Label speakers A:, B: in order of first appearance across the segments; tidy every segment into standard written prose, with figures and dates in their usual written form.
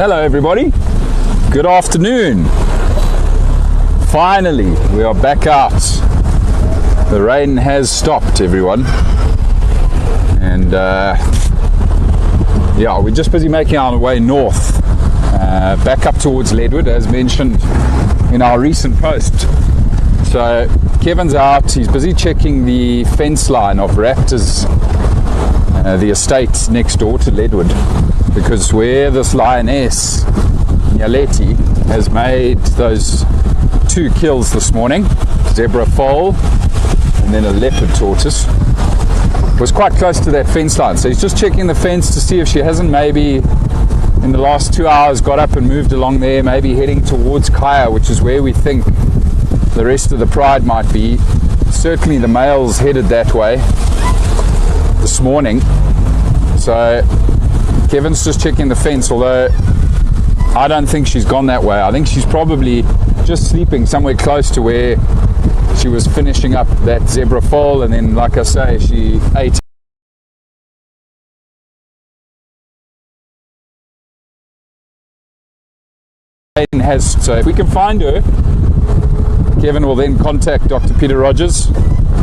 A: Hello everybody, good afternoon. Finally, we are back out. The rain has stopped, everyone. And yeah, we're just busy making our way north, back up towards Leadwood, as mentioned in our recent post. So Kevin's out, he's busy checking the fence line of Raptors, the estate next door to Leadwood, because where this Lioness, Nyalethi, has made those 2 kills this morning, zebra foal and then a leopard tortoise, was quite close to that fence line. So he's just checking the fence to see if she hasn't maybe in the last 2 hours got up and moved along there, maybe heading towards Kaya, which is where we think the rest of the pride might be. Certainly the males headed that way this morning. So Kevin's just checking the fence, although I don't think she's gone that way. I think she's probably just sleeping somewhere close to where she was finishing up that zebra foal, and then, like I say, she ate. So if we can find her, Kevin will then contact Dr. Peter Rogers,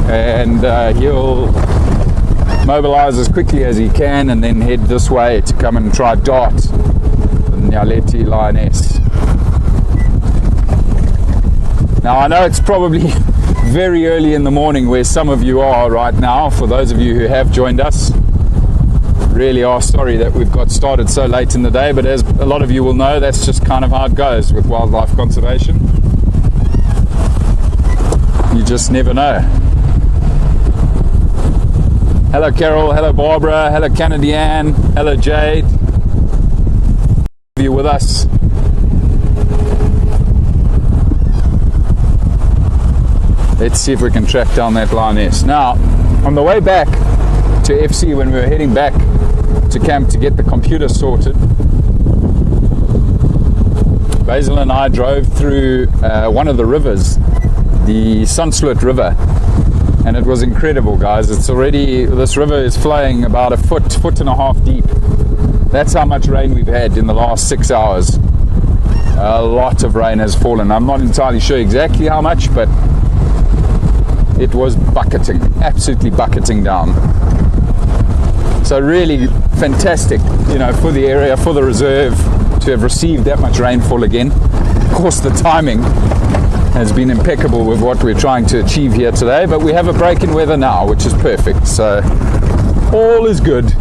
A: and he'll mobilize as quickly as he can and then head this way to come and try dart the Nyalethi Lioness. Now, I know it's probably very early in the morning where some of you are right now. For those of you who have joined us, really are sorry that we've got started so late in the day, but as a lot of you will know, that's just kind of how it goes with wildlife conservation. You just never know. Hello Carol, hello Barbara, hello Canadian, hello Jade. Are you with us? Let's see if we can track down that Lioness. Now, on the way back to FC, when we were heading back to camp to get the computer sorted, Basil and I drove through one of the rivers, the Sunsloot River, and it was incredible, guys. It's already, this river is flowing about a foot and a half deep. That's how much rain we've had in the last 6 hours. A lot of rain has fallen. I'm not entirely sure exactly how much, but it was bucketing, absolutely bucketing down. So really fantastic, you know, for the area, for the reserve, to have received that much rainfall again. Of course, the timing has been impeccable with what we're trying to achieve here today, but we have a break in weather now, which is perfect. So all is good.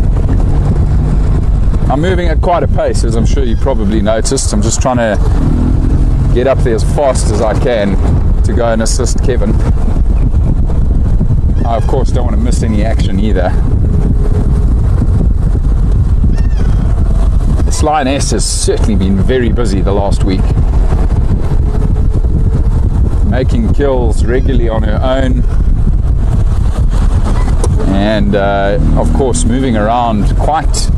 A: I'm moving at quite a pace, as I'm sure you probably noticed. I'm just trying to get up there as fast as I can to go and assist Kevin. I, of course, don't want to miss any action either. This Lioness has certainly been very busy the last week, making kills regularly on her own, and of course moving around, quite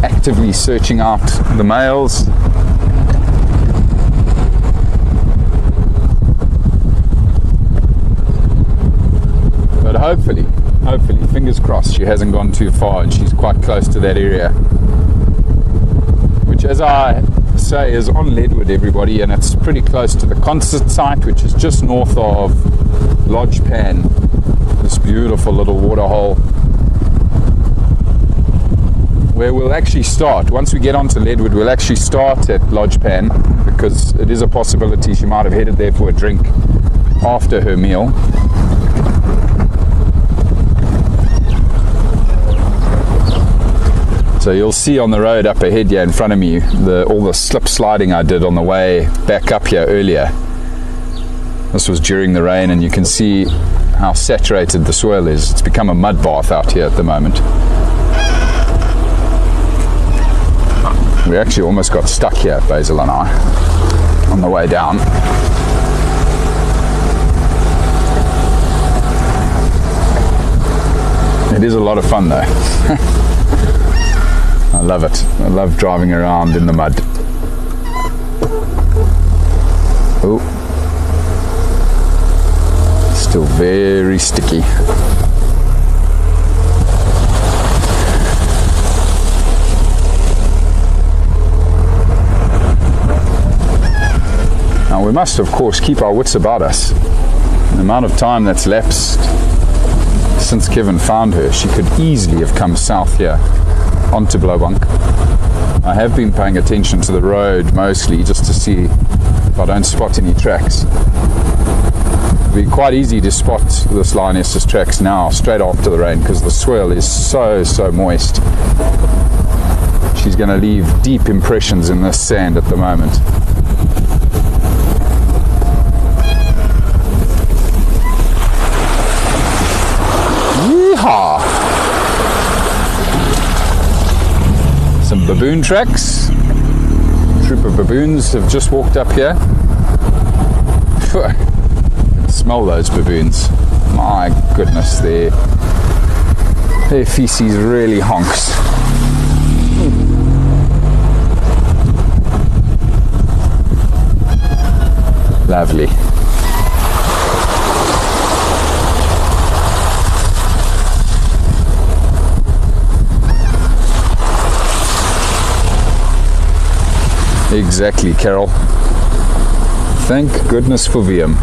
A: actively searching out the males. But hopefully, fingers crossed, she hasn't gone too far and she's quite close to that area, which, as I say, is on Leadwood, everybody, and it's pretty close to the concert site, which is just north of Lodge Pan, this beautiful little waterhole where we'll actually start. Once we get onto Leadwood, we'll actually start at Lodge Pan, because it is a possibility she might have headed there for a drink after her meal. So you'll see on the road up ahead here in front of me all the slip sliding I did on the way back up here earlier. This was during the rain, and you can see how saturated the soil is. It's become a mud bath out here at the moment. We actually almost got stuck here, Basil and I, on the way down. It is a lot of fun though. I love it. I love driving around in the mud. Oh, still very sticky. Now we must of course keep our wits about us. The amount of time that's lapsed since Kevin found her, she could easily have come south here onto Blaubank. I have been paying attention to the road mostly just to see if I don't spot any tracks. It'd be quite easy to spot this lioness's tracks now straight after the rain because the swirl is so moist. She's going to leave deep impressions in this sand at the moment. Yeehaw! Some baboon tracks. A troop of baboons have just walked up here. Smell those baboons. My goodness, their feces really honks. Lovely. Exactly, Carol. Thank goodness for VM.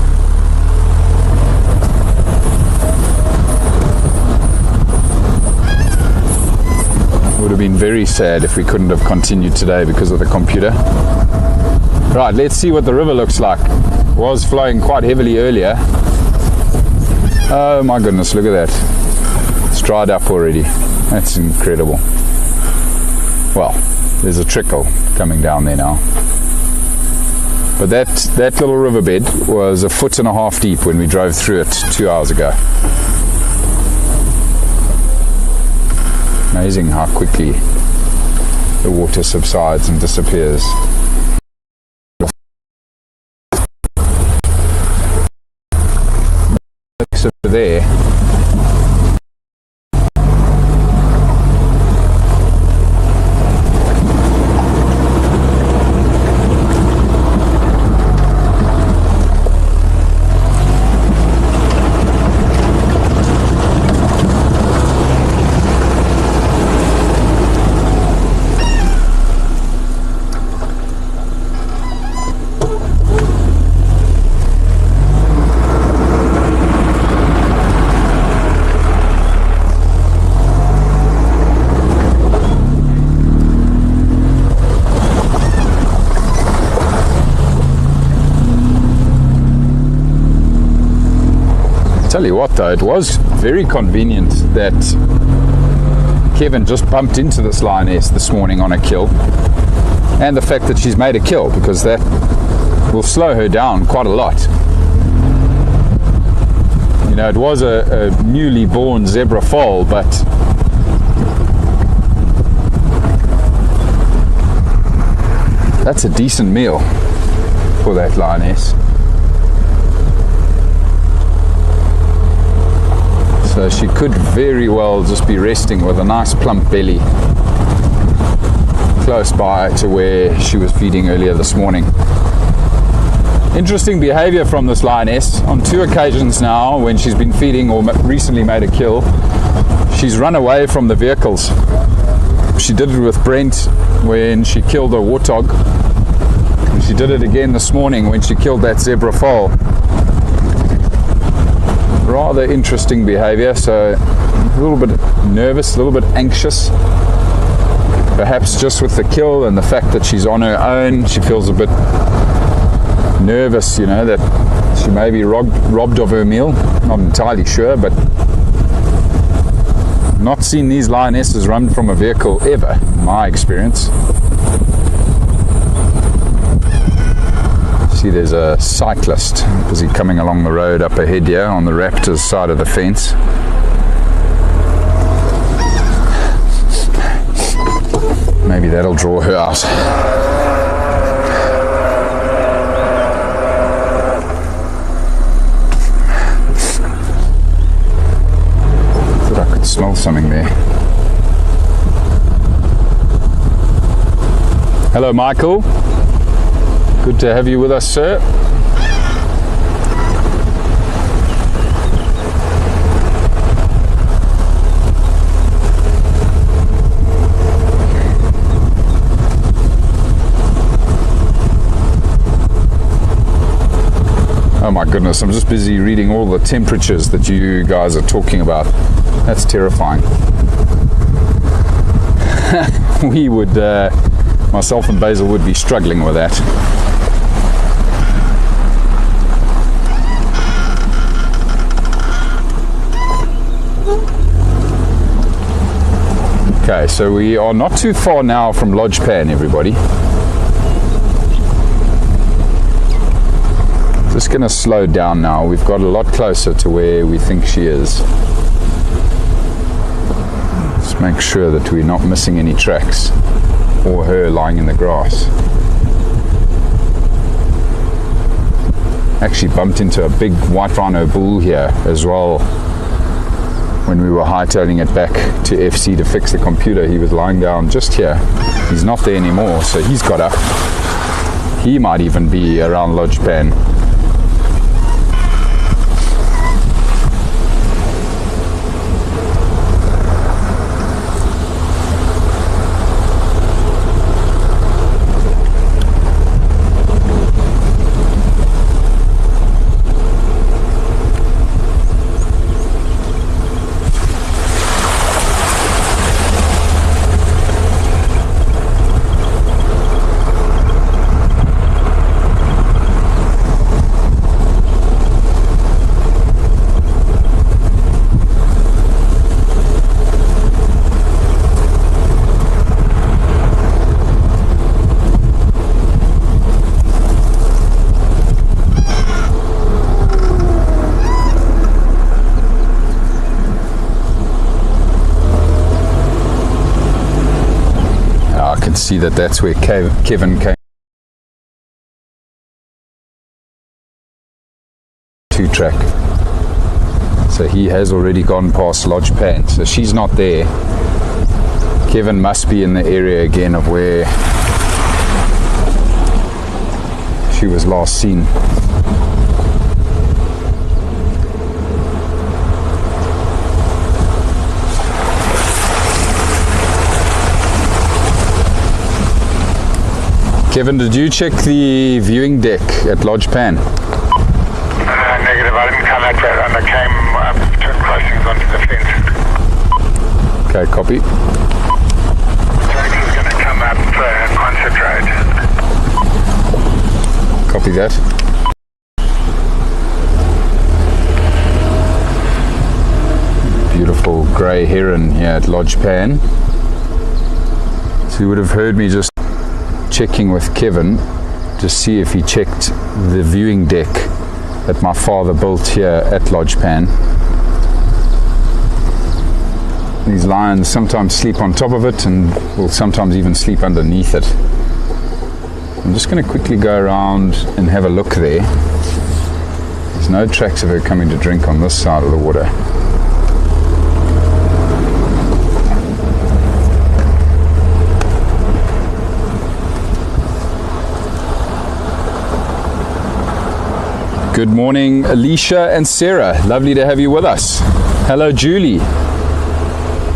A: Would have been very sad if we couldn't have continued today because of the computer. Right, let's see what the river looks like. It was flowing quite heavily earlier. Oh my goodness, look at that. It's dried up already. That's incredible. Well, there's a trickle coming down there now. But that little riverbed was 1.5 feet deep when we drove through it 2 hours ago. Amazing how quickly the water subsides and disappears. Over there. Tell you what though, it was very convenient that Kevin just bumped into this lioness this morning on a kill, and the fact that she's made a kill, because that will slow her down quite a lot. You know, it was a newly born zebra foal, but that's a decent meal for that lioness. So she could very well just be resting with a nice plump belly close by to where she was feeding earlier this morning. Interesting behavior from this lioness. On 2 occasions now when she's been feeding or recently made a kill, she's run away from the vehicles. She did it with Brent when she killed a warthog. And she did it again this morning when she killed that zebra foal. Rather interesting behavior, so a little bit nervous, a little bit anxious. Perhaps just with the kill and the fact that she's on her own, she feels a bit nervous, you know, that she may be robbed of her meal. Not entirely sure, but not seen these lionesses run from a vehicle ever, in my experience. See, there's a cyclist busy coming along the road up ahead here on the raptor's side of the fence. Maybe that'll draw her out. Thought I could smell something there. Hello, Michael. Good to have you with us, sir. my goodness, I'm just busy reading all the temperatures that you guys are talking about. That's terrifying. We would, myself and Basil would be struggling with that. Okay, so we are not too far now from Lodge Pan, everybody. Just going to slow down now. We've got a lot closer to where we think she is. Let's make sure that we're not missing any tracks or her lying in the grass. Actually bumped into a big white rhino bull here as well when we were hightailing it back to FC to fix the computer. He was lying down just here. He's not there anymore, so he's got up. He might even be around Lodge Pan. See that's where Kevin came to track. So he has already gone past Lodge Pan, so she's not there. Kevin must be in the area again of where she was last seen. Kevin, did you check the viewing deck at Lodge Pan?
B: Negative, I didn't come at that and I came up to crossings onto the fence.
A: Okay, copy.
B: He's going to come up Concert Road.
A: Copy that. Beautiful grey heron here at Lodge Pan. So you would have heard me just checking with Kevin to see if he checked the viewing deck that my father built here at Lodge Pan. These lions sometimes sleep on top of it and will sometimes even sleep underneath it. I'm just going to quickly go around and have a look there. There's no tracks of her coming to drink on this side of the water. Good morning, Alicia and Sarah. Lovely to have you with us. Hello, Julie.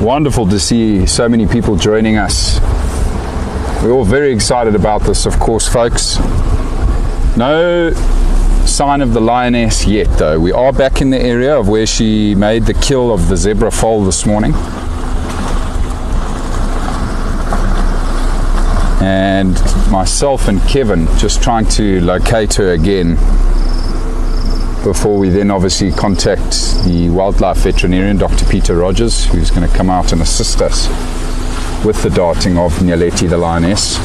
A: Wonderful to see so many people joining us. We're all very excited about this, of course, folks. No sign of the lioness yet, though. We are back in the area of where she made the kill of the zebra foal this morning. And myself and Kevin just trying to locate her again before we then obviously contact the wildlife veterinarian, Dr. Peter Rogers, who's going to come out and assist us with the darting of Nyalethi, the lioness.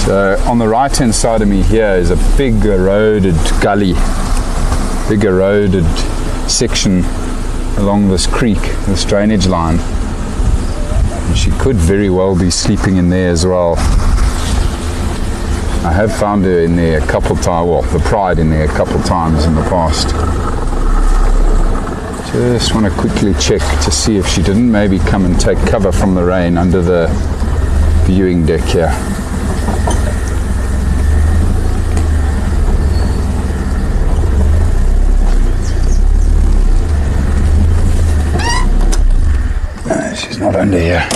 A: So on the right hand side of me here is a big eroded gully, big eroded section along this creek, this drainage line. And she could very well be sleeping in there as well. I have found her in there a couple of times, well, the pride in there a couple of times in the past. Just want to quickly check to see if she didn't maybe come and take cover from the rain under the viewing deck here. under here.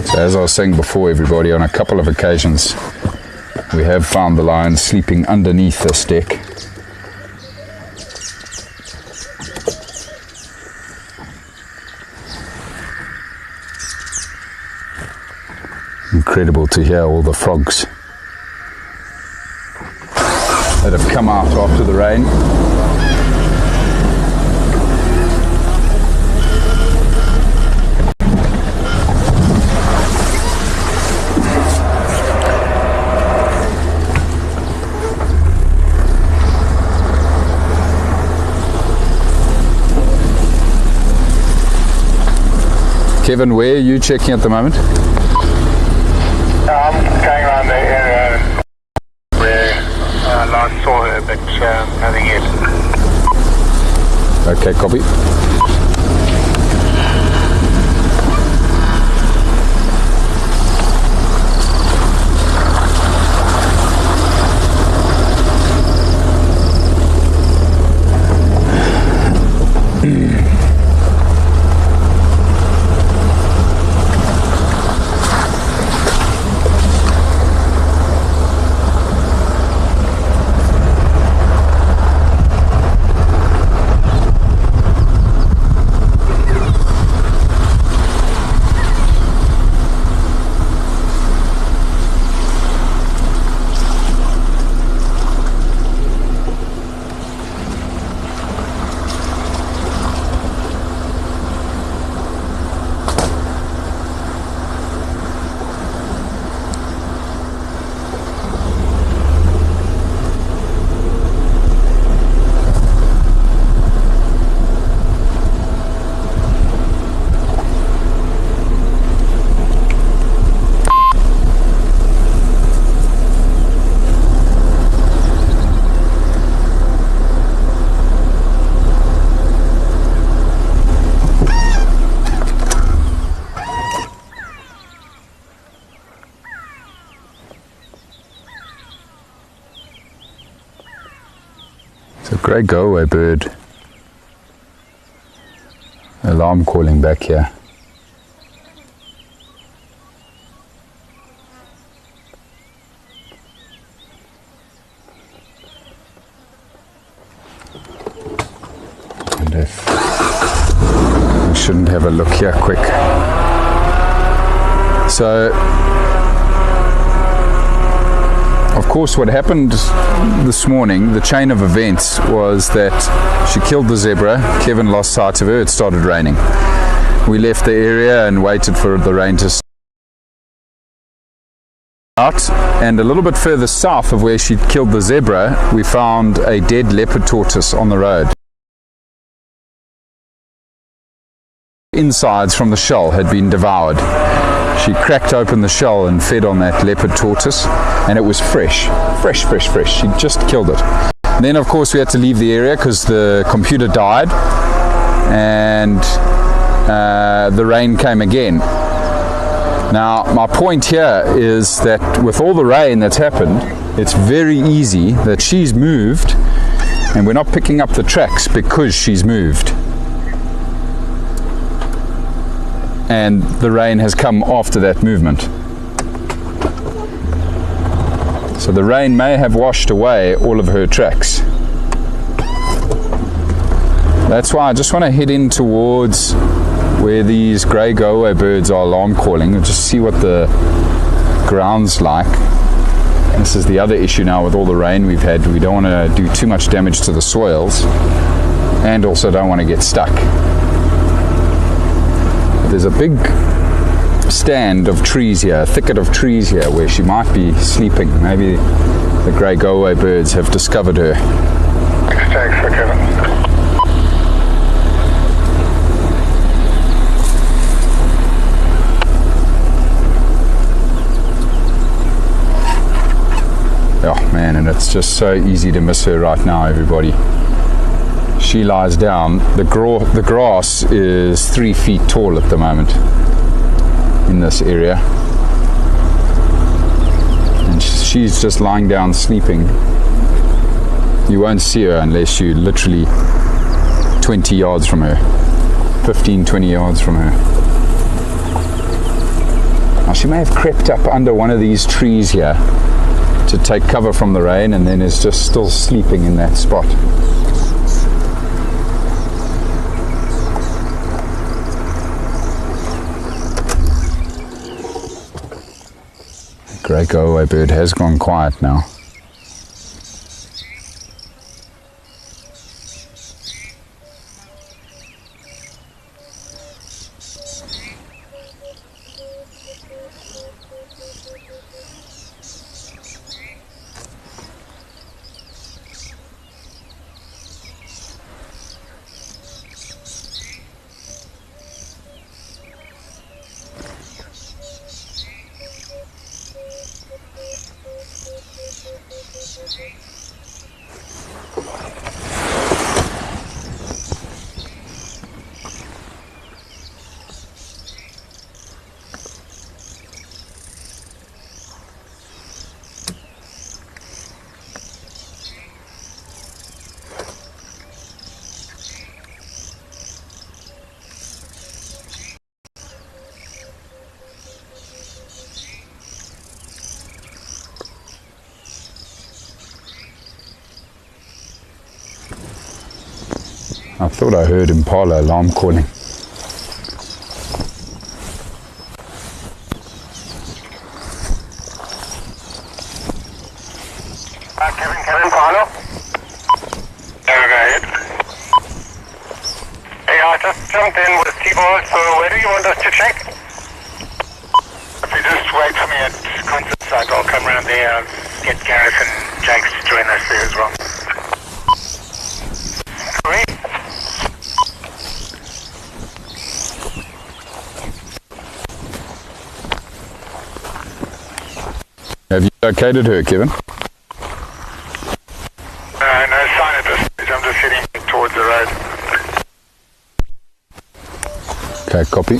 A: So as I was saying before, everybody, on a couple of occasions we have found the lion sleeping underneath this deck. Incredible to hear all the frogs that have come out after the rain. Kevin, where are you checking at the moment?
B: I'm going around the area where I last saw her, but nothing yet.
A: Okay, copy. Great go-away bird. Alarm calling back here. And if we shouldn't have a look here quick. So of course, what happened this morning, the chain of events, was that she killed the zebra. Kevin lost sight of her. It started raining. We left the area and waited for the rain to start. And a little bit further south of where she'd killed the zebra, we found a dead leopard tortoise on the road. Insides from the shell had been devoured. She cracked open the shell and fed on that leopard tortoise, and it was fresh. She just killed it. And then, of course, we had to leave the area because the computer died, and the rain came again. Now, my point here is that with all the rain that's happened, it's very easy that she's moved, and we're not picking up the tracks because she's moved. And the rain has come after that movement. So the rain may have washed away all of her tracks. That's why I just want to head in towards where these grey go-away birds are alarm calling and just see what the ground's like. This is the other issue now with all the rain we've had. We don't want to do too much damage to the soils, and also don't want to get stuck. There's a big stand of trees here, a thicket of trees here where she might be sleeping. Maybe the grey go-away birds have discovered her.
B: Thanks for Kevin.
A: Oh man, and it's just so easy to miss her right now, everybody. She lies down. The grass is 3 feet tall at the moment. in this area. And she's just lying down sleeping. You won't see her unless you're literally 20 yards from her, 15, 20 yards from her. Now she may have crept up under one of these trees here to take cover from the rain, and then is just still sleeping in that spot. The grey go-away bird has gone quiet now. I thought I heard impala alarm calling.
B: Kevin, hello? Yeah, go ahead. Hey, I just jumped in with T-Ball, so where do you want us to check? If you just wait for me at concert site, I'll come around there and get Gareth and Jakes to join us there as well. Great.
A: Have you located her, Kevin?
B: No sign at this stage. I'm just heading towards the road.
A: Okay, copy.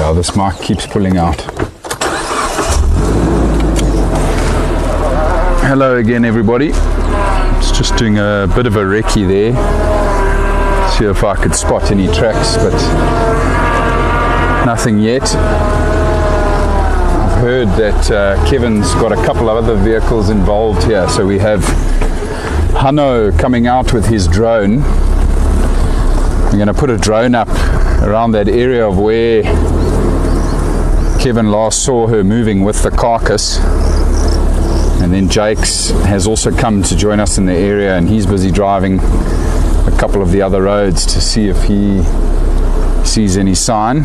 A: Yeah, this mic keeps pulling out. Hello again, everybody. It's just doing a bit of a recce there. See if I could spot any tracks, but nothing yet. I've heard that Kevin's got a couple of other vehicles involved here, so we have Hanno coming out with his drone. We're going to put a drone up around that area of where Kevin last saw her moving with the carcass. And then Jakes has also come to join us in the area, and he's busy driving a couple of the other roads to see if he sees any sign.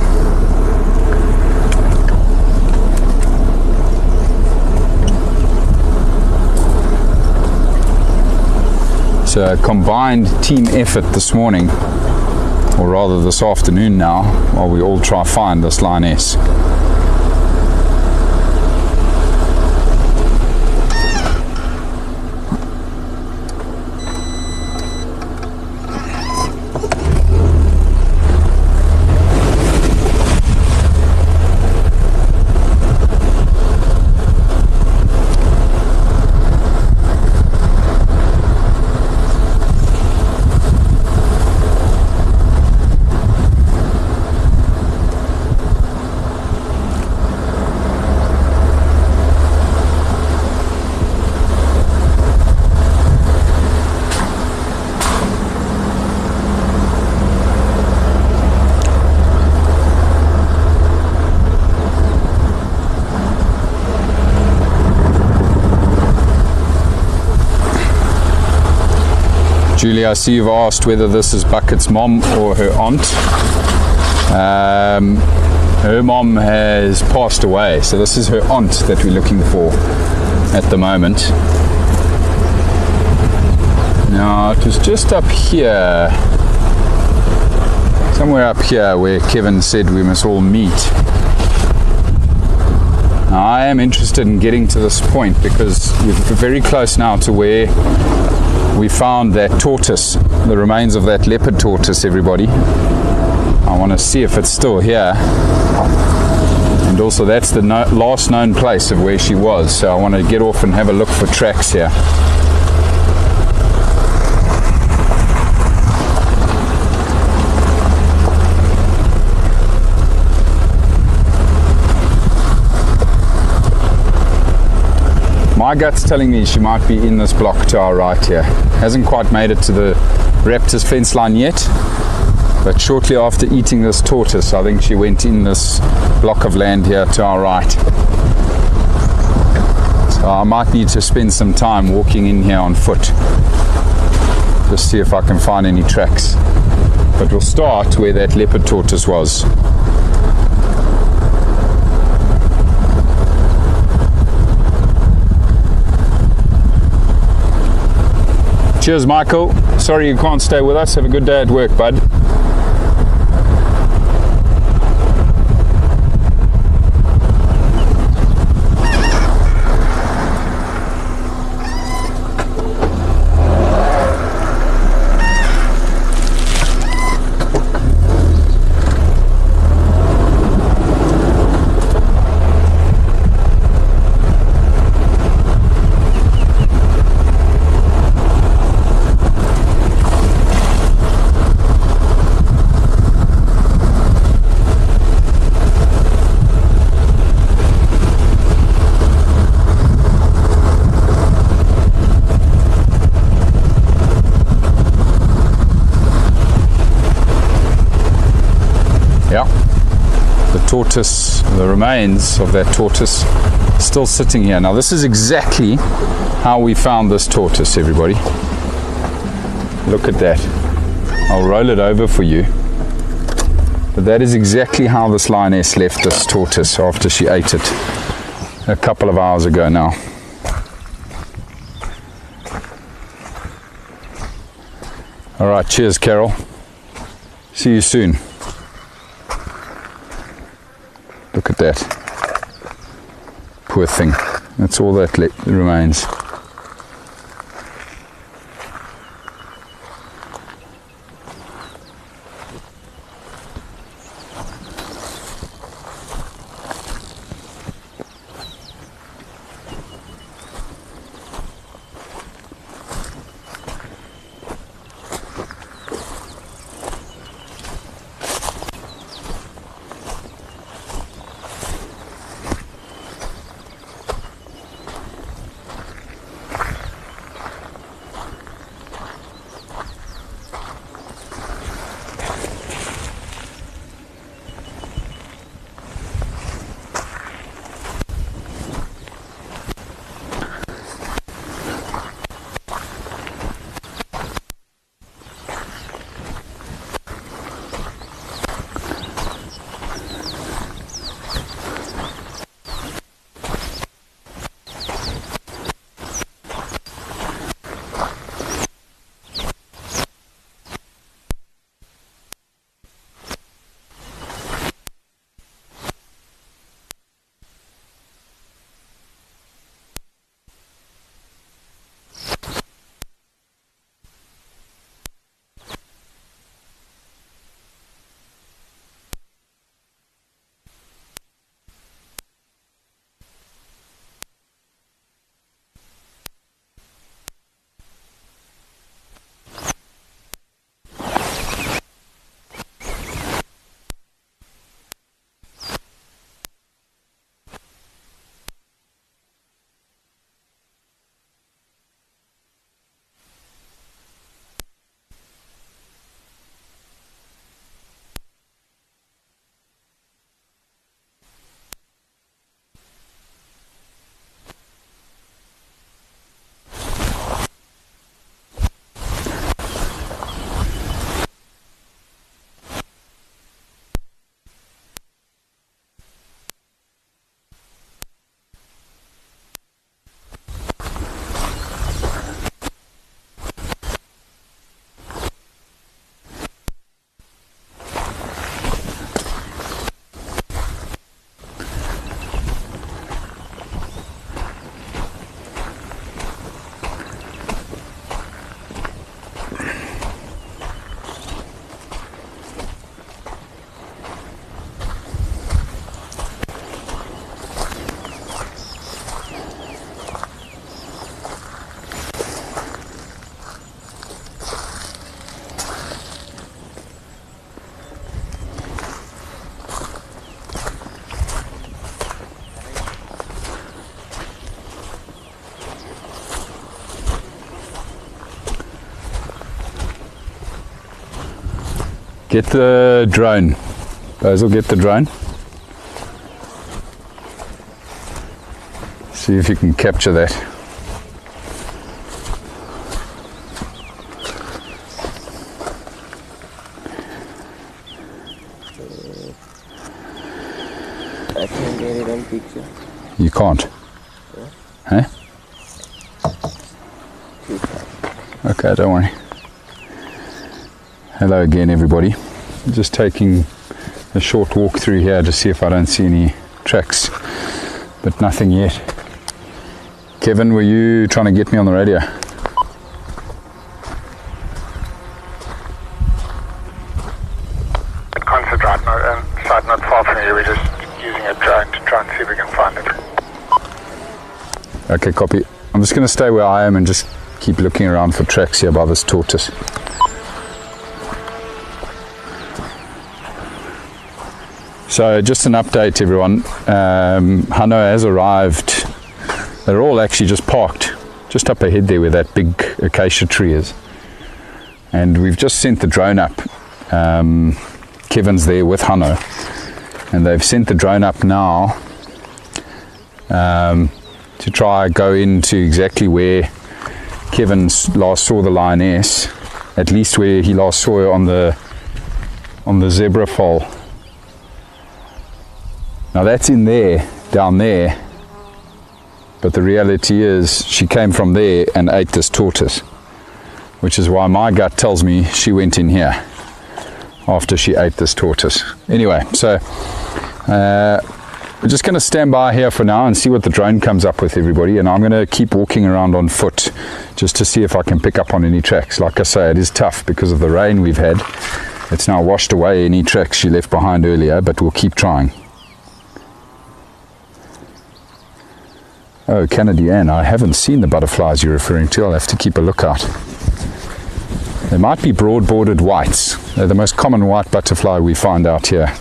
A: It's a combined team effort this morning, or rather this afternoon now, while we all try to find this lioness. Julie, I see you've asked whether this is Bucket's mom or her aunt. Her mom has passed away, so this is her aunt that we're looking for at the moment. Now, it was just up here, somewhere up here, where Kevin said we must all meet. Now, I am interested in getting to this point because we're very close now to where we found that tortoise, the remains of that leopard tortoise, everybody. I want to see if it's still here. And also that's the last known place of where she was. So I want to get off and have a look for tracks here. My gut's telling me she might be in this block to our right here. Hasn't quite made it to the raptor's fence line yet, but shortly after eating this tortoise, I think she went in this block of land here to our right. So I might need to spend some time walking in here on foot, just see if I can find any tracks. But we'll start where that leopard tortoise was. Cheers, Michael. Sorry you can't stay with us. Have a good day at work, bud. Tortoise, the remains of that tortoise still sitting here. Now this is exactly how we found this tortoise, everybody. Look at that. I'll roll it over for you. But that is exactly how this lioness left this tortoise after she ate it a couple of hours ago now. All right, cheers, Carol. See you soon. Look at that. Poor thing. That's all that remains. Get the drone. Basil, get the drone. See if you can capture that.
C: I can get it on picture.
A: You can't?
C: Yeah.
A: Huh? Okay, don't worry. Hello again, everybody. Just taking a short walk through here to see if I don't see any tracks, but nothing yet. Kevin, were you trying to get me on the radio?
B: Concert right side not far from you. We're just using a drone to try and see if we can find it.
A: Okay, copy. I'm just going to stay where I am and just keep looking around for tracks here by this tortoise. So just an update, everyone. Hanno has arrived. They're all actually just parked just up ahead there where that big acacia tree is. And we've just sent the drone up. Kevin's there with Hanno. And they've sent the drone up now to try go into exactly where Kevin last saw the lioness, at least where he last saw her on the zebra foal. Now that's in there, down there, but the reality is she came from there and ate this tortoise, which is why my gut tells me she went in here after she ate this tortoise. Anyway, so we're just going to stand by here for now and see what the drone comes up with, everybody, and I'm going to keep walking around on foot just to see if I can pick up on any tracks. Like I say, it is tough because of the rain we've had. It's now washed away any tracks she left behind earlier, but we'll keep trying. Oh, Canadian, I haven't seen the butterflies you're referring to. I'll have to keep a lookout. They might be broad-bordered whites. They're the most common white butterfly we find out here.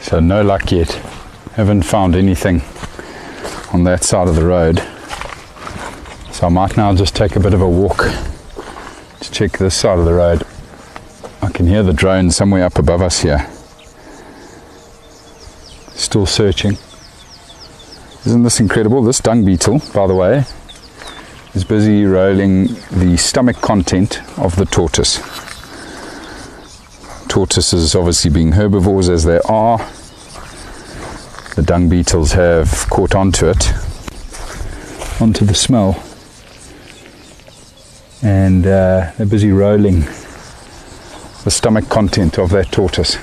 A: So no luck yet. Haven't found anything on that side of the road. So I might now just take a bit of a walk to check this side of the road. I can hear the drone somewhere up above us here. Still searching. Isn't this incredible? This dung beetle, by the way, is busy rolling the stomach content of the tortoise. Tortoises obviously being herbivores as they are, the dung beetles have caught onto it, onto the smell, and they're busy rolling the stomach content of that tortoise.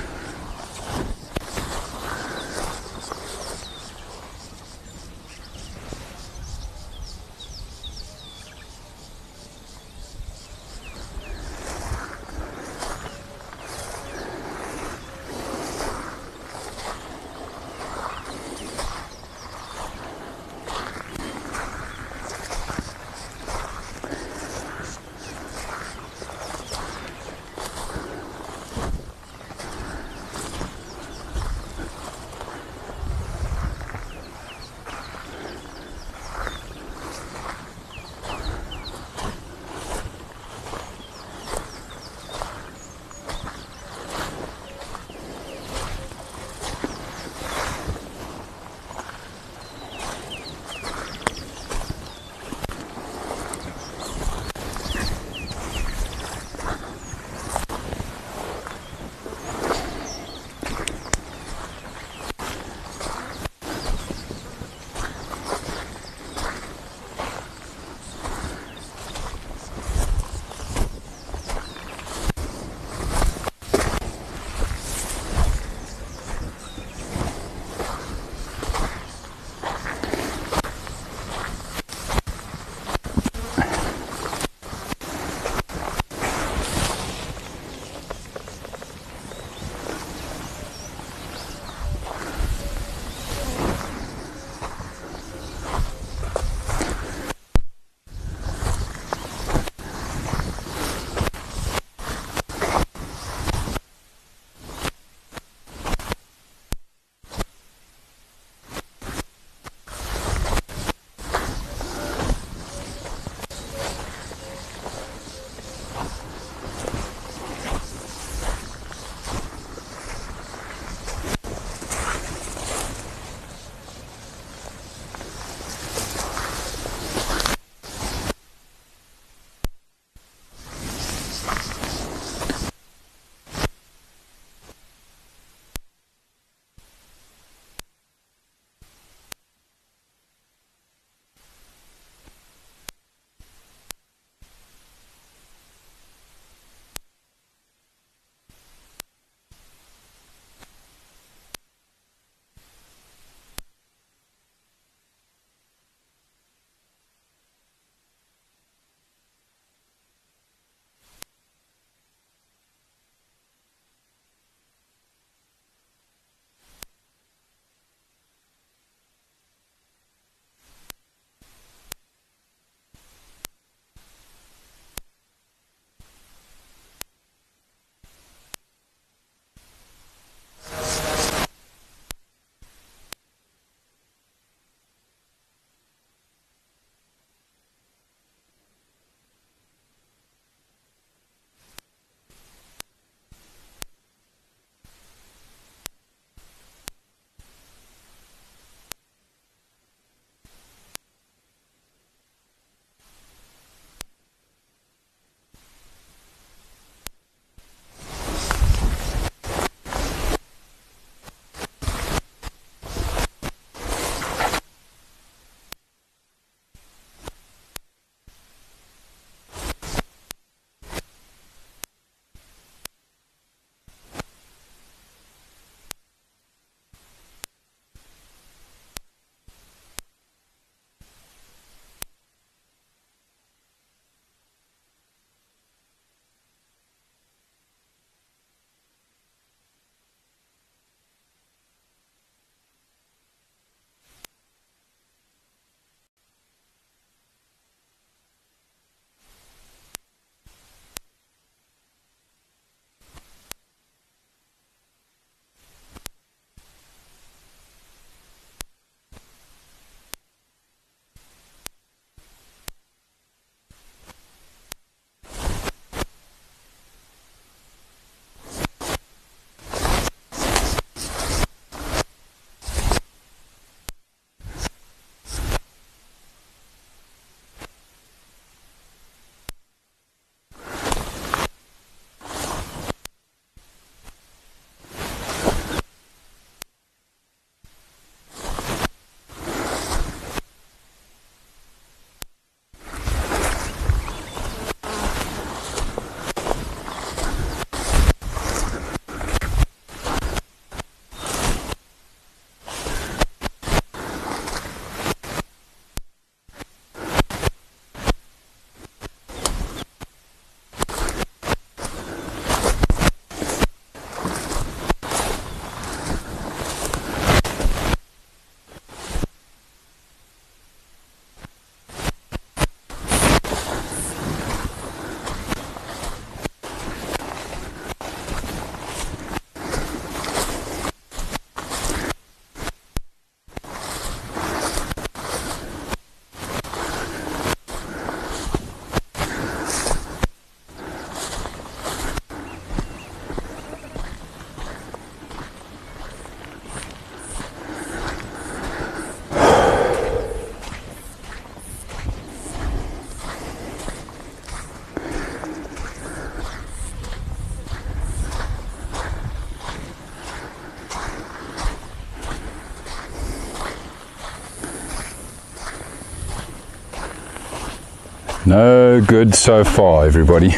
A: No good so far, everybody.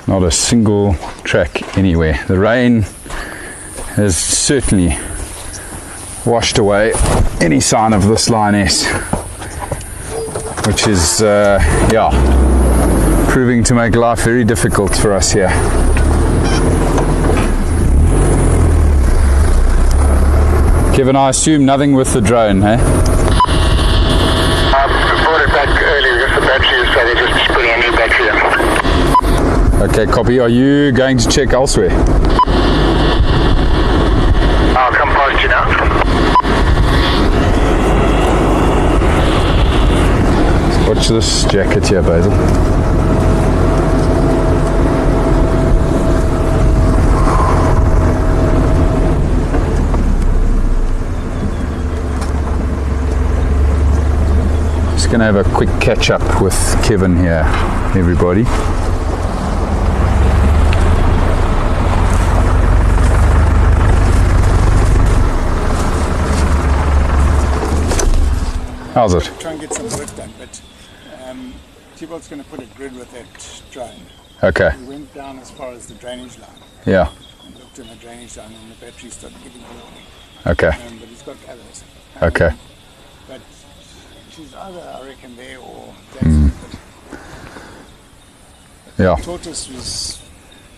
A: Not a single track anywhere. The rain has certainly washed away any sign of this lioness, which is proving to make life very difficult for us here. Kevin, I assume nothing with the drone, eh?
B: I brought it back earlier with the battery, so they're just putting a new battery in.
A: Okay, copy. Are you going to check elsewhere?
B: I'll come past you now.
A: Watch this jacket here, Basil. Just going to have a quick catch up with Kevin here, everybody. How's it?
D: Try and get some work done, but Tibolt's going to put a grid with that drone.
A: Okay.
D: We went down as far as the drainage line
A: Yeah.
D: and looked in the drainage line, and the battery started getting warm.
A: Okay.
D: But he's got others.
A: Okay.
D: But she's either, I reckon, there or that's
A: Yeah.
D: tortoise was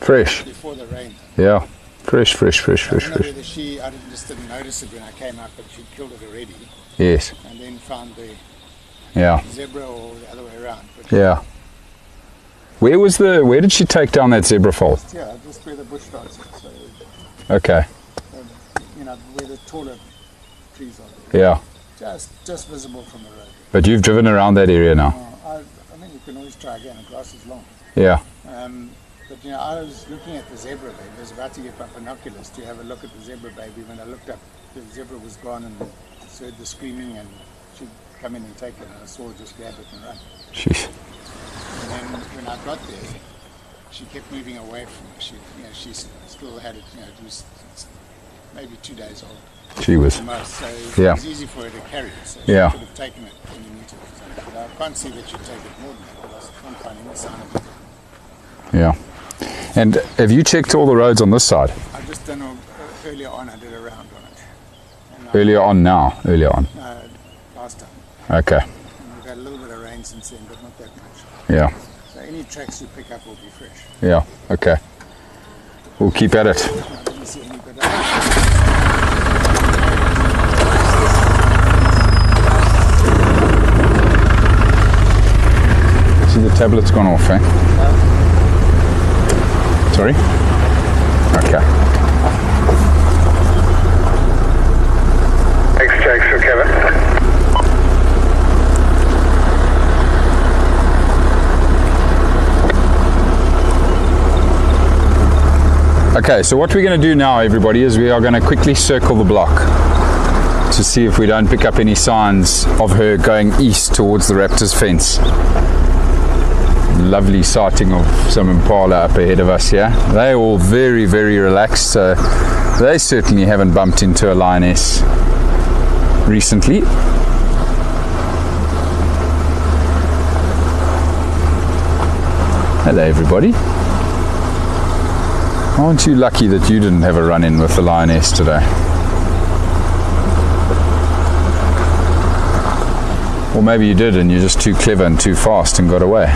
A: Fresh.
D: before the rain.
A: Yeah. Fresh.
D: I don't know whether I just didn't notice it when I came up, but she killed it already,
A: Yes.
D: and then found the
A: Yeah.
D: zebra or the other way around. But
A: Yeah. Where did she take down that zebra foal?
D: yeah, just where the bush starts. So,
A: Okay.
D: where the taller trees are.
A: Yeah.
D: Just visible from the road.
A: But you've driven around that area now.
D: I mean, you can always try again. The grass is long.
A: Yeah.
D: But I was looking at the zebra baby. I was about to get my binoculars to have a look at the zebra baby. When I looked up, the zebra was gone, and heard the screaming, and she'd come in and take it. And I saw her just grab it and run.
A: Jeez.
D: And then when I got there, she kept moving away from me. She still had it. It was maybe 2 days old.
A: She was.
D: So
A: Yeah.
D: it was easy for her to carry it. So
A: Yeah.
D: she could have taken it when you needed it. But I can't see that she'd take it more than that. I can't find any sign of it.
A: Yeah. And have you checked all the roads on this side?
D: I just don't know. Earlier on, I did a round on it. And
A: Earlier on now? Earlier on.
D: last time.
A: Okay.
D: And we've had a little bit of rain since then, but not that much.
A: Yeah.
D: So any tracks you pick up will be fresh.
A: Yeah. Okay. We'll keep at it.
D: I didn't see any, but
A: See, the tablet's gone off, eh? Sorry? Okay.
B: Thanks, Jake, for Kevin.
A: Okay, so what we're going to do now, everybody, is we are going to quickly circle the block to see if we don't pick up any signs of her going east towards the raptor's fence. Lovely sighting of some impala up ahead of us here. They're all very, very relaxed, so they certainly haven't bumped into a lioness recently. Hello, everybody. Aren't you lucky that you didn't have a run-in with the lioness today? Or maybe you did and you're just too clever and too fast and got away.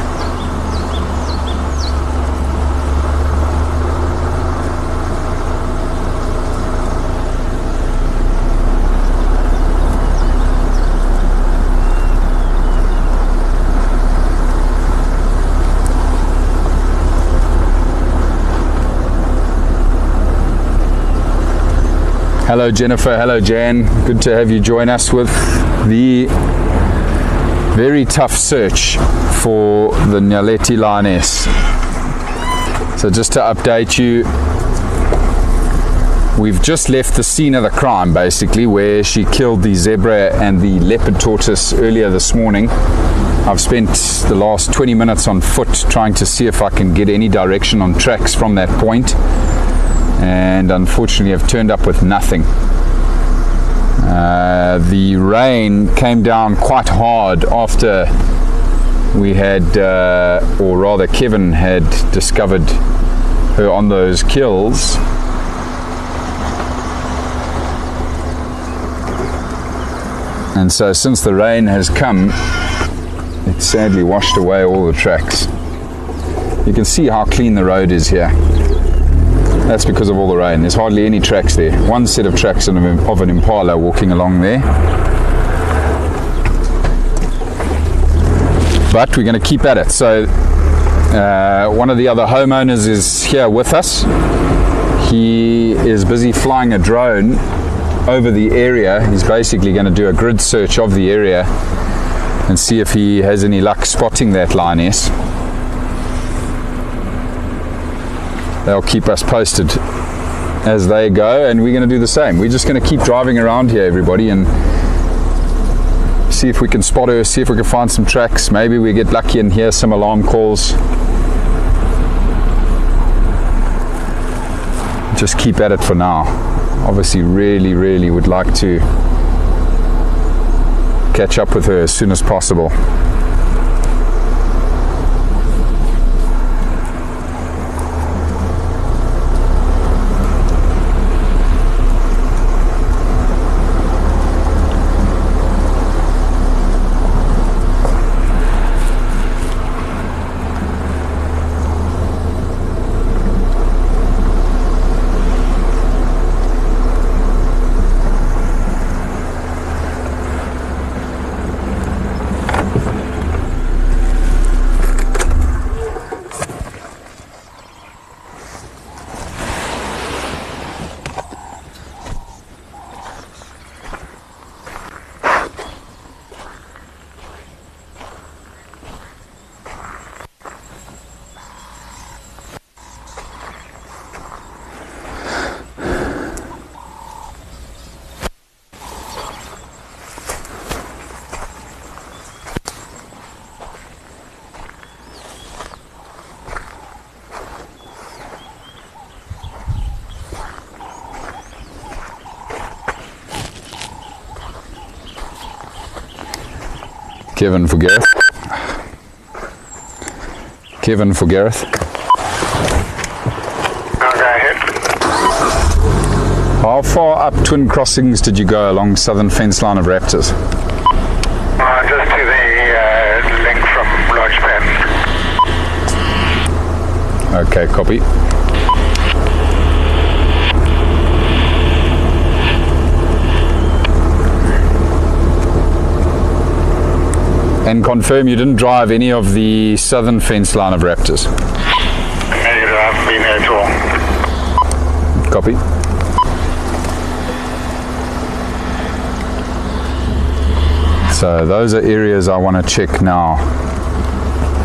A: Hello Jennifer, hello Jan, good to have you join us with the very tough search for the Nyalethi lioness. So just to update you, we've just left the scene of the crime basically, where she killed the zebra and the leopard tortoise earlier this morning. I've spent the last 20 minutes on foot trying to see if I can get any direction on tracks from that point, and unfortunately have turned up with nothing. The rain came down quite hard after we had, or rather Kevin had discovered her on those kills. And so since the rain has come, it sadly washed away all the tracks. You can see how clean the road is here. That's because of all the rain. There's hardly any tracks there. One set of tracks of an impala walking along there. But we're going to keep at it. So one of the other homeowners is here with us. He is busy flying a drone over the area. He's basically going to do a grid search of the area and see if he has any luck spotting that lioness. They'll keep us posted as they go, and we're going to do the same. We're just going to keep driving around here, everybody, and see if we can spot her, see if we can find some tracks. Maybe we get lucky and hear some alarm calls. Just keep at it for now. Obviously really would like to catch up with her as soon as possible. Kevin for Gareth. Kevin for Gareth.
B: I'll go ahead.
A: How far up Twin Crossings did you go along southern fence line of raptors?
B: Just to the link from Lodge Pen.
A: Okay, copy. And confirm you didn't drive any of the southern fence line of raptors.
B: Negative, I haven't been there at all.
A: Copy. So those are areas I want to check now.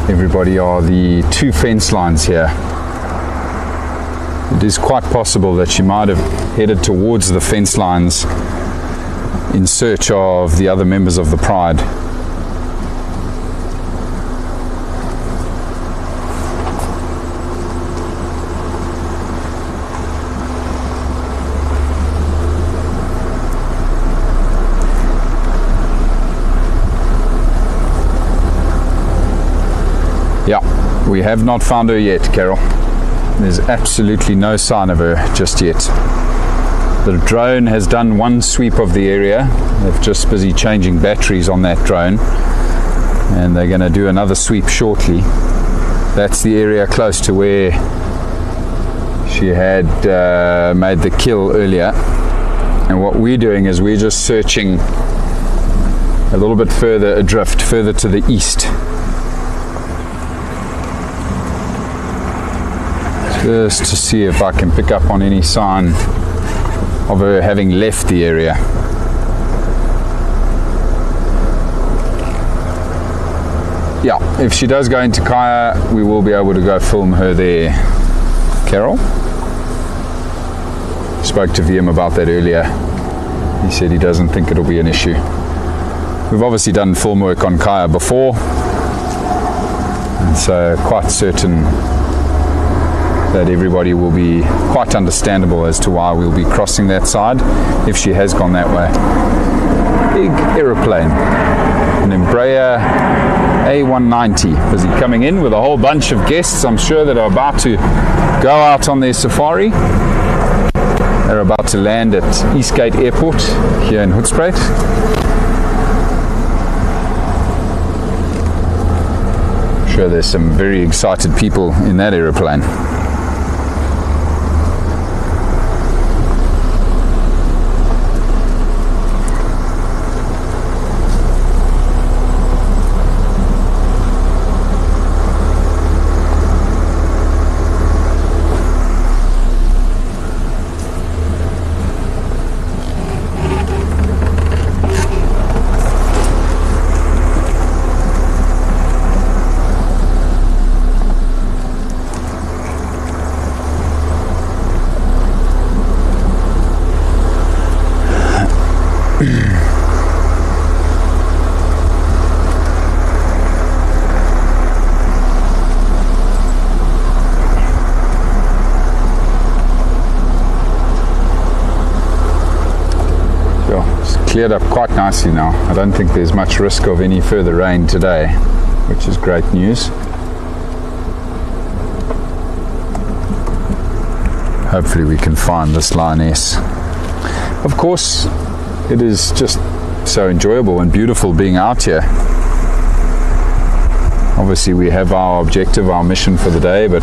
A: Everybody, are the two fence lines here. It is quite possible that she might have headed towards the fence lines in search of the other members of the pride. Yeah, we have not found her yet, Carol. There's absolutely no sign of her just yet. The drone has done one sweep of the area. They're just busy changing batteries on that drone, and they're going to do another sweep shortly. That's the area close to where she had made the kill earlier. And what we're doing is we're just searching a little bit further adrift, further to the east. Just to see if I can pick up on any sign of her having left the area. Yeah, if she does go into Kaya, we will be able to go film her there. Carol? Spoke to VM about that earlier. He said he doesn't think it'll be an issue. We've obviously done film work on Kaya before, and so quite certain that everybody will be quite understandable as to why we'll be crossing that side if she has gone that way. big aeroplane, an Embraer A190, busy coming in with a whole bunch of guests, I'm sure, that are about to go out on their safari. They're about to land at Eastgate Airport here in Rietspruit. I'm sure there's some very excited people in that aeroplane. Cleared up quite nicely now. I don't think there's much risk of any further rain today, which is great news. Hopefully we can find this lioness. Of course, it is just so enjoyable and beautiful being out here. Obviously we have our objective, our mission for the day, but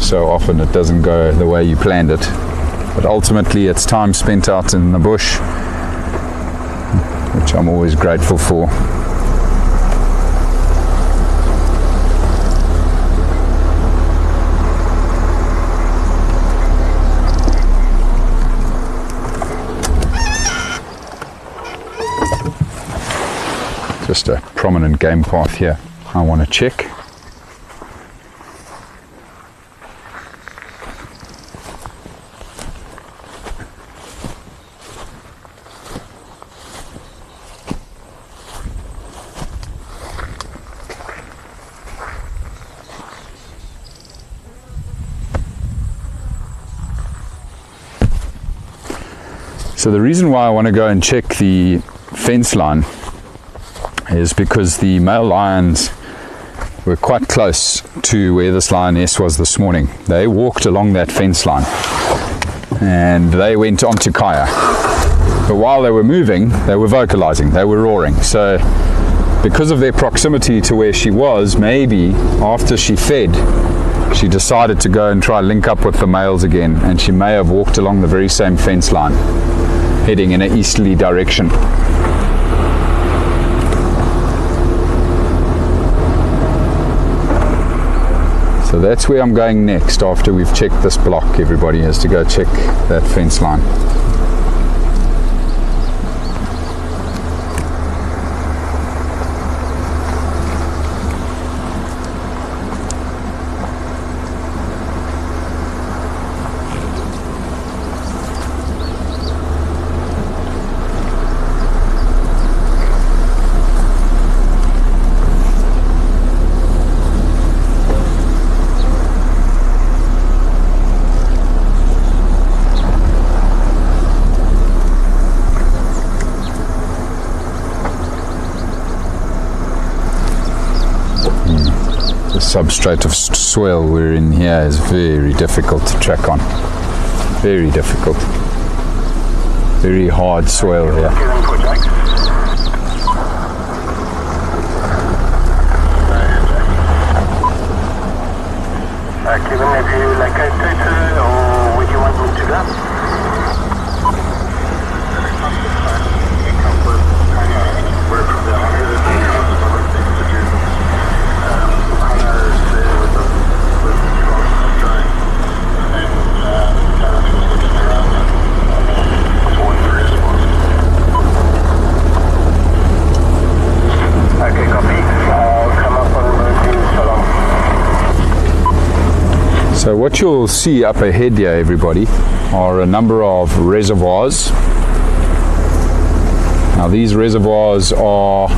A: so often it doesn't go the way you planned it. But ultimately it's time spent out in the bush, which I'm always grateful for. Just a prominent game path here I want to check. So the reason why I want to go and check the fence line is because the male lions were quite close to where this lioness was this morning. They walked along that fence line and they went onto Kaya. But while they were moving, they were vocalizing, they were roaring. So because of their proximity to where she was, maybe after she fed, she decided to go and try link up with the males again, and she may have walked along the very same fence line, heading in an easterly direction. So that's where I'm going next after we've checked this block. Everybody has to go check that fence line. The substrate of soil we're in here is very difficult to track on. Very difficult. Very hard soil here.
B: Kevin, have you located or would you want me to go?
A: So what you'll see up ahead here, everybody, are a number of reservoirs. Now these reservoirs are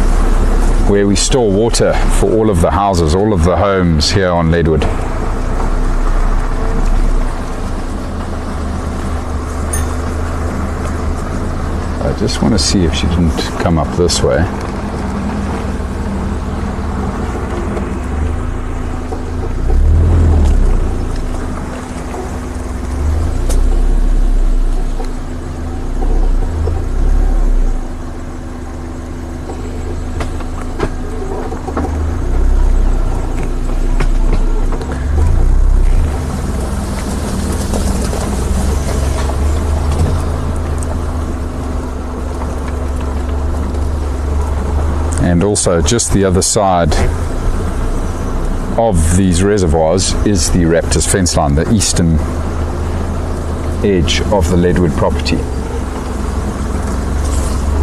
A: where we store water for all of the houses, all of the homes here on Leadwood. Just want to see if she didn't come up this way. And also just the other side of these reservoirs is the Raptors fence line, the eastern edge of the Leadwood property,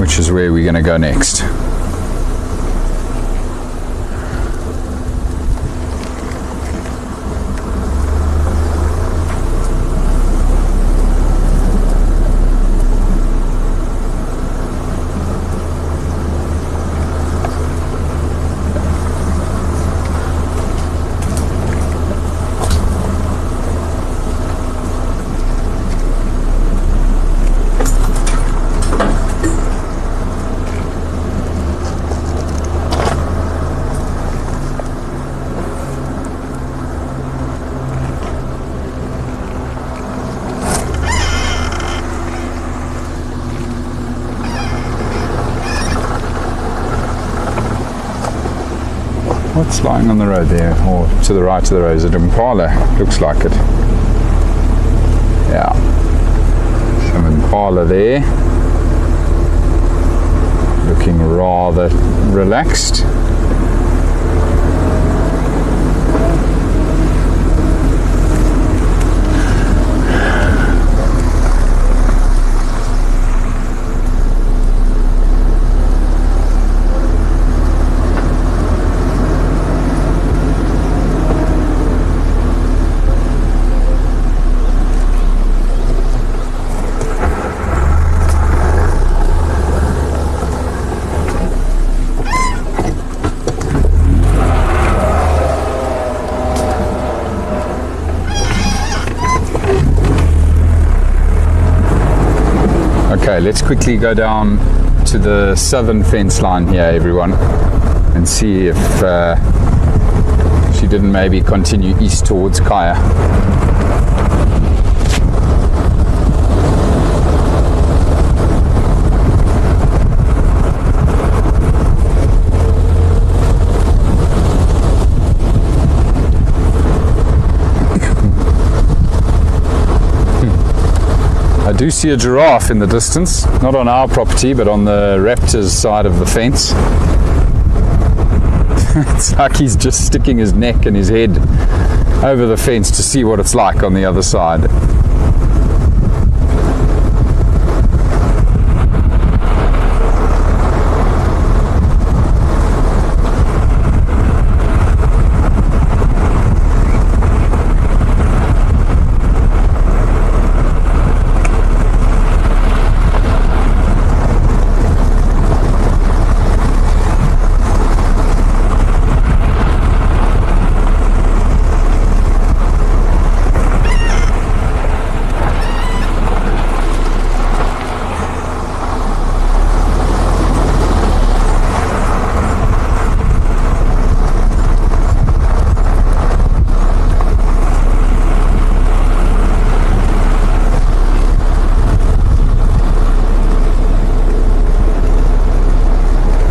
A: which is where we're going to go next. What's lying on the road there, or to the right of the road? Is it impala? Looks like it. Yeah. Some impala there. Looking rather relaxed. Okay, let's quickly go down to the southern fence line here, everyone, and see if she didn't maybe continue east towards Kaya. I do see a giraffe in the distance, not on our property, but on the Raptors side of the fence. It's like he's just sticking his neck and his head over the fence to see what it's like on the other side.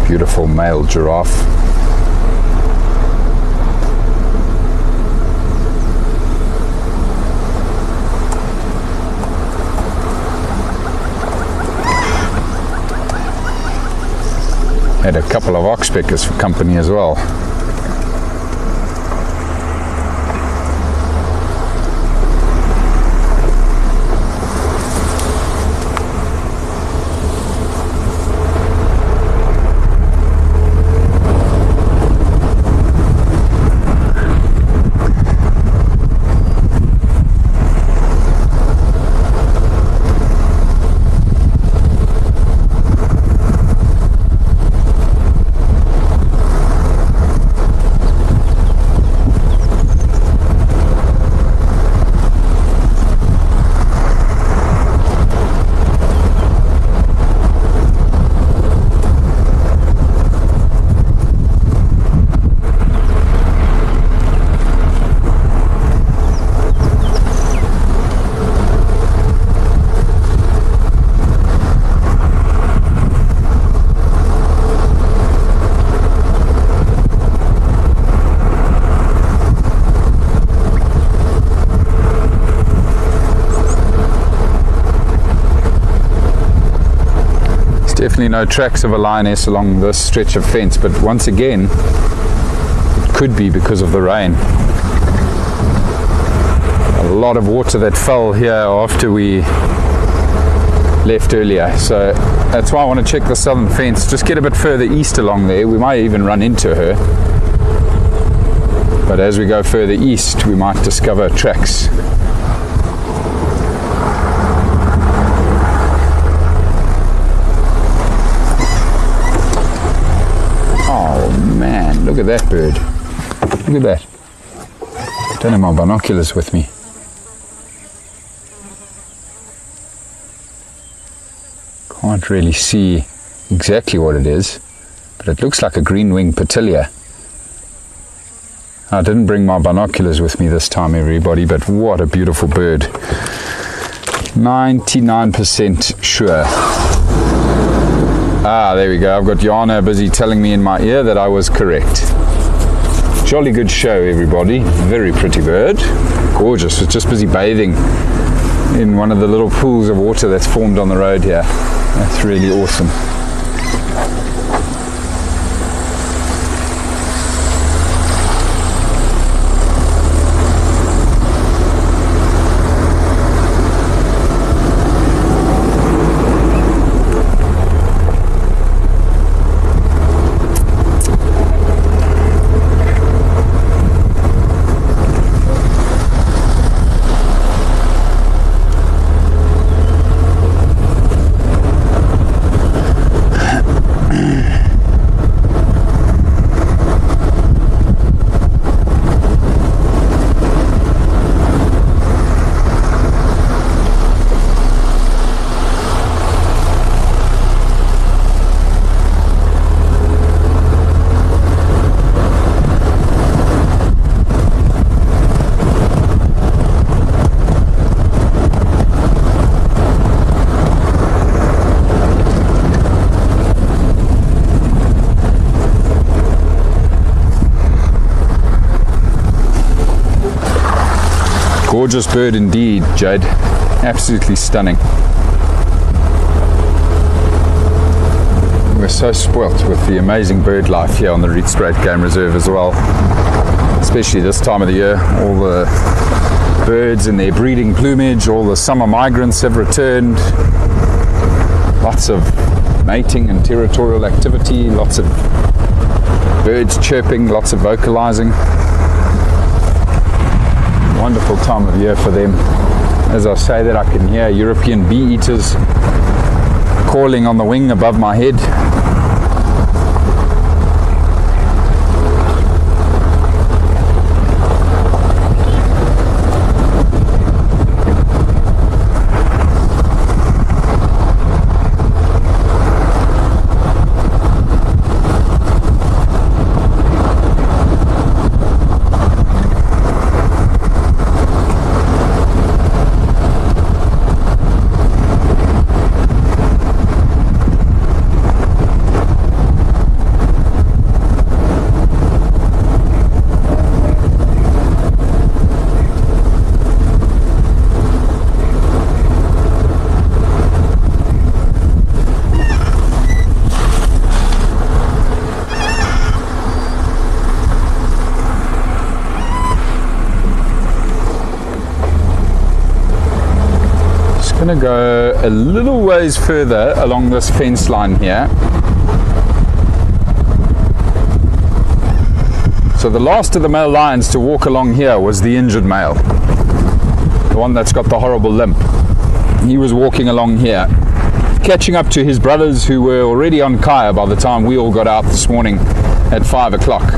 A: Beautiful male giraffe. Had a couple of oxpeckers for company as well. definitely no tracks of a lioness along this stretch of fence, but once again, it could be because of the rain. A lot of water that fell here after we left earlier, so that's why I want to check the southern fence, just get a bit further east along there. We might even run into her, but as we go further east we might discover tracks. Oh man, look at that bird, look at that. Don't have my binoculars with me. Can't really see exactly what it is, but it looks like a green-winged petilia. I didn't bring my binoculars with me this time, everybody, but what a beautiful bird. 99% sure. Ah, there we go. I've got Jana busy telling me in my ear that I was correct. Jolly good show, everybody. Very pretty bird. Gorgeous. It's just busy bathing in one of the little pools of water that's formed on the road here. That's really awesome. Gorgeous bird indeed, Jade. Absolutely stunning. We're so spoilt with the amazing bird life here on the Rietspruit Game Reserve as well. Especially this time of the year. All the birds in their breeding plumage, all the summer migrants have returned. Lots of mating and territorial activity, lots of birds chirping, lots of vocalizing. Wonderful time of year for them. As I say that, I can hear European bee eaters calling on the wing above my head. Going to go a little ways further along this fence line here. So the last of the male lions to walk along here was the injured male, the one that's got the horrible limp. He was walking along here, catching up to his brothers who were already on Kaya by the time we all got out this morning at 5 o'clock.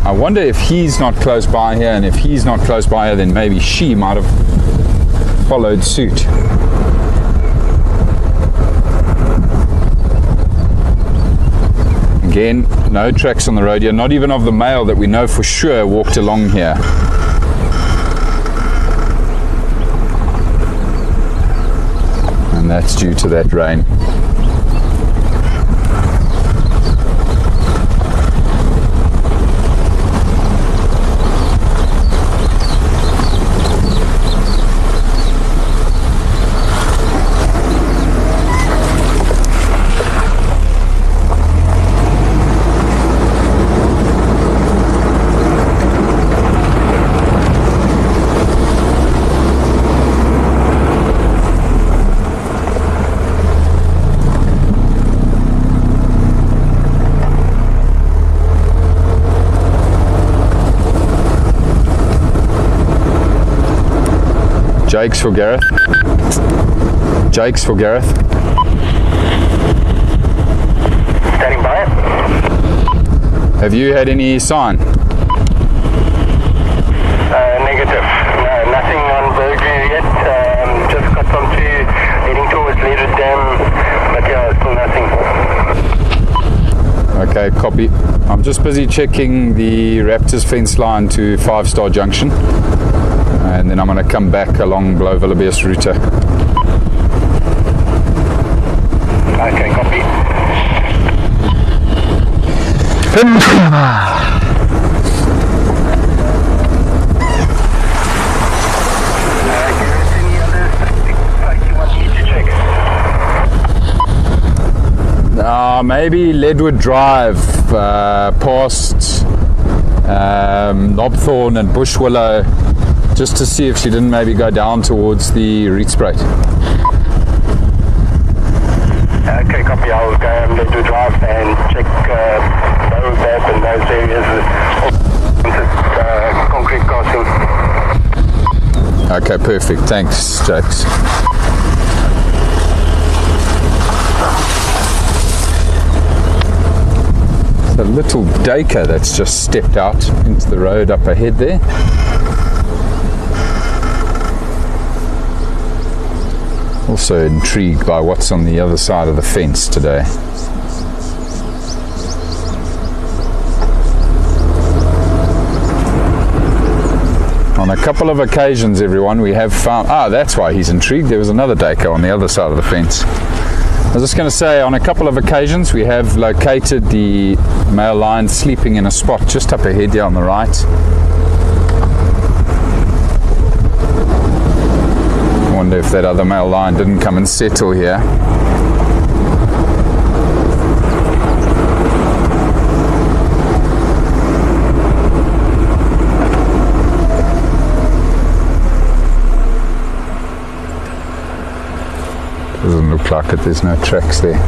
A: I wonder if he's not close by here, and if he's not close by here, then maybe she might have followed suit. Again, no tracks on the road here, not even of the male that we know for sure walked along here. And that's due to that rain. Jake's for Gareth. Jake's for Gareth.
B: Standing by it.
A: Have you had any sign?
B: Negative. No, nothing on burglary yet. Just got some two heading towards Leaded Dam, but yeah, still nothing.
A: Okay, copy. I'm just busy checking the Raptors fence line to 5 Star Junction, and then I'm going to come back along Lowveld of South Africa.
B: Okay, copy. Any other sites you want me to check?
A: Maybe Ledwood Drive, past Knobthorn and Bushwillow, just to see if she didn't maybe go down towards the Rietspruit.
B: Okay, copy. I'll go Ledwood Drive and check Lowveld and those areas. Concrete crossing.
A: Okay, perfect. Thanks, Jakes. A little daker that's just stepped out into the road up ahead there. Also intrigued by what's on the other side of the fence today. On a couple of occasions, everyone, we have found... that's why he's intrigued. There was another daker on the other side of the fence. I was just going to say, on a couple of occasions we have located the male lion sleeping in a spot just up ahead here on the right. I wonder if that other male lion didn't come and settle here. Doesn't look like it, there's no tracks there.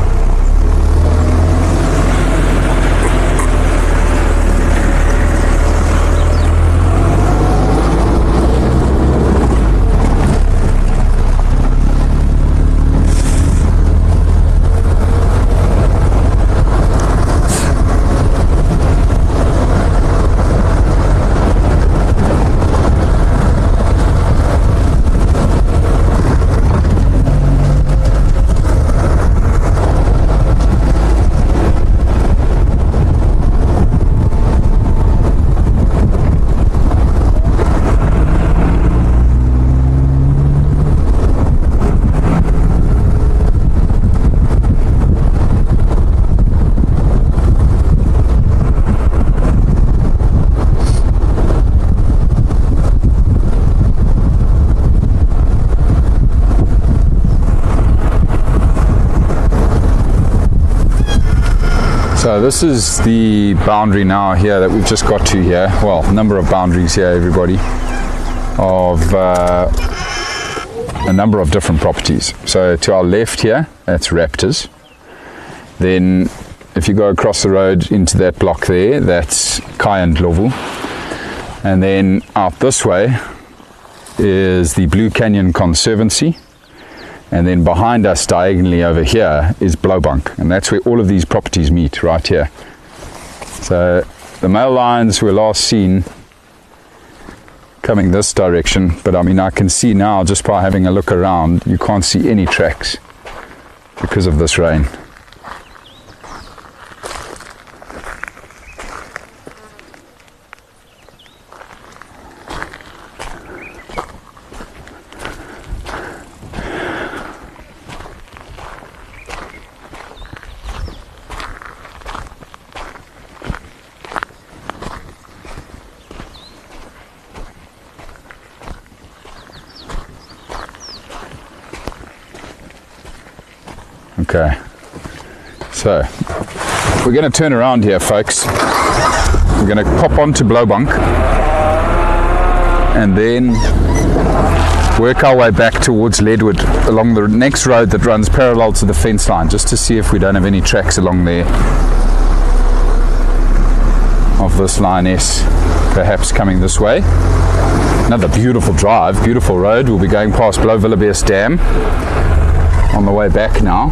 A: So this is the boundary now here that we've just got to here. Well, number of boundaries here, everybody, of a number of different properties. So to our left here, that's Raptors. Then if you go across the road into that block there, that's Kai and Lovu. And then out this way is the Blue Canyon Conservancy. And then behind us diagonally over here is Blowbunk, and that's where all of these properties meet, right here. So the male lions were last seen coming this direction, but I mean I can see now just by having a look around you can't see any tracks because of this rain. Okay, so we're going to turn around here, folks. We're going to pop onto Blowbunk and then work our way back towards Ledwood along the next road that runs parallel to the fence line, just to see if we don't have any tracks along there of this lioness perhaps coming this way. Another beautiful drive, beautiful road. We'll be going past Lowveld of South Dam on the way back now.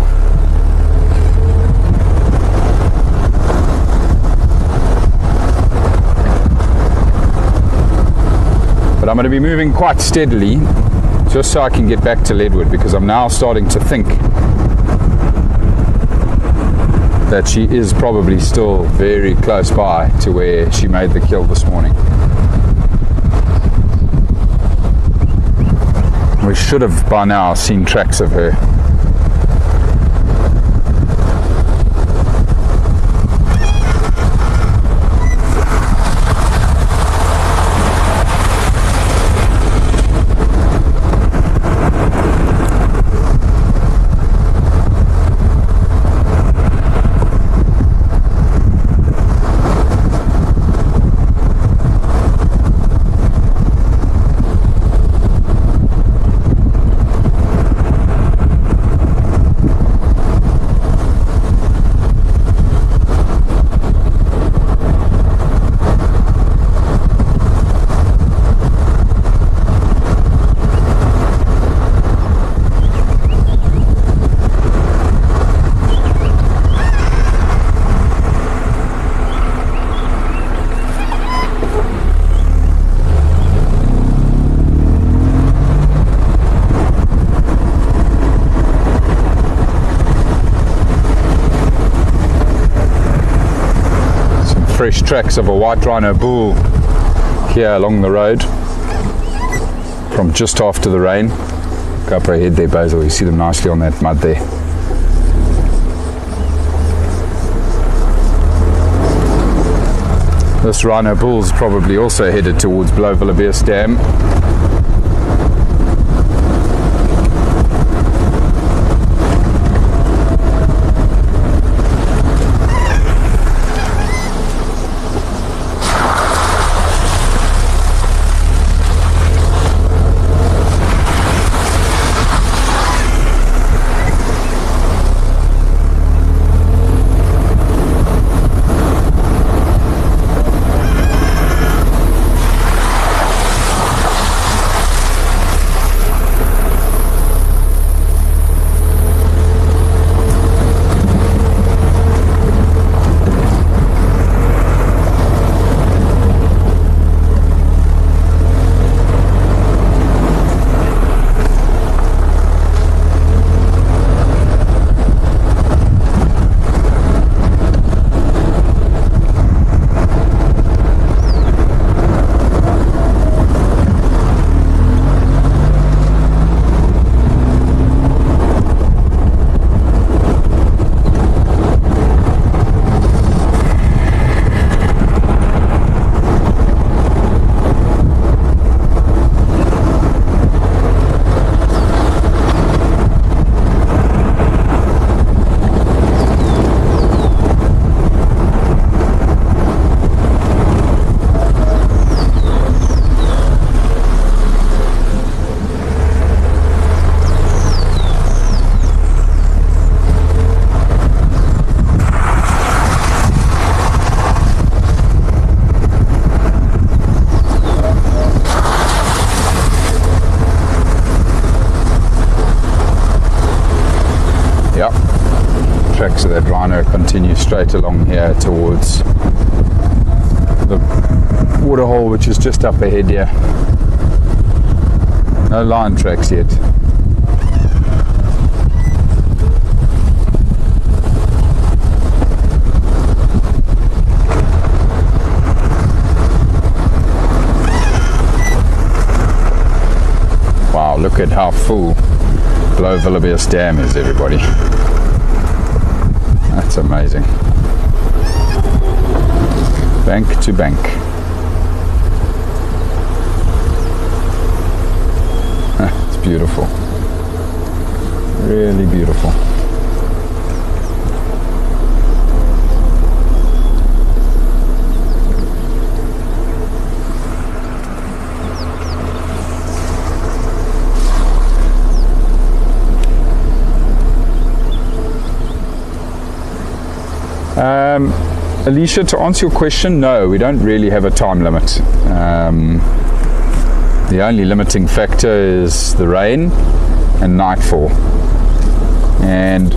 A: But I'm going to be moving quite steadily just so I can get back to Leadwood, because I'm now starting to think that she is probably still very close by to where she made the kill this morning. We should have by now seen tracks of her. Fresh tracks of a white rhino bull here along the road from just after the rain. Go up ahead there, Basil, you see them nicely on that mud there. This rhino bull's probably also headed towards Lowveld of South Dam. Tracks of that rhino continue straight along here towards the waterhole, which is just up ahead here. No lion tracks yet. Wow, look at how full Lowveld of South Dam is, everybody. That's amazing. Bank to bank. It's beautiful. Really beautiful. Alicia, to answer your question, no, we don't really have a time limit. The only limiting factor is the rain and nightfall. And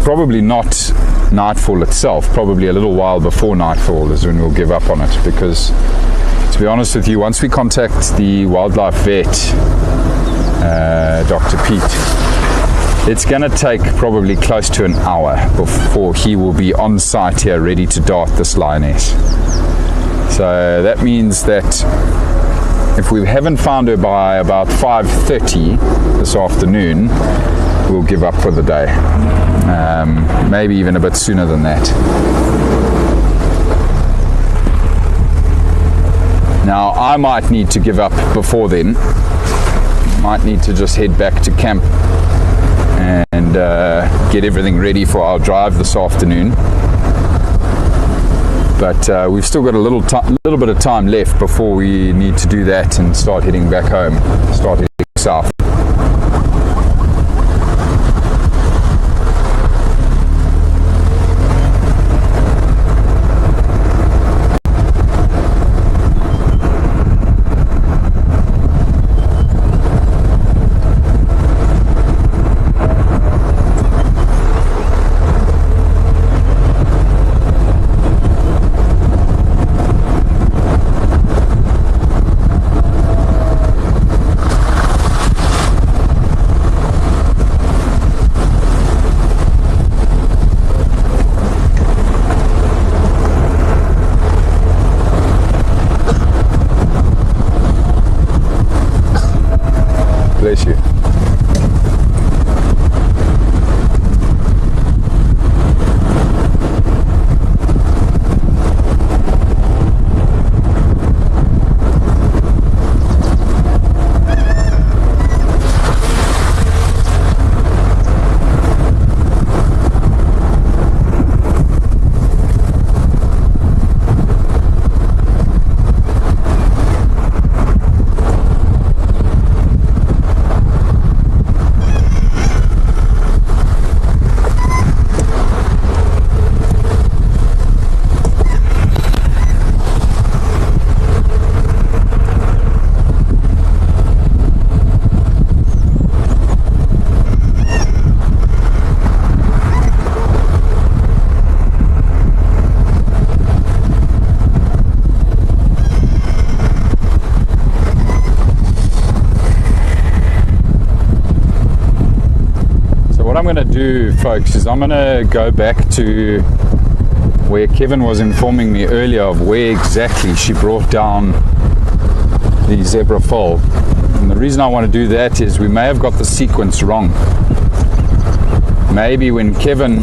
A: probably not nightfall itself, probably a little while before nightfall is when we'll give up on it, because to be honest with you, once we contact the wildlife vet, Dr. Pete, it's going to take probably close to an hour before he will be on site here ready to dart this lioness. So that means that if we haven't found her by about 5:30 this afternoon, we'll give up for the day. Maybe even a bit sooner than that. Now, I might need to give up before then. Might need to just head back to camp and get everything ready for our drive this afternoon. But we've still got a little bit of time left before we need to do that and start heading back home, start heading south. Bless you. What I'm going to do, folks, is I'm going to go back to where Kevin was informing me earlier of where exactly she brought down the zebra foal. And the reason I want to do that is we may have got the sequence wrong. Maybe when Kevin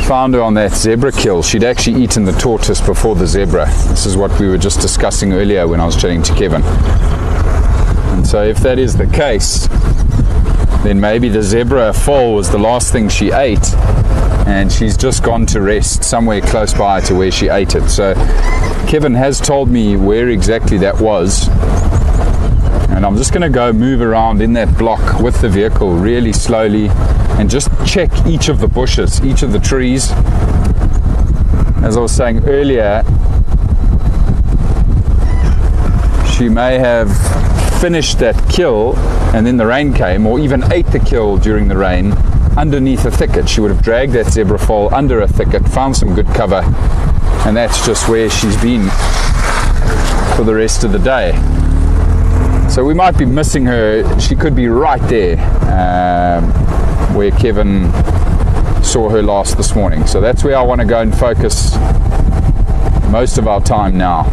A: found her on that zebra kill, she'd actually eaten the tortoise before the zebra. This is what we were just discussing earlier when I was chatting to Kevin. And so if that is the case, then maybe the zebra foal was the last thing she ate, and she's just gone to rest somewhere close by to where she ate it. So Kevin has told me where exactly that was, and I'm just going to go move around in that block with the vehicle really slowly and just check each of the bushes, each of the trees. As I was saying earlier, she may have finished that kill and then the rain came, or even ate the kill during the rain underneath a thicket. She would have dragged that zebra foal under a thicket, found some good cover, and that's just where she's been for the rest of the day. So we might be missing her. She could be right there where Kevin saw her last this morning. So that's where I want to go and focus most of our time now.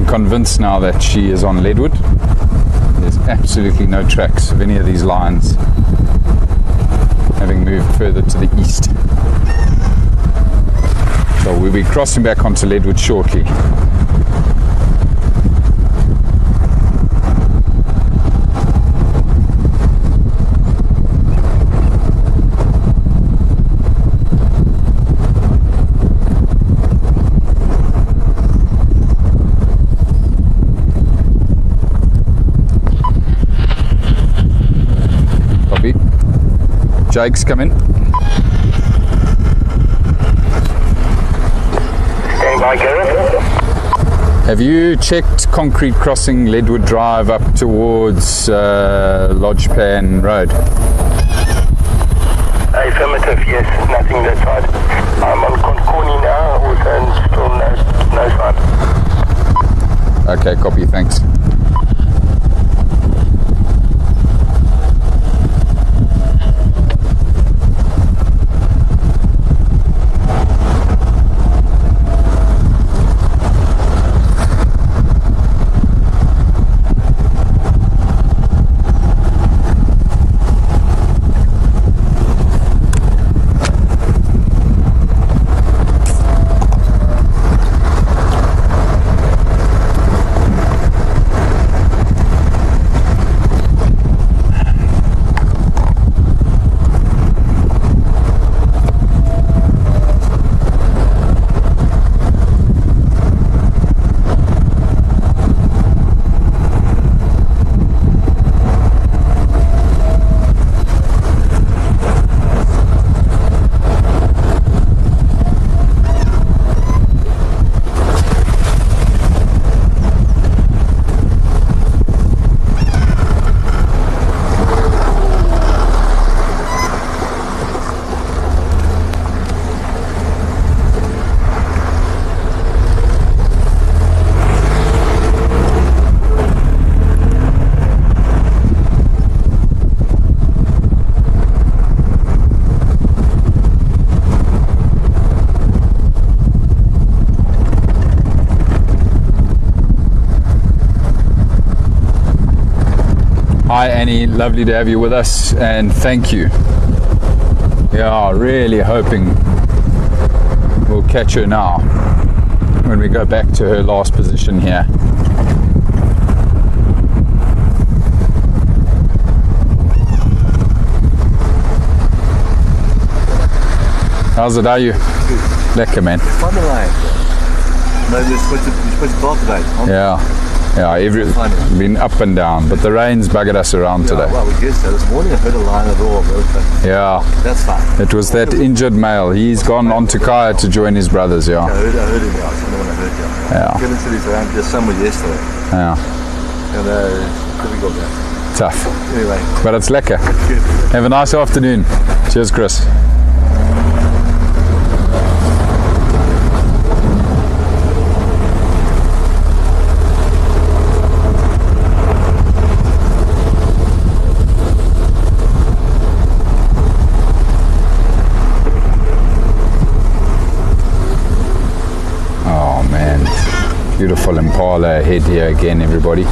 A: I'm convinced now that she is on Leadwood. There's absolutely no tracks of any of these lions having moved further to the east. So we'll be crossing back onto Leadwood shortly. Jake's come in. Have you checked concrete crossing Leadwood Drive up towards Lodgepan Road?
B: Affirmative, yes. Nothing that side. I'm on Concorny now, and still no sign.
A: Okay, copy, thanks. Hi Annie, lovely to have you with us, and thank you. Yeah, really hoping we'll catch her now when we go back to her last position here. How's it, are you? Lekker man.
E: Fun line. No, you're supposed to bark today.
A: Yeah, been up and down, but the rain's buggered us around today.
E: Well, we guess so. This morning I heard a lion at all.
A: Yeah.
E: That's fine.
A: It was that injured male. He's gone on to Kaya to join his brothers, yeah.
E: I heard him out. I'm the one that heard you.
A: Yeah.
E: Kevin said he's around just somewhere yesterday.
A: Yeah.
E: And difficult there.
A: Tough.
E: Anyway.
A: But it's lekker. Have a nice afternoon. Cheers, Chris. Beautiful impala ahead here again, everybody.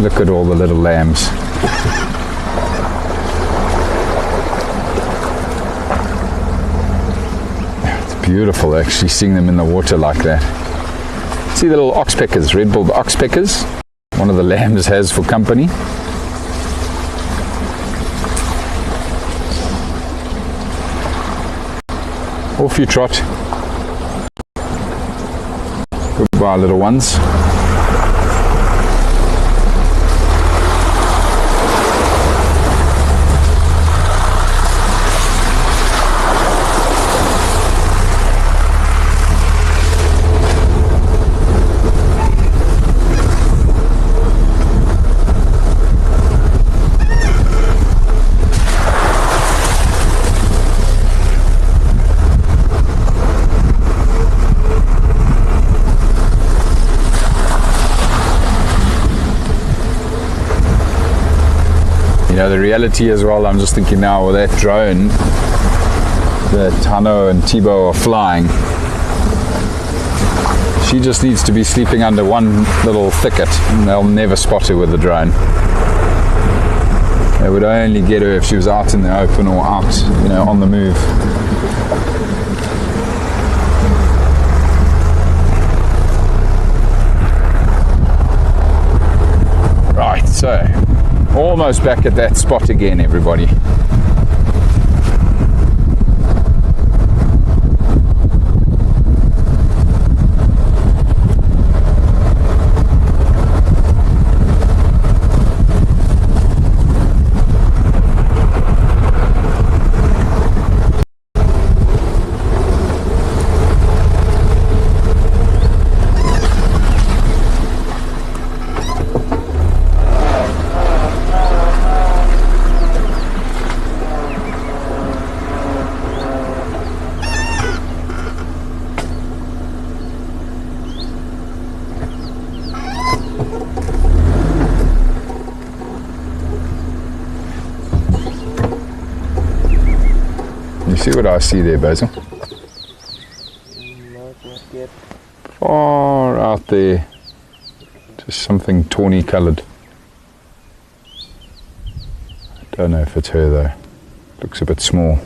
A: Look at all the little lambs. It's beautiful actually seeing them in the water like that. See the little oxpeckers, red-billed oxpeckers. One of the lambs has for company. Off you trot. Goodbye, little ones. You know, the reality as well, I'm just thinking now with that drone that Hanno and Thibaut are flying, She just needs to be sleeping under one little thicket, and they'll never spot her with the drone. They would only get her if she was out in the open or out, you know, on the move. Right, so almost back at that spot again, everybody. See what I see there, Basil?
C: Not yet.
A: Far out there, just something tawny coloured. I don't know if it's her though. Looks a bit small.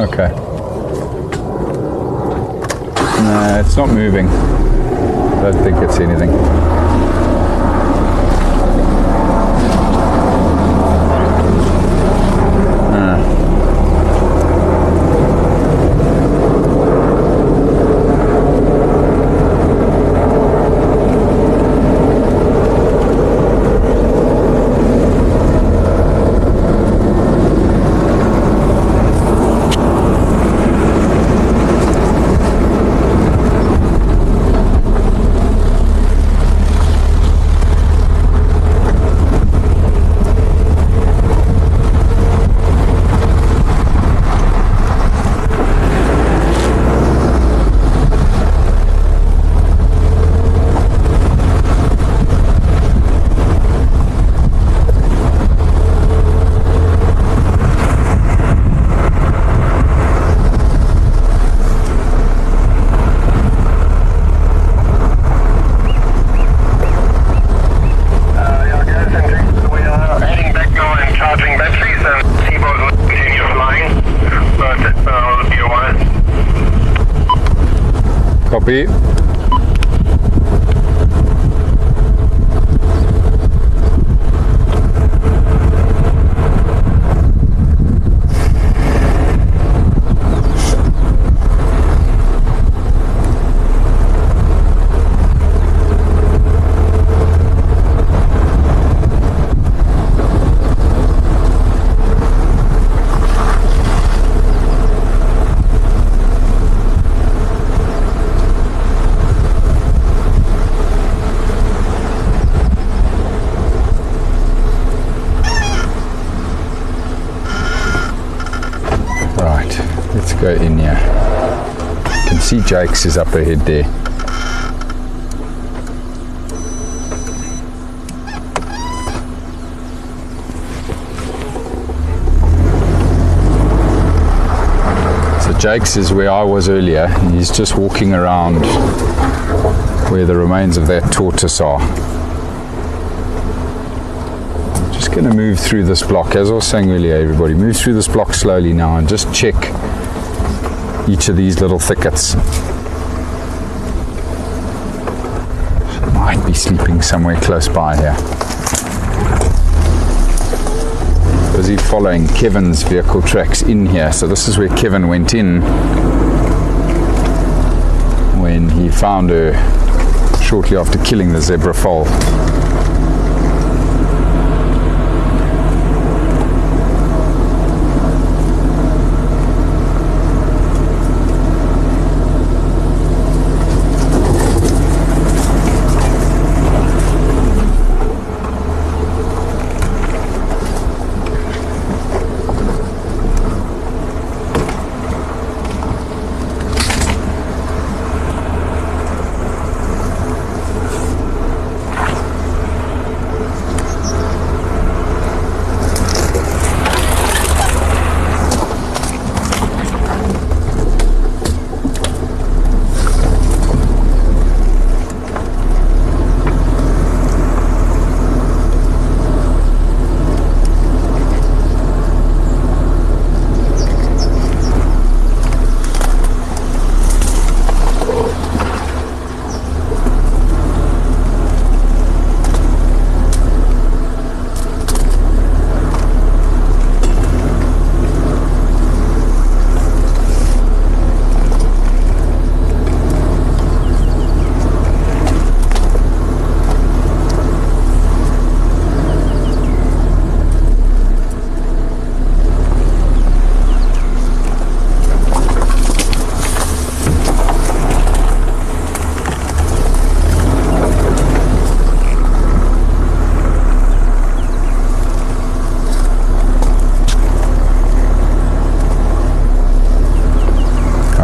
A: Okay. No, it's not moving. I don't think it's anything. Copy. Go in here. You can see Jake's is up ahead there. So Jake's is where I was earlier. He's just walking around where the remains of that tortoise are. Just going to move through this block. As I was saying earlier, everybody, move through this block slowly now and just check each of these little thickets. She might be sleeping somewhere close by here. Busy following Kevin's vehicle tracks in here. So this is where Kevin went in when he found her shortly after killing the zebra foal.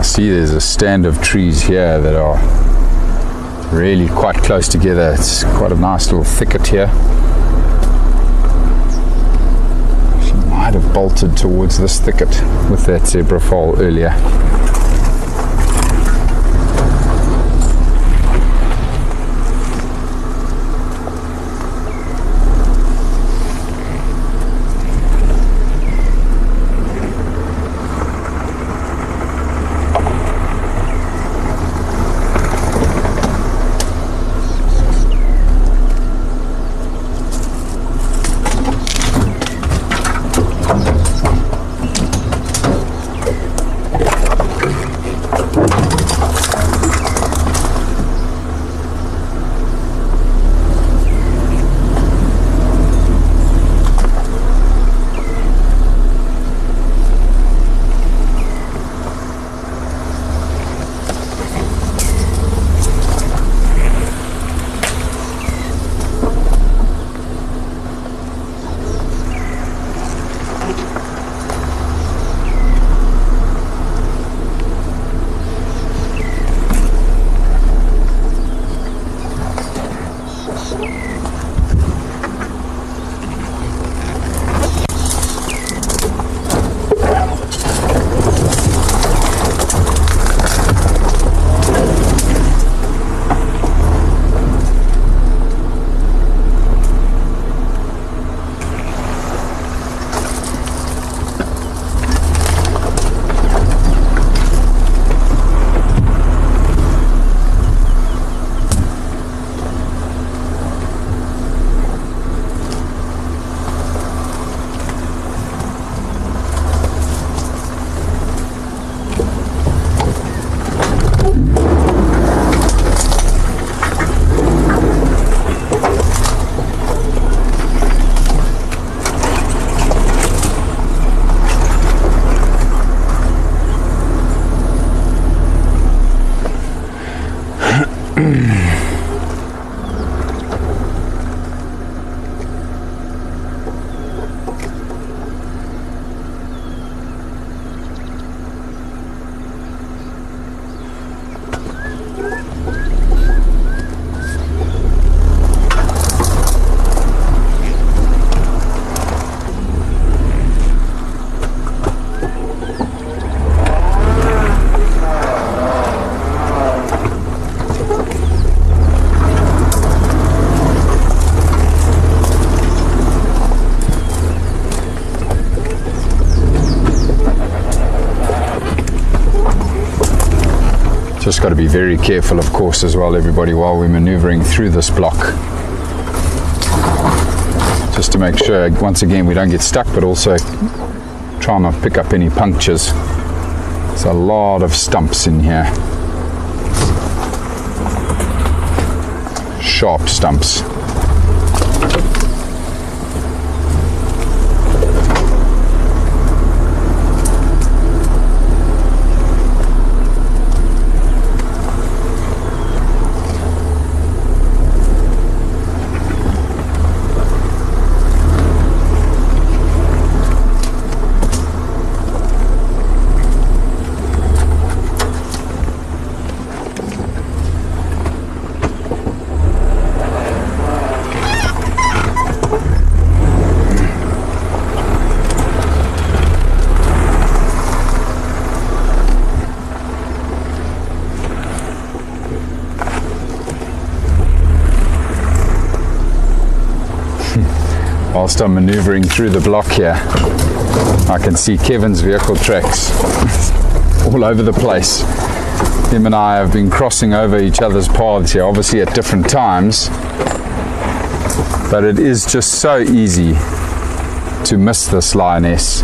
A: see there's a stand of trees here that are really quite close together. It's quite a nice little thicket here. She might have bolted towards this thicket with that zebra foal earlier. Just got to be very careful, of course, as well, everybody, while we're maneuvering through this block. Just to make sure, once again, we don't get stuck, but also try not to pick up any punctures. There's a lot of stumps in here. Sharp stumps. Whilst I'm maneuvering through the block here, I can see Kevin's vehicle tracks all over the place. Him and I have been crossing over each other's paths here, obviously at different times, but it is just so easy to miss this lioness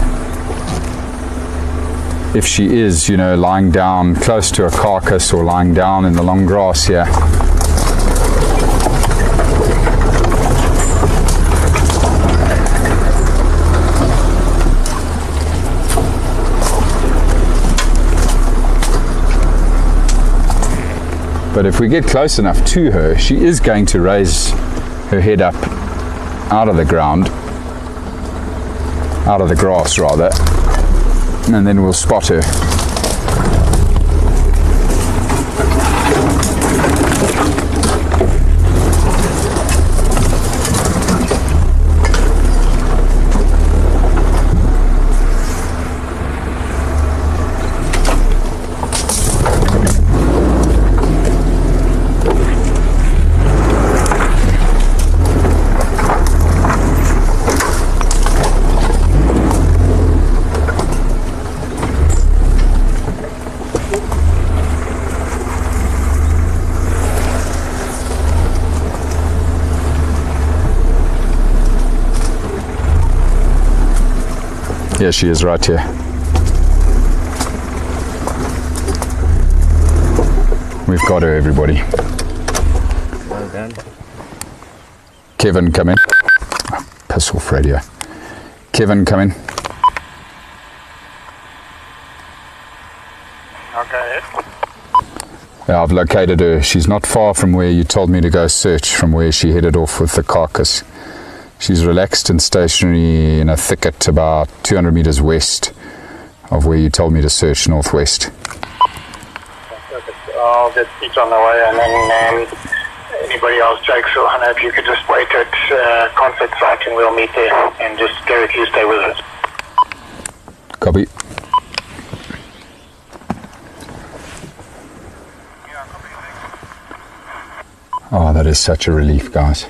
A: if she is, you know, lying down close to a carcass or lying down in the long grass here. But if we get close enough to her, she is going to raise her head up out of the ground, out of the grass rather, and then we'll spot her. Here she is, right here. We've got her, everybody.
C: Well done.
A: Kevin, come in. Oh, piss off radio. Kevin, come in.
B: Okay.
A: Yeah, I've located her. She's not far from where you told me to go search, from where she headed off with the carcass. She's relaxed and stationary in a thicket about 200 meters west of where you told me to search, northwest.
B: Perfect. I'll get each on the way, and then anybody else, Jake, so Hannah, if you could just wait at contact site and we'll meet there, and just Gareth, you stay with us.
A: Copy. Oh, that is such a relief, guys.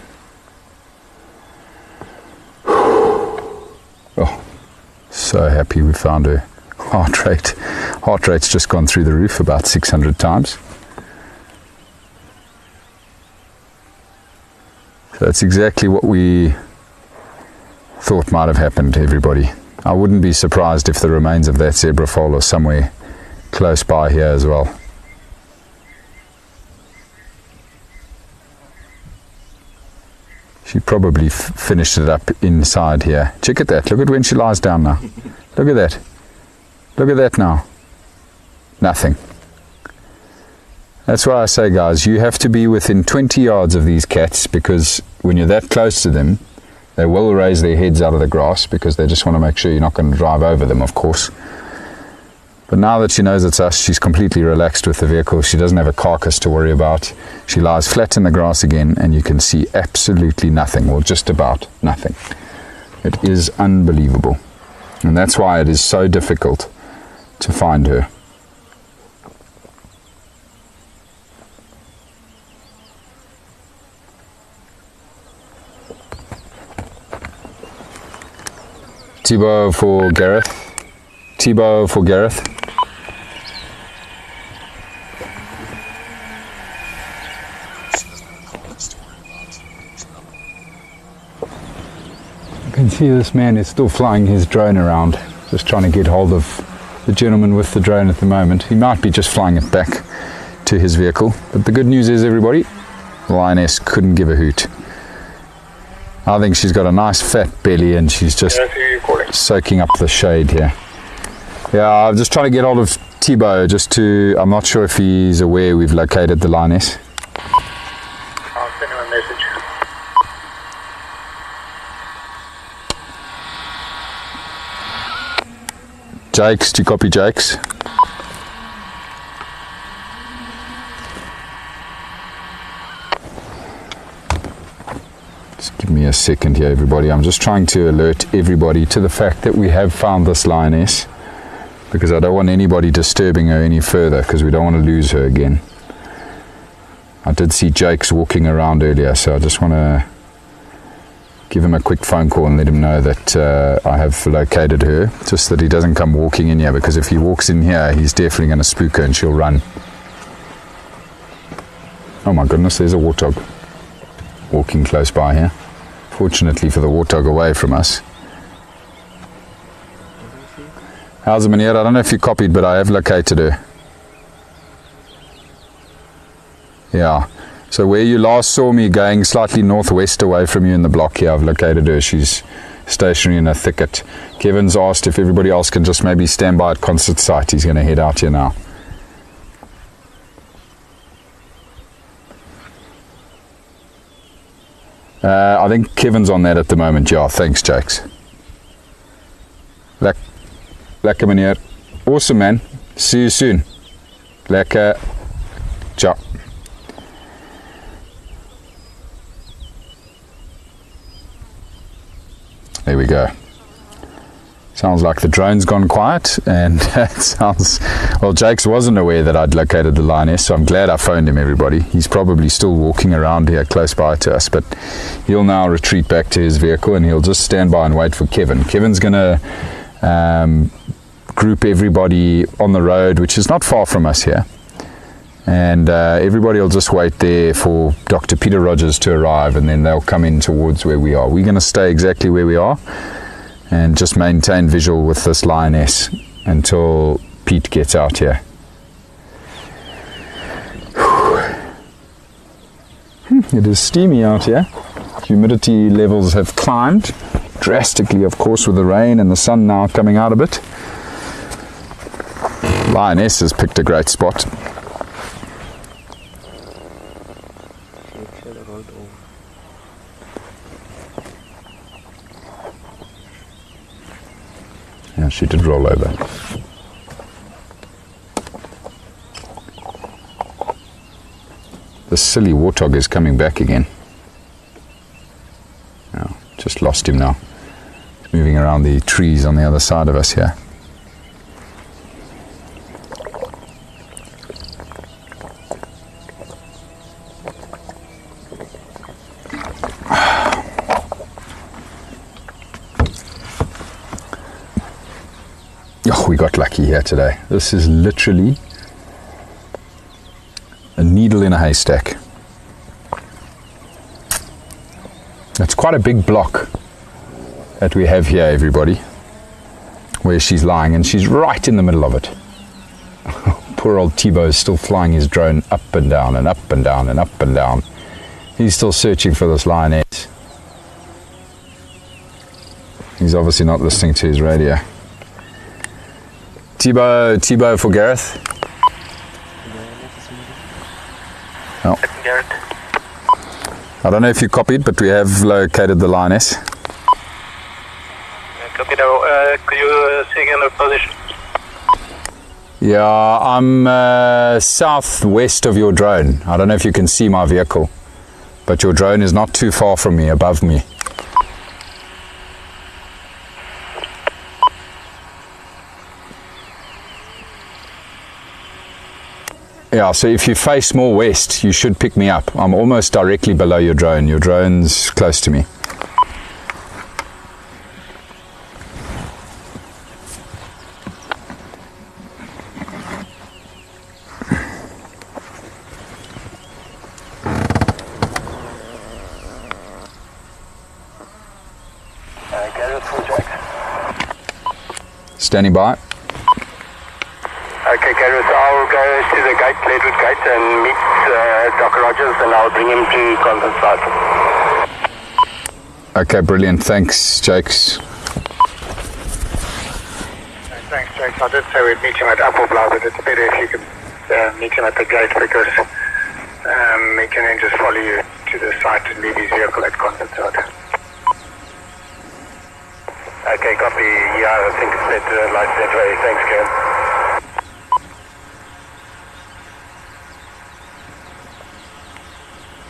A: Oh, so happy we found her. Heart rate's just gone through the roof about 600 times. So that's exactly what we thought might have happened to everybody. I wouldn't be surprised if the remains of that zebra foal are somewhere close by here as well. She probably finished it up inside here. Check at that. Look at when she lies down now. Look at that. Look at that now. Nothing. That's why I say, guys, you have to be within 20 yards of these cats, because when you're that close to them, they will raise their heads out of the grass because they just want to make sure you're not going to drive over them, of course. But now that she knows it's us, she's completely relaxed with the vehicle. She doesn't have a carcass to worry about. She lies flat in the grass again, and you can see absolutely nothing, or just about nothing. It is unbelievable. And that's why it is so difficult to find her. Thibaut for Gareth. Thibaut for Gareth. You can see this man is still flying his drone around, just trying to get hold of the gentleman with the drone at the moment. He might be just flying it back to his vehicle. But the good news is, everybody, Lioness couldn't give a hoot. I think she's got a nice fat belly, and she's just soaking up the shade here. Yeah, I'm just trying to get hold of Thibaut, I'm not sure if he's aware we've located the Lioness.
B: I'll send him a message.
A: Jakes, do you copy, Jakes? Just give me a second here, everybody. I'm just trying to alert everybody to the fact that we have found this Lioness, because I don't want anybody disturbing her any further, because we don't want to lose her again. I did see Jakes walking around earlier, so I just want to give him a quick phone call and let him know that I have located her, just that he doesn't come walking in here, because if he walks in here, he's definitely going to spook her and she'll run. Oh my goodness, there's a warthog walking close by here. Fortunately for the warthog, away from us. How's it, meneer? I don't know if you copied, but I have located her. Yeah. So where you last saw me going slightly northwest away from you in the block here, I've located her. She's stationary in a thicket. Kevin's asked if everybody else can just maybe stand by at concert site. He's going to head out here now. I think Kevin's on that at the moment. Yeah, thanks, Jakes. Lekker, meneer. Awesome, man. See you soon. Lekker. Ciao. There we go. Sounds like the drone's gone quiet, and it sounds... Well, Jakes wasn't aware that I'd located the Lioness, so I'm glad I phoned him, everybody. He's probably still walking around here close by to us, but he'll now retreat back to his vehicle, and he'll just stand by and wait for Kevin. Kevin's going to group everybody on the road, which is not far from us here, and everybody will just wait there for Dr. Peter Rogers to arrive, and then they'll come in towards where we are. We're going to stay exactly where we are, and just maintain visual with this lioness until Pete gets out here. It is steamy out here. Humidity levels have climbed drastically, of course, with the rain and the sun now coming out a bit. Lioness has picked a great spot. Yeah, she did roll over. The silly warthog is coming back again. Oh, just lost him now. He's moving around the trees on the other side of us here. Oh, we got lucky here today. This is literally a needle in a haystack. It's quite a big block that we have here, everybody, where she's lying, and she's right in the middle of it. Poor old Thibaut is still flying his drone up and down and up and down and up and down. He's still searching for this lioness. He's obviously not listening to his radio. Thibaut for Gareth. Oh. I don't know if you copied, but we have located the lioness.
B: Copy now. Could you say again the position?
A: Yeah, I'm southwest of your drone. I don't know if you can see my vehicle, but your drone is not too far from me, above me. Yeah, so if you face more west, you should pick me up. I'm almost directly below your drone. Your drone's close to me. Standing by.
B: Okay, Gareth, I'll go to the gate, Ledwood Gate, and meet Dr. Rogers, and I'll bring him to conference site.
A: Okay, brilliant. Thanks, Jakes.
B: Thanks, Jakes. I did say we'd meet him at Appleblow, but it's better if you could meet him at the gate, because he can then just follow you to the site and leave his vehicle at conference site. Okay, copy. Yeah, I think it's that light that way. Thanks, Karen.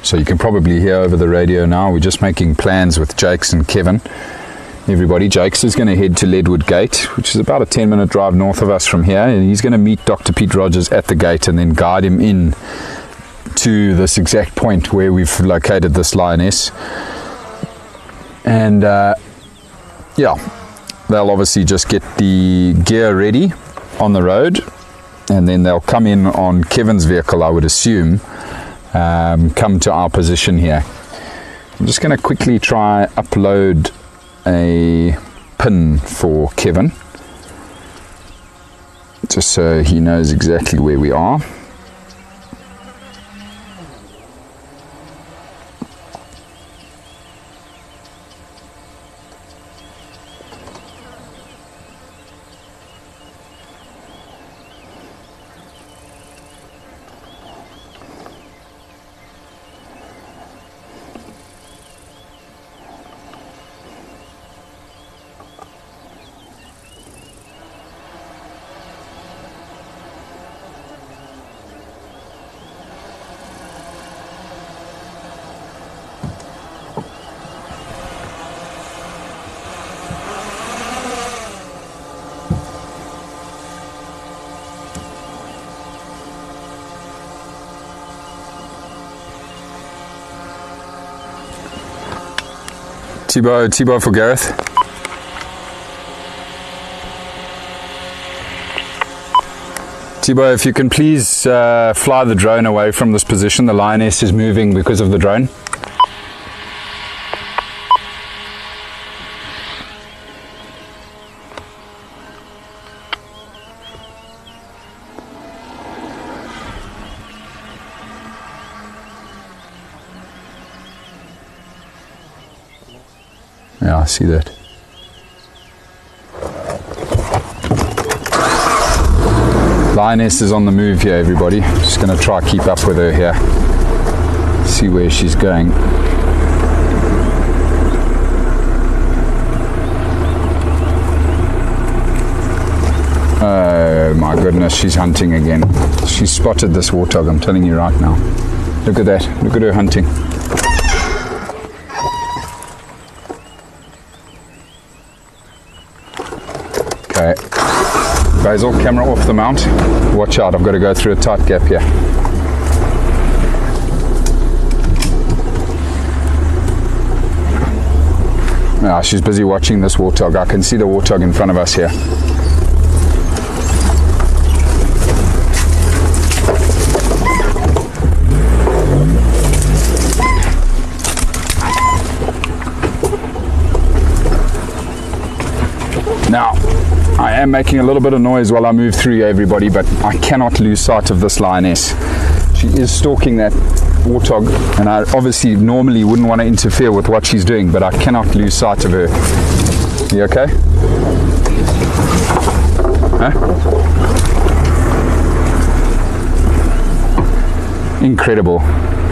A: So you can probably hear over the radio now, we're just making plans with Jakes and Kevin. Everybody, Jakes is going to head to Ledwood Gate, which is about a 10-minute drive north of us from here, and he's going to meet Dr. Pete Rogers at the gate and then guide him in to this exact point where we've located this lioness. And yeah, they'll obviously just get the gear ready on the road, and then they'll come in on Kevin's vehicle, I would assume, come to our position here. I'm just going to quickly try upload a pin for Kevin, just so he knows exactly where we are. Thibaut for Gareth. Thibaut, if you can please fly the drone away from this position. The lioness is moving because of the drone. Yeah, I see that. Lioness is on the move here, everybody. Just going to try keep up with her here. See where she's going. Oh my goodness, she's hunting again. She spotted this warthog, I'm telling you right now. Look at that. Look at her hunting. Okay. Basil, camera off the mount. Watch out, I've got to go through a tight gap here. Yeah, she's busy watching this warthog. I can see the warthog in front of us here. Now, I am making a little bit of noise while I move through, everybody, but I cannot lose sight of this lioness. She is stalking that warthog, and I obviously normally wouldn't want to interfere with what she's doing, but I cannot lose sight of her. You okay? Huh? Incredible.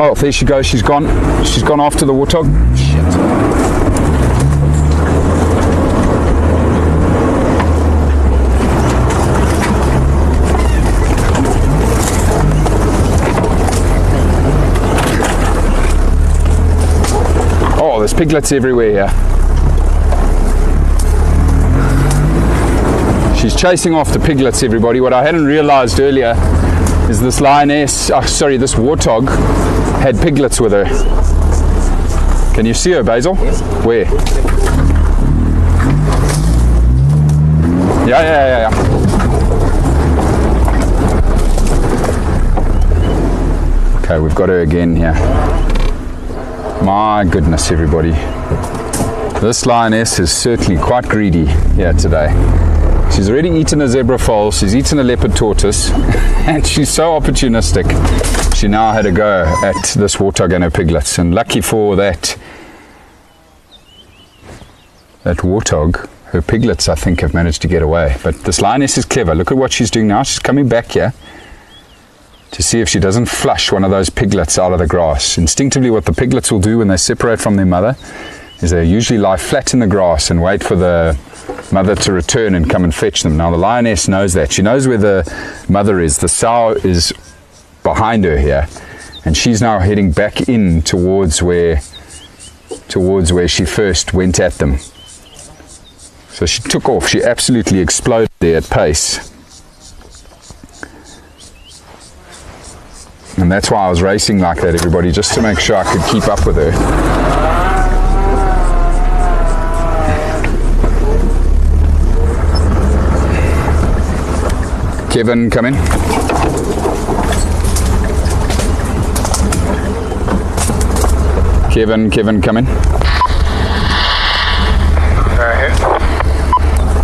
A: Oh, there she goes. She's gone. She's gone after the warthog. Shit. There's piglets everywhere here. She's chasing after piglets, everybody. What I hadn't realized earlier is this lioness, this warthog had piglets with her. Can you see her, Basil?
C: Yes.
A: Where? Yeah. Okay, we've got her again here. My goodness, everybody. This lioness is certainly quite greedy here today. She's already eaten a zebra foal, she's eaten a leopard tortoise, and she's so opportunistic. She now had a go at this warthog and her piglets, and lucky for that warthog, her piglets, I think, have managed to get away. But this lioness is clever. Look at what she's doing now. She's coming back here to see if she doesn't flush one of those piglets out of the grass. Instinctively, what the piglets will do when they separate from their mother is they usually lie flat in the grass and wait for the mother to return and come and fetch them. Now, the lioness knows that. She knows where the mother is. The sow is behind her here, and she's now heading back in towards where she first went at them. So she took off. She absolutely exploded there at pace. And that's why I was racing like that, everybody, just to make sure I could keep up with her. Kevin, come in. Kevin, come in.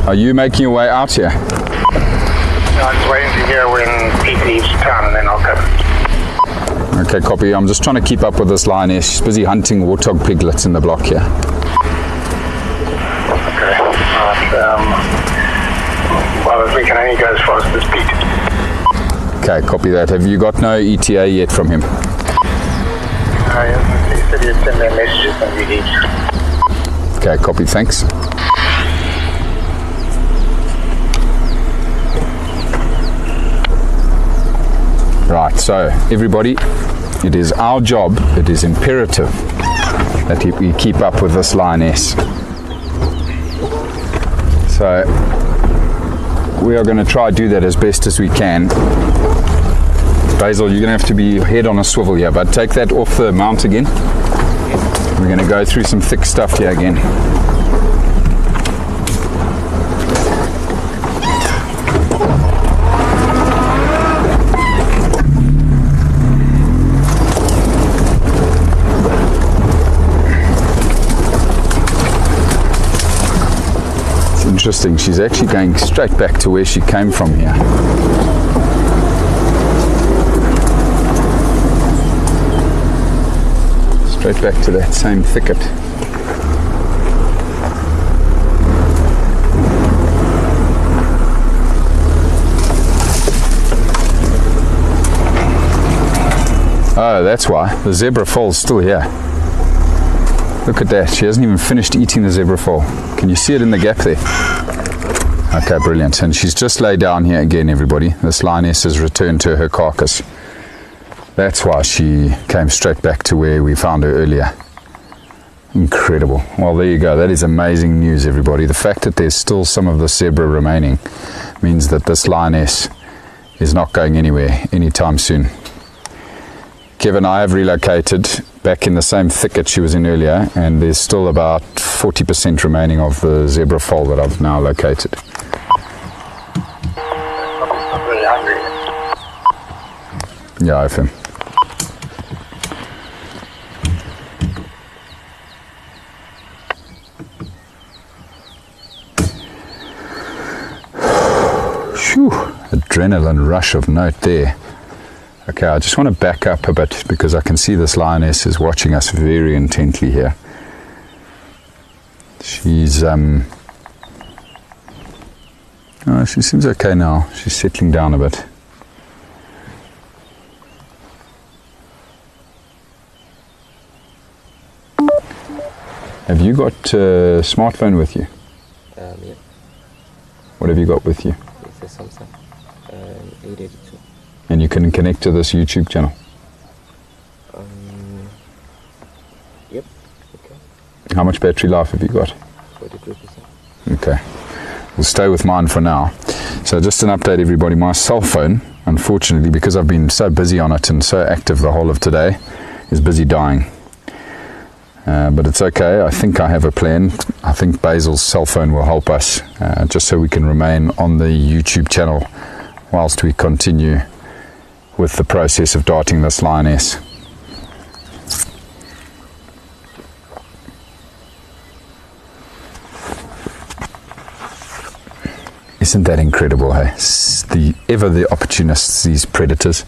A: Are you making your way out here?
B: No, I'm just waiting to hear when Pete leaves town, and then I'll come.
A: Okay, copy. I'm just trying to keep up with this lioness. She's busy hunting warthog piglets in the block here.
B: Okay. Well, we can only go as fast as Pete.
A: Okay, copy that. Have you got no ETA yet from him?
B: He said he'd send me messages when he leaves.
A: Okay, copy. Thanks. Right, so everybody, it is our job, it is imperative that we keep up with this lioness. So we are going to try to do that as best as we can. Basil, you're going to have to be your head on a swivel here, but take that off the mount again. We're going to go through some thick stuff here again. Interesting, she's actually going straight back to where she came from here. Straight back to that same thicket. Oh, that's why. The zebra foal's still here. Look at that. She hasn't even finished eating the zebra foal. Can you see it in the gap there? Okay, brilliant. And she's just laid down here again, everybody. This lioness has returned to her carcass. That's why she came straight back to where we found her earlier. Incredible. Well, there you go. That is amazing news, everybody. The fact that there's still some of the zebra remaining means that this lioness is not going anywhere anytime soon. Kevin and I have relocated back in the same thicket she was in earlier, and there's still about 40% remaining of the zebra foal that I've now located.
B: I'm really hungry.
A: Yeah, I feel. Phew, adrenaline rush of note there. Okay, I just want to back up a bit because I can see this lioness is watching us very intently here. She's oh, she seems okay now. She's settling down a bit. Have you got a smartphone with you?
C: Yeah.
A: What have you got with you?
C: It's a Samsung 882.
A: And you can connect to this YouTube channel.
C: Yep. Okay.
A: How much battery life have you got?
C: 43%.
A: Okay. We'll stay with mine for now. So just an update, everybody. My cell phone, unfortunately, because I've been so busy on it and so active the whole of today, is busy dying. But it's okay. I think I have a plan. I think Basil's cell phone will help us, just so we can remain on the YouTube channel whilst we continue with the process of darting this lioness. Isn't that incredible, hey? The opportunists, these predators.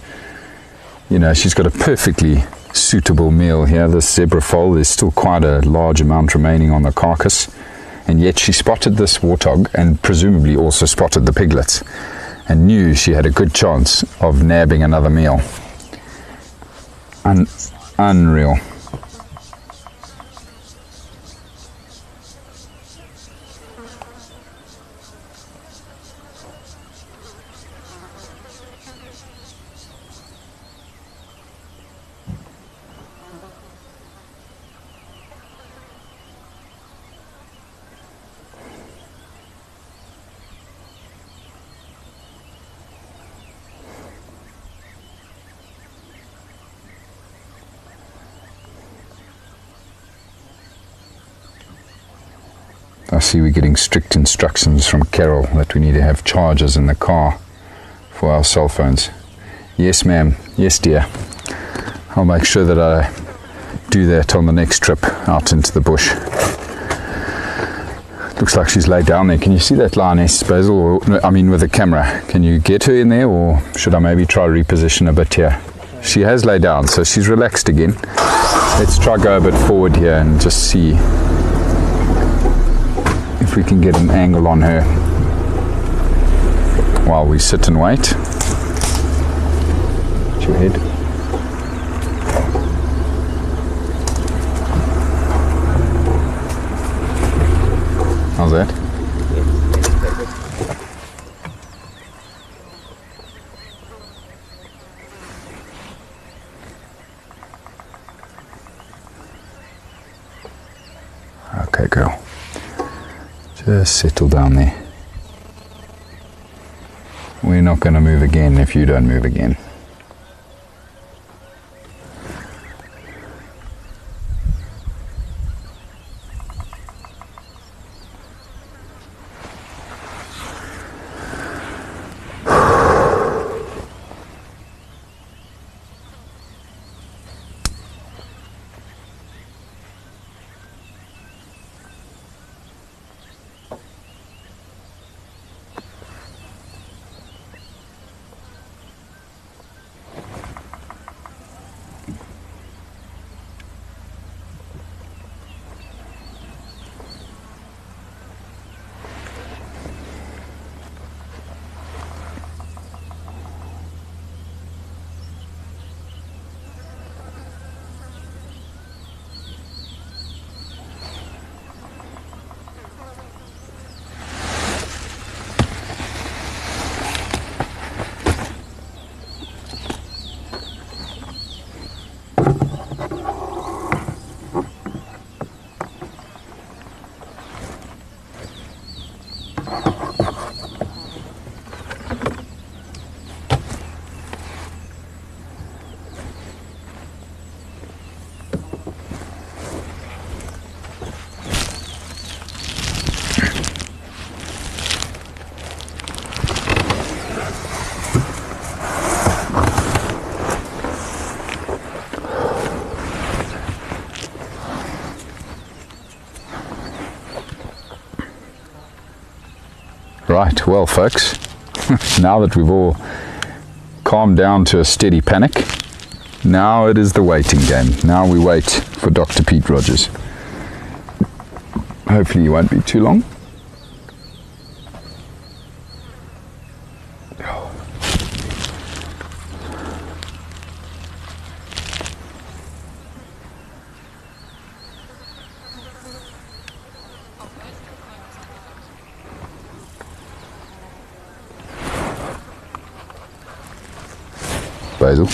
A: You know, she's got a perfectly suitable meal here. This zebra foal, there's still quite a large amount remaining on the carcass, and yet she spotted this warthog and presumably also spotted the piglets and knew she had a good chance of nabbing another meal. Unreal. I see we're getting strict instructions from Carol that we need to have chargers in the car for our cell phones. Yes, ma'am. Yes, dear. I'll make sure that I do that on the next trip out into the bush. Looks like she's laid down there. Can you see that lioness, Basil? Or, I mean, with the camera. Can you get her in there, or should I maybe try reposition a bit here? She has laid down, so she's relaxed again. Let's try go a bit forward here and just see if we can get an angle on her while we sit and wait. Put your head. How's that? Okay, girl. Just settle down there. We're not going to move again if you don't move again. Right, well folks, now that we've all calmed down to a steady panic, now it is the waiting game. Now we wait for Dr. Pete Rogers. Hopefully he won't be too long. Basil,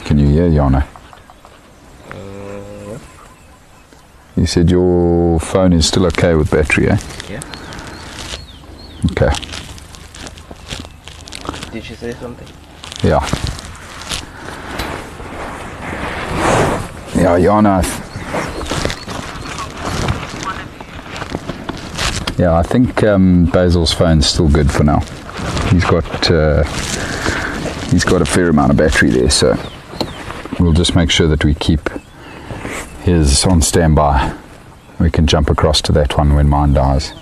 A: can you hear Yana? You said your phone is still okay with battery, eh?
C: Yeah.
A: Okay.
C: Did you say something?
A: Yeah. Yeah, Yana. Yeah, I think Basil's phone's still good for now. He's got a fair amount of battery there, so we'll just make sure that we keep his on standby. We can jump across to that one when mine dies.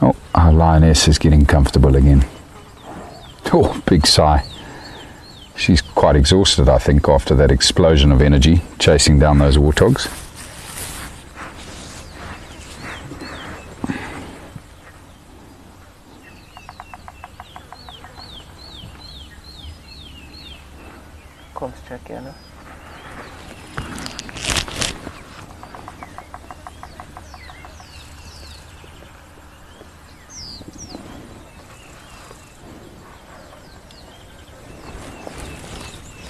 A: Oh, our Lioness is getting comfortable again. Oh, big sigh. She's quite exhausted, I think, after that explosion of energy chasing down those warthogs.
C: Kom check Anna.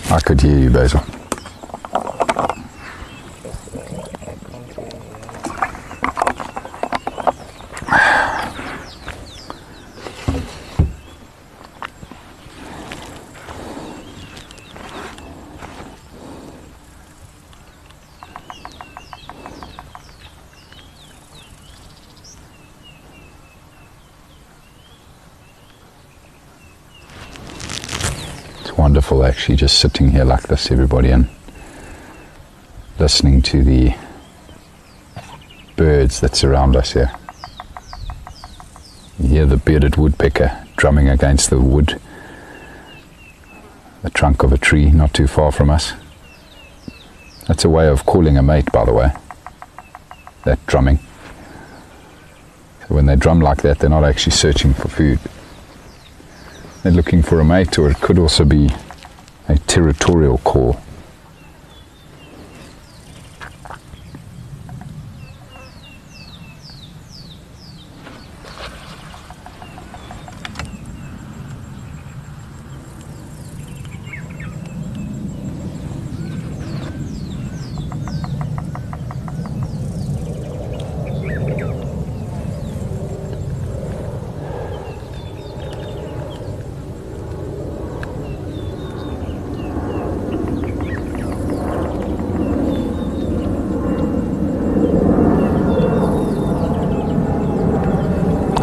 A: I could hear you, Basil. Wonderful, actually, just sitting here like this, everybody, and listening to the birds that surround us here. You hear the bearded woodpecker drumming against the wood, the trunk of a tree not too far from us. That's a way of calling a mate, by the way, that drumming. So when they drum like that, they're not actually searching for food. They're looking for a mate, or it could also be a territorial call.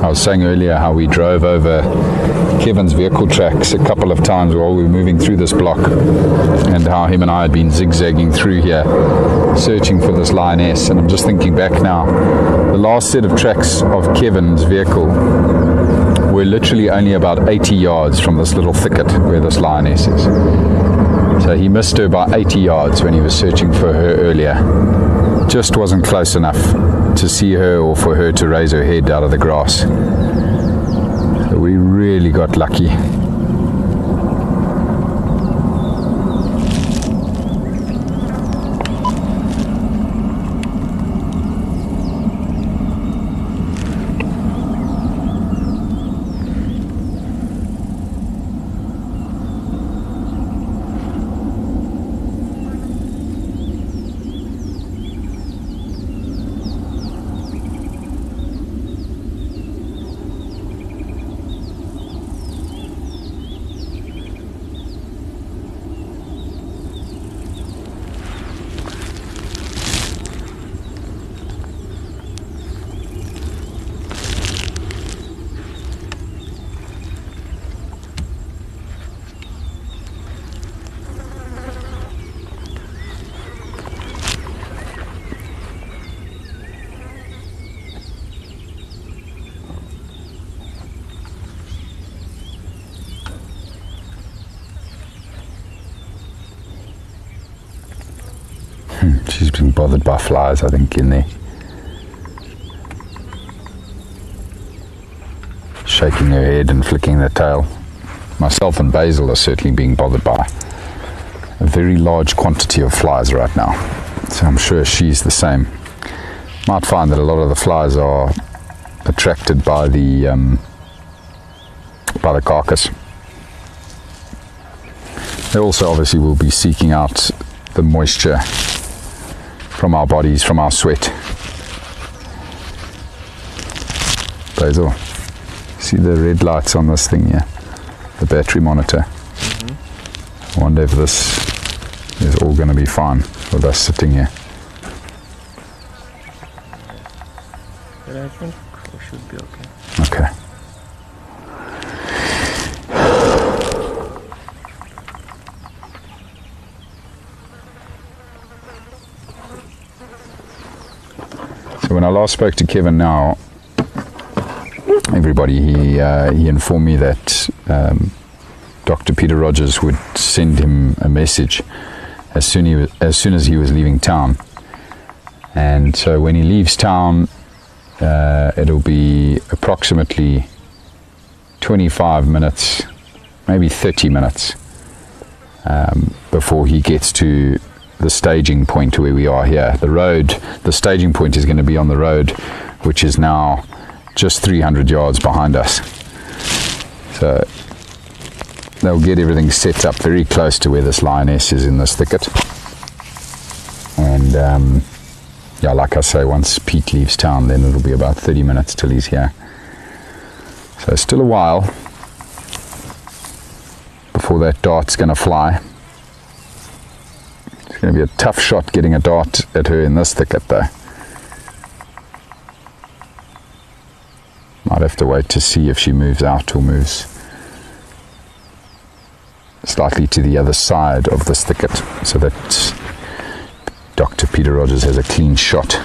A: I was saying earlier how we drove over Kevin's vehicle tracks a couple of times while we were moving through this block, and how him and I had been zigzagging through here searching for this Lioness. And I'm just thinking back now, the last set of tracks of Kevin's vehicle were literally only about 80 yards from this little thicket where this Lioness is. So he missed her by 80 yards when he was searching for her earlier. Just wasn't close enough to see her or for her to raise her head out of the grass. So we really got lucky. She's being bothered by flies, I think, in there. Shaking her head and flicking her tail. Myself and Basil are certainly being bothered by a very large quantity of flies right now. So I'm sure she's the same. Might find that a lot of the flies are attracted by the carcass. They also obviously will be seeking out the moisture from our bodies, from our sweat. Basil, see the red lights on this thing here? The battery monitor. I wonder if this is all going to be fine with us sitting here.
C: But I think we should be okay.
A: Okay. So when I last spoke to Kevin now, everybody, he informed me that Dr. Peter Rogers would send him a message as soon as he was leaving town. And so when he leaves town, it'll be approximately 25 minutes, maybe 30 minutes before he gets to the staging point where we are here. The staging point is going to be on the road, which is now just 300 yards behind us. So they'll get everything set up very close to where this lioness is in this thicket. And yeah, like I say, once Pete leaves town, then it'll be about 30 minutes till he's here. So still a while before that dart's going to fly. It's going to be a tough shot getting a dart at her in this thicket though. Might have to wait to see if she moves out or moves slightly to the other side of this thicket so that Dr. Peter Rogers has a clean shot.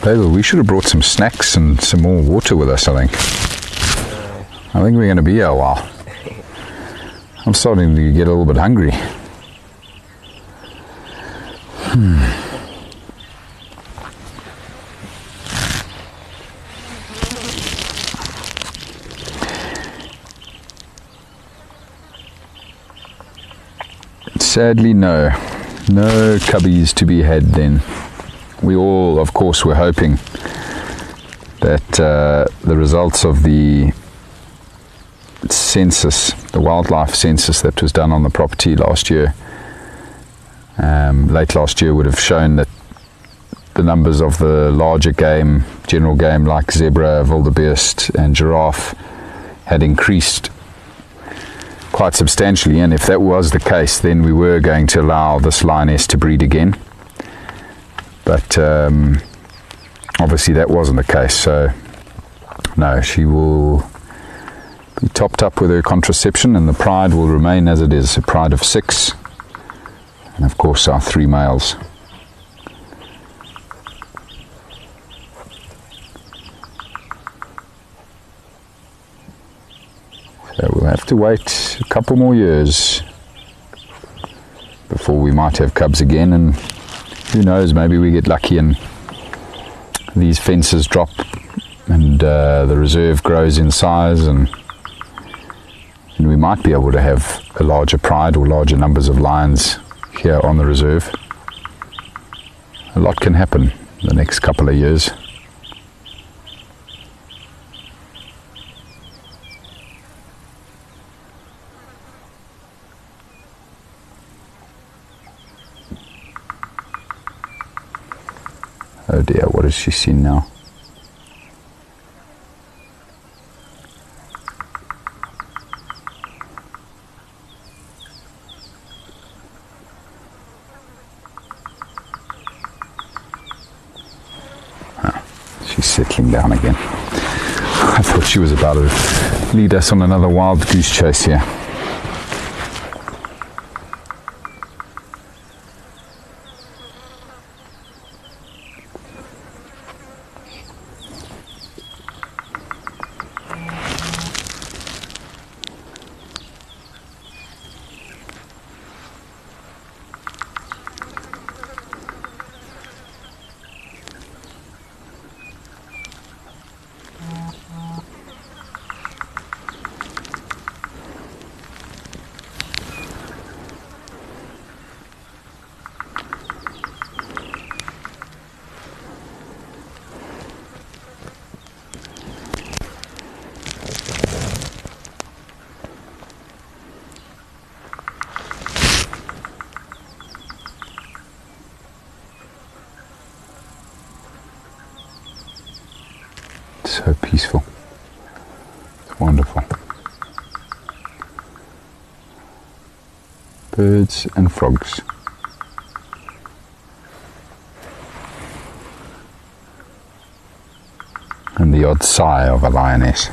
A: Basil, we should have brought some snacks and some more water with us, I think. I think we're going to be here a while. I'm starting to get a little bit hungry. Sadly, no cubbies to be had then. We all, of course, were hoping that the results of the census, the wildlife census that was done on the property last year, late last year, would have shown that the numbers of the larger game, general game like zebra, wildebeest and giraffe had increased quite substantially, and if that was the case, then we were going to allow this lioness to breed again. But obviously that wasn't the case, so no, she will be topped up with her contraception, and the pride will remain as it is, a pride of 6, and of course our 3 males. So we'll have to wait a couple more years before we might have cubs again, and who knows, maybe we get lucky and these fences drop and the reserve grows in size, and we might be able to have a larger pride or larger numbers of lions here on the reserve. A lot can happen in the next couple of years. Oh dear, what has she seen now? She's settling down again. I thought she was about to lead us on another wild goose chase here. So peaceful. It's wonderful. Birds and frogs. And the odd sigh of a lioness.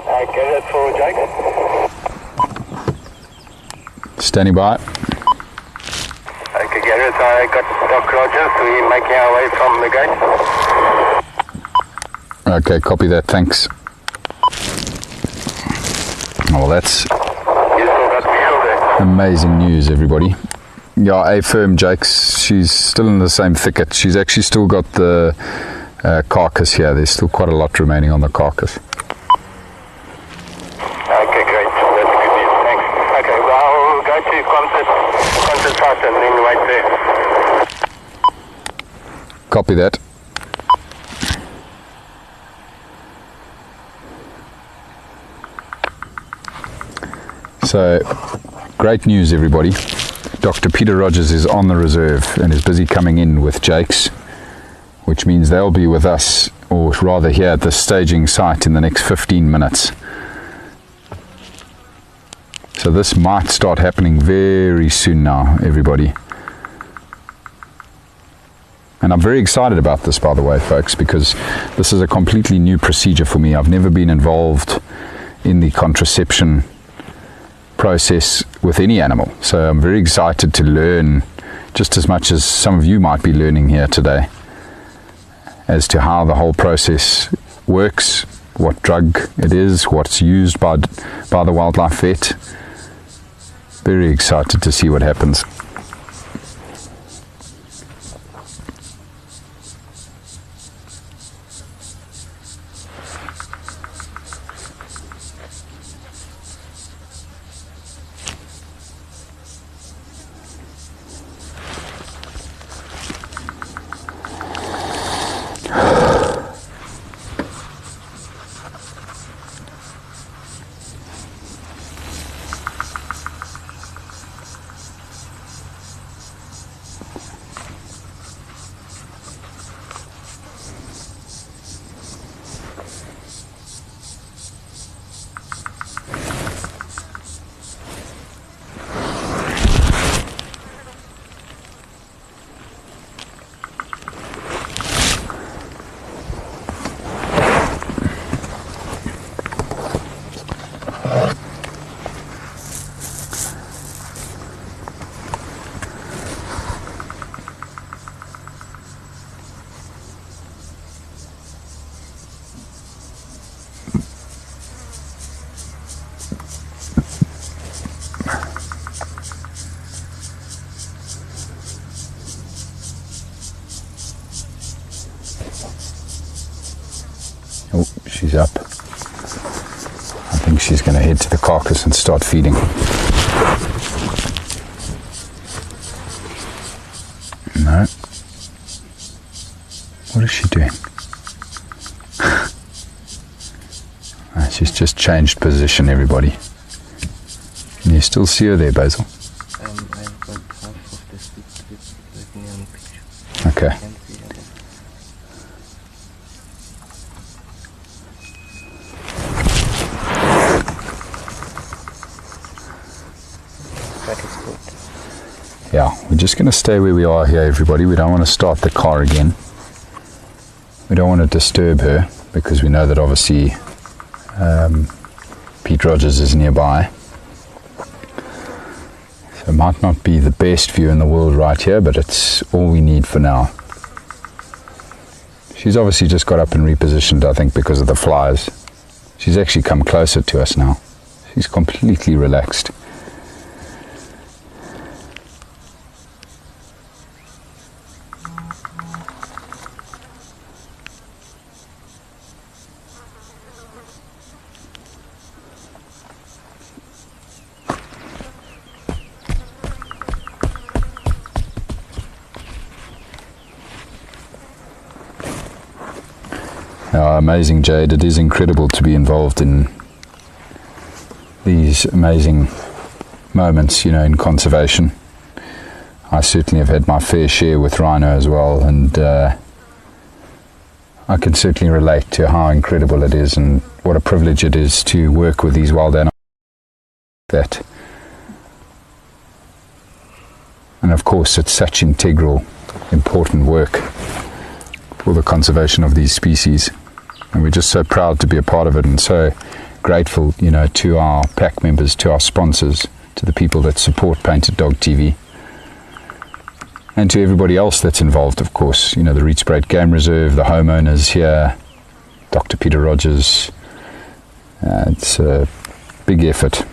B: Okay, that's for Jake.
A: Standing by.
B: Okay, Gareth, I got Doc Rogers. We're making our way from the gate.
A: Okay, copy that, thanks. Well, that's
B: You still got Michelle there?
A: amazing news, everybody. Yeah, A firm Jake's, she's still in the same thicket. She's actually still got the carcass here. There's still quite a lot remaining on the carcass.
B: Okay, great. That's good news. Thanks. Okay, well, I'll go to concert site and then wait there.
A: Copy that. So, great news, everybody. Dr. Peter Rogers is on the reserve and is busy coming in with Jake's, which means they'll be with us, or rather here at the staging site, in the next 15 minutes. So this might start happening very soon now, everybody. And I'm very excited about this, by the way, folks, because this is a completely new procedure for me. I've never been involved in the contraception process with any animal. So I'm very excited to learn, just as much as some of you might be learning here today, as to how the whole process works, what drug it is, what's used by the wildlife vet. Very excited to see what happens. head to the carcass and start feeding. No. What is she doing? She's just changed position, everybody. Can you still see her there, Basil?
C: I've got half of this with me on the picture.
A: Okay.
C: I can see it. That is good.
A: Yeah, we're just going to stay where we are here, everybody. We don't want to start the car again. We don't want to disturb her because we know that obviously Pete Rogers is nearby. So it might not be the best view in the world right here, but it's all we need for now. She's obviously just got up and repositioned, I think, because of the flies. She's actually come closer to us now. She's completely relaxed. Amazing, Jade. It is incredible to be involved in these amazing moments, in conservation. I certainly have had my fair share with rhino as well, and I can certainly relate to how incredible it is and what a privilege it is to work with these wild animals like that. And of course, it's such integral, important work for the conservation of these species. And we're just so proud to be a part of it, and so grateful, to our pack members, to our sponsors, to the people that support Painted Dog TV, and to everybody else that's involved, of course. The Rietspruit Game Reserve, the homeowners here, Dr. Peter Rogers. It's a big effort.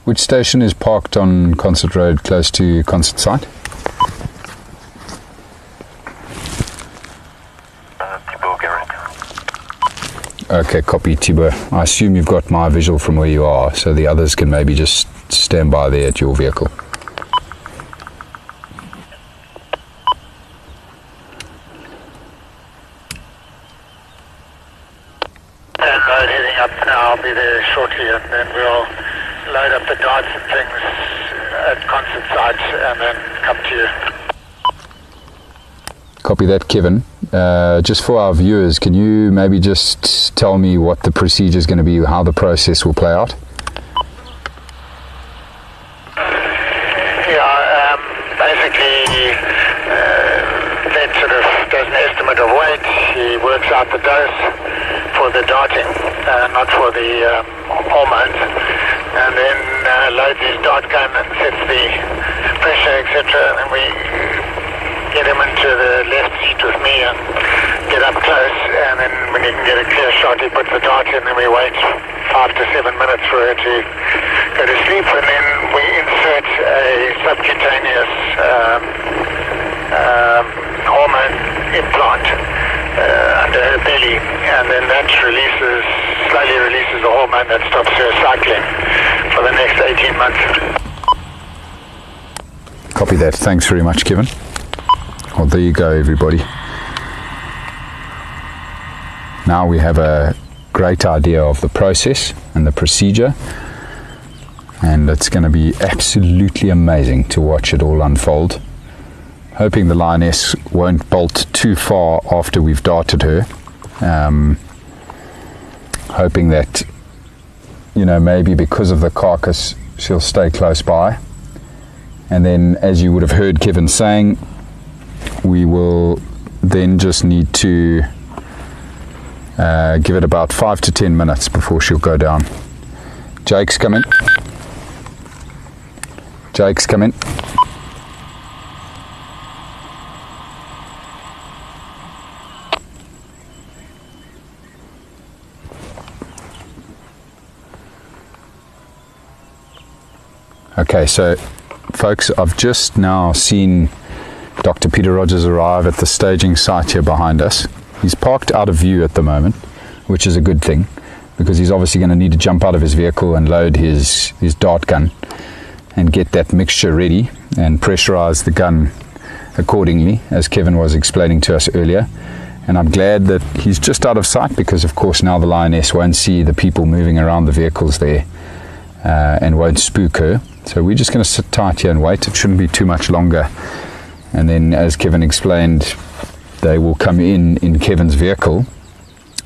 A: Which station is parked on Concert Road close to concert site? Okay, copy, Tibo. I assume you've got my visual from where you are, so the others can maybe just stand by there at your vehicle.
B: And road heading up now. I'll be there shortly, and then we'll load up the darts and things at concert site and then come to you.
A: Copy that, Kevin. Just for our viewers, can you maybe just tell me what the procedure is going to be, how the process will play out?
B: Yeah, basically, Vet sort of does an estimate of weight. He works out the dose for the darting, not for the hormones, and then loads his dart gun and sets the pressure, etc. And we get him into the left seat with me and get up close, and then when he can get a clear shot, he puts the dart in, and we wait 5 to 7 minutes for her to go to sleep, and then we insert a subcutaneous hormone implant under her belly, and then that slowly releases the hormone that stops her cycling for the next 18 months.
A: Copy that. Thanks very much, Kevin. Well, there you go, everybody. Now we have a great idea of the process and the procedure, and it's going to be absolutely amazing to watch it all unfold. Hoping the lioness won't bolt too far after we've darted her. Hoping that, maybe because of the carcass, she'll stay close by. And then, as you would have heard Kevin saying, we will then just need to give it about 5 to 10 minutes before she'll go down. Jake's come in. Jake's come in. Okay, so folks, I've just now seen Dr. Peter Rogers arrive at the staging site here behind us. He's parked out of view at the moment, which is a good thing, because he's obviously going to need to jump out of his vehicle and load his dart gun and get that mixture ready and pressurize the gun accordingly, as Kevin was explaining to us earlier. And I'm glad that he's just out of sight, because of course now the Lioness won't see the people moving around the vehicles there and won't spook her. So we're just going to sit tight here and wait. It shouldn't be too much longer. And then, as Kevin explained, they will come in Kevin's vehicle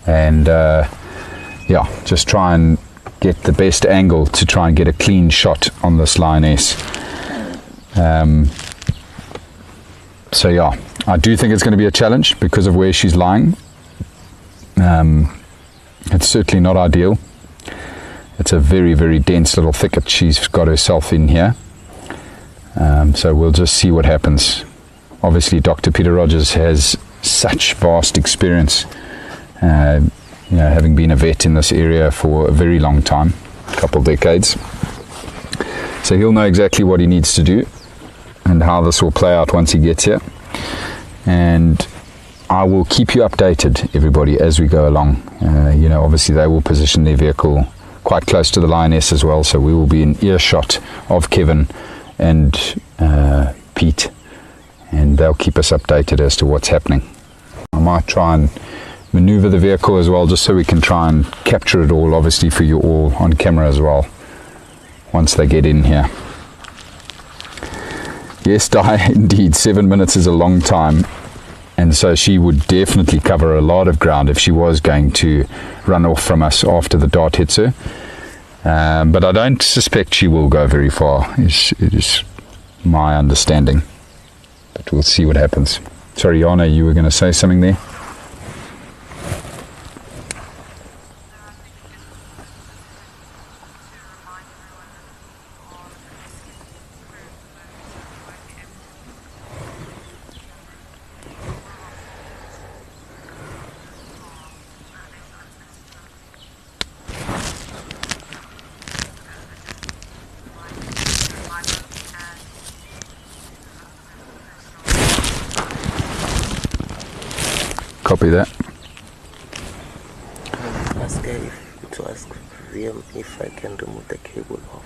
A: and just try and get the best angle to try and get a clean shot on this Lioness. I do think it's going to be a challenge because of where she's lying. It's certainly not ideal. It's a very, very dense little thicket she's got herself in here. So we'll just see what happens. Obviously, Dr. Peter Rogers has such vast experience, having been a vet in this area for a very long time, a couple of decades. So he'll know exactly what he needs to do and how this will play out once he gets here. And I will keep you updated, everybody, as we go along. Obviously they will position their vehicle quite close to the Lioness as well, so we will be in earshot of Kevin and Pete, and they'll keep us updated as to what's happening. I might try and maneuver the vehicle as well, just so we can try and capture it all, obviously for you all on camera as well, once they get in here. Yes, Di, indeed, 7 minutes is a long time, and so she would definitely cover a lot of ground if she was going to run off from us after the dart hits her. But I don't suspect she will go very far, it is my understanding. But we'll see what happens. Sorry, Jana, you were going to say something there? Copy that.
C: To ask VM if I can remove the cable off,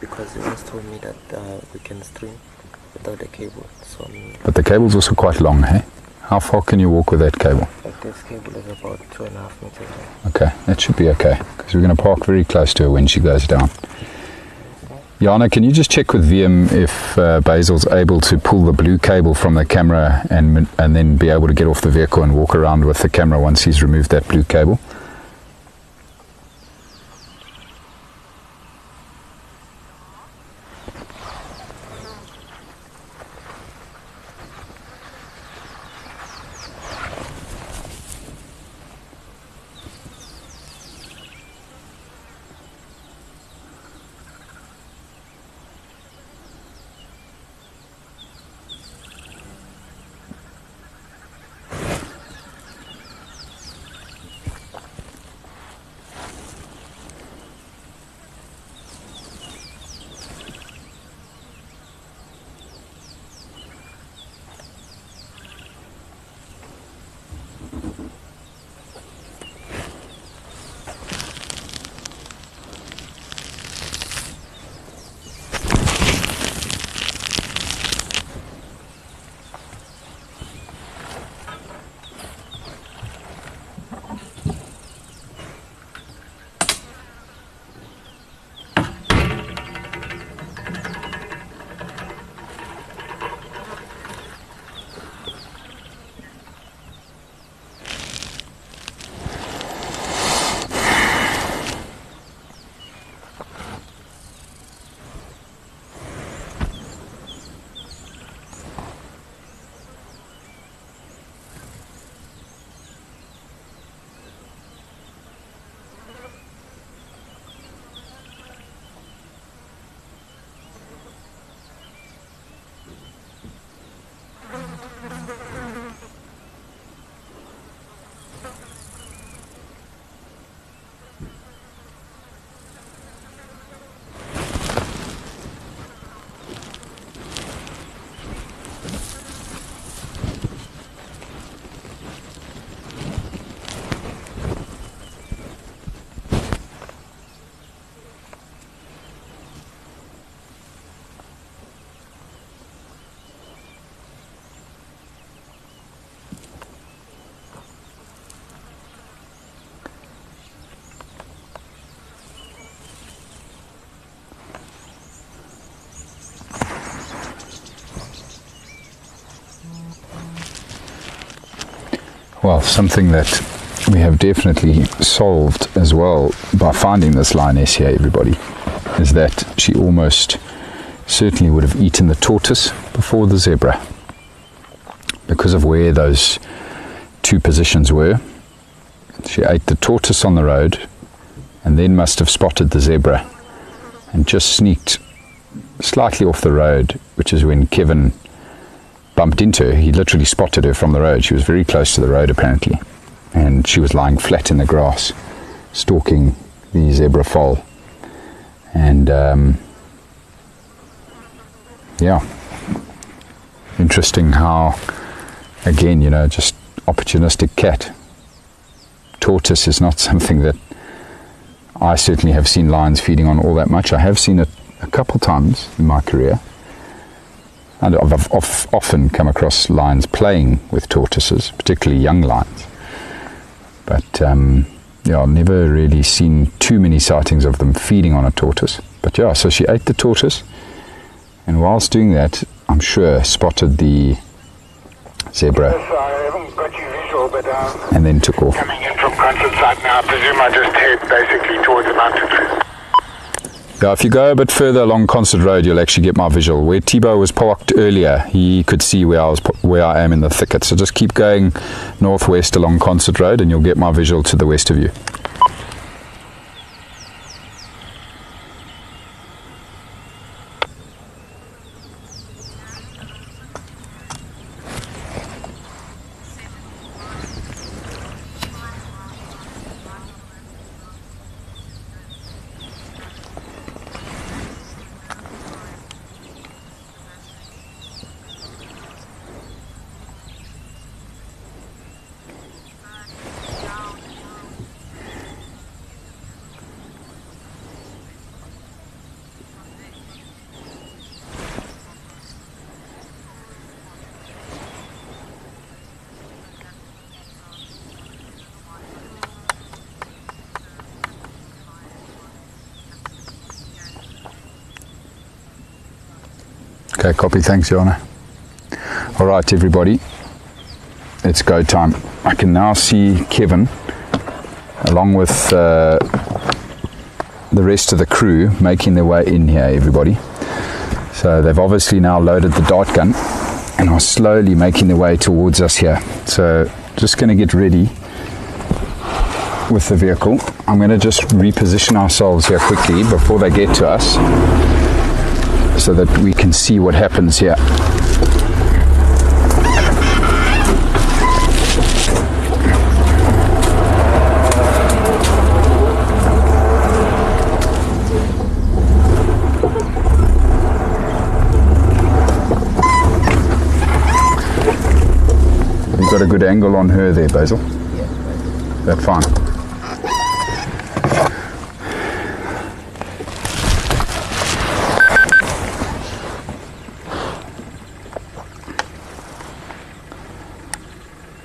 C: because he once told me that we can stream without the cable.
A: But the cable's also quite long, hey? How far can you walk with that cable?
C: This cable is about 2.5 meters long.
A: Okay, that should be okay, because we're going to park very close to her when she goes down. Jana, can you just check with VM if Basil's able to pull the blue cable from the camera and then be able to get off the vehicle and walk around with the camera once he's removed that blue cable? Well, something that we have definitely solved as well by finding this lioness here, everybody, is that she almost certainly would have eaten the tortoise before the zebra, because of where those two positions were. She ate the tortoise on the road and then must have spotted the zebra and just sneaked slightly off the road, which is when Kevin bumped into her. He literally spotted her from the road. She was very close to the road apparently, and she was lying flat in the grass stalking the zebra foal. And yeah, interesting how, again, just opportunistic cat. Tortoise is not something that I certainly have seen lions feeding on all that much. I have seen it a couple times in my career, and I've often come across lions playing with tortoises, particularly young lions. But I've never really seen too many sightings of them feeding on a tortoise. But yeah, so she ate the tortoise, and whilst doing that, I'm sure spotted the zebra.
B: Yes, I haven't got you visual, but
A: and then took off.
B: coming in from concert site now, I presume I just head basically towards the mountain.
A: Yeah, if you go a bit further along Concert Road, you'll actually get my visual. Where Thibaut was parked earlier, he could see where I am in the thicket. So just keep going northwest along Concert Road and you'll get my visual to the west of you. Okay, copy. Thanks, Joanna. All right, everybody, it's go time. I can now see Kevin, along with the rest of the crew, making their way in here, everybody. So they've obviously now loaded the dart gun and are slowly making their way towards us here. So just going to get ready with the vehicle. I'm going to just reposition ourselves here quickly before they get to us, so that we can see what happens here. You've got a good angle on her there, Basil. That's fine.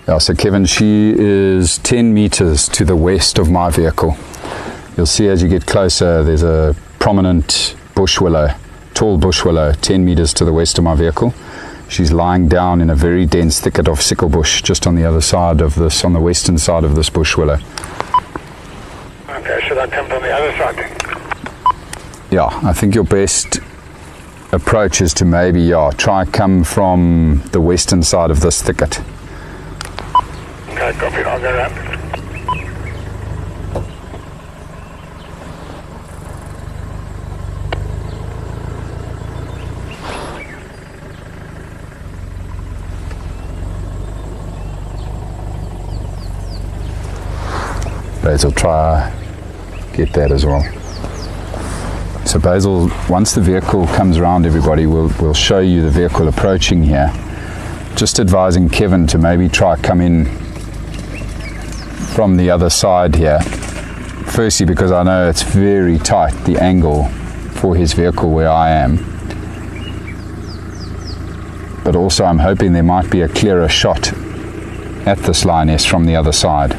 A: Yeah, so Kevin, she is 10 meters to the west of my vehicle. You'll see as you get closer, there's a prominent bush willow, tall bush willow, 10 meters to the west of my vehicle. She's lying down in a very dense thicket of sickle bush just on the other side of this, on the western side of this bush willow.
B: Okay, should I come from the other side then?
A: Yeah, I think your best approach is to maybe, try come from the western side of this thicket.
B: Okay, copy. I'll go around.
A: Basil, try get that as well. So Basil, once the vehicle comes around, everybody, we'll show you the vehicle approaching here. Just advising Kevin to maybe try come in from the other side here. Firstly, because I know it's very tight, the angle for his vehicle where I am. But also I'm hoping there might be a clearer shot at this lioness from the other side.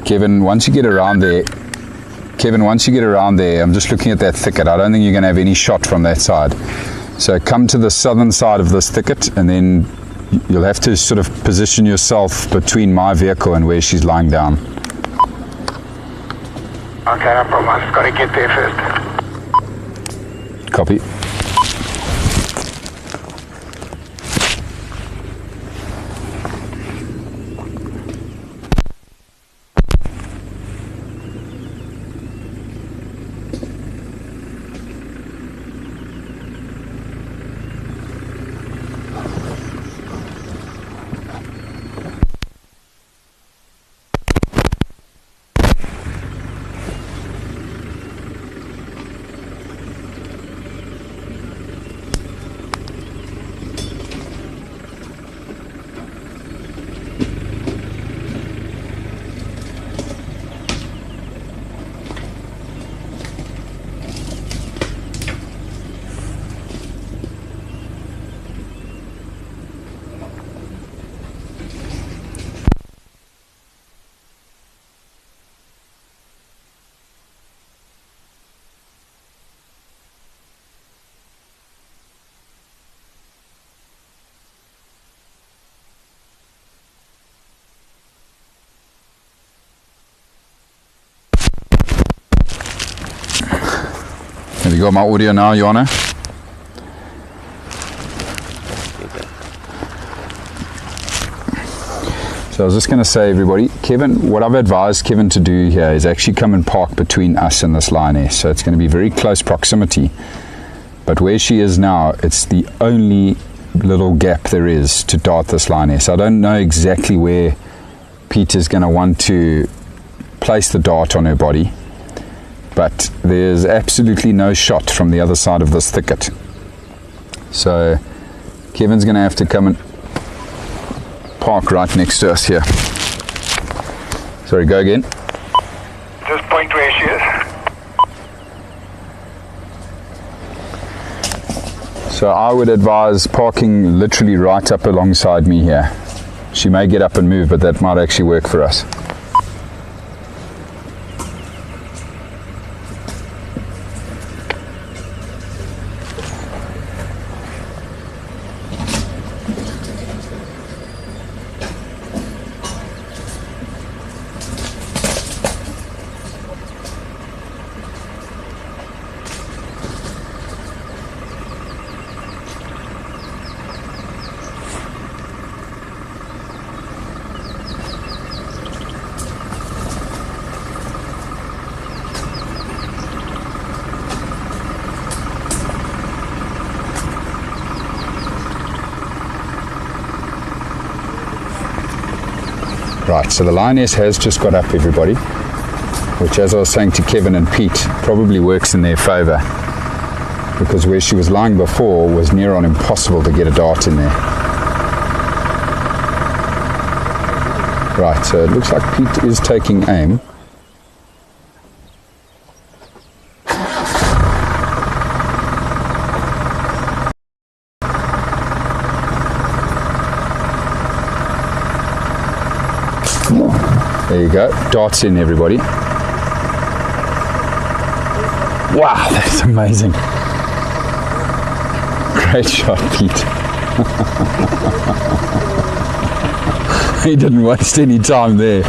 A: Kevin, once you get around there, I'm just looking at that thicket. I don't think you're going to have any shot from that side. So come to the southern side of this thicket, and then you'll have to sort of position yourself between my vehicle and where she's lying down.
B: Okay, no problem. I've just got to get there first.
A: Copy. Have you got my audio now, Johanna? So I was just going to say, everybody, Kevin, what I've advised Kevin to do here is actually come and park between us and this lioness. So it's going to be very close proximity. But where she is now, it's the only little gap there is to dart this lioness. I don't know exactly where Peter's going to want to place the dart on her body, but there's absolutely no shot from the other side of this thicket. So Kevin's going to have to come and park right next to us here. Sorry, go again.
B: Just point where she is.
A: So I would advise parking literally right up alongside me here. She may get up and move, but that might actually work for us. Right, so the lioness has just got up, everybody, which, as I was saying to Kevin and Pete, probably works in their favour, because where she was lying before was near on impossible to get a dart in there. Right, so it looks like Pete is taking aim. There you go, darts in, everybody. Wow, that's amazing. Great shot, Pete. He didn't waste any time there.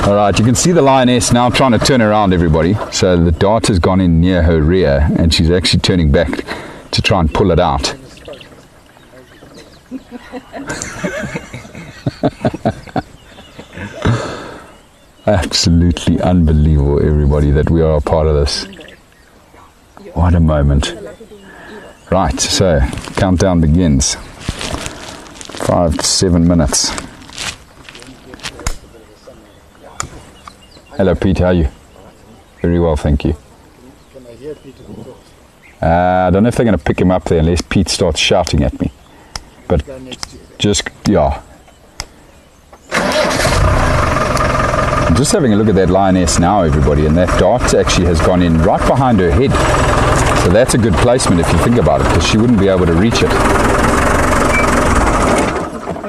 A: All right, you can see the lioness now trying to turn around, everybody. So the dart has gone in near her rear, and she's actually turning back to try and pull it out. Absolutely unbelievable, everybody, that we are a part of this. What a moment. Right, so countdown begins. 5 to 7 minutes. Hello, Pete, how are you? Very well, thank you.
D: Can I hear Peter talk?
A: I don't know if they're going to pick him up there unless Pete starts shouting at me. But just, yeah. I'm just having a look at that lioness now, everybody, and that dart actually has gone in right behind her head. So that's a good placement if you think about it, because she wouldn't be able to reach it.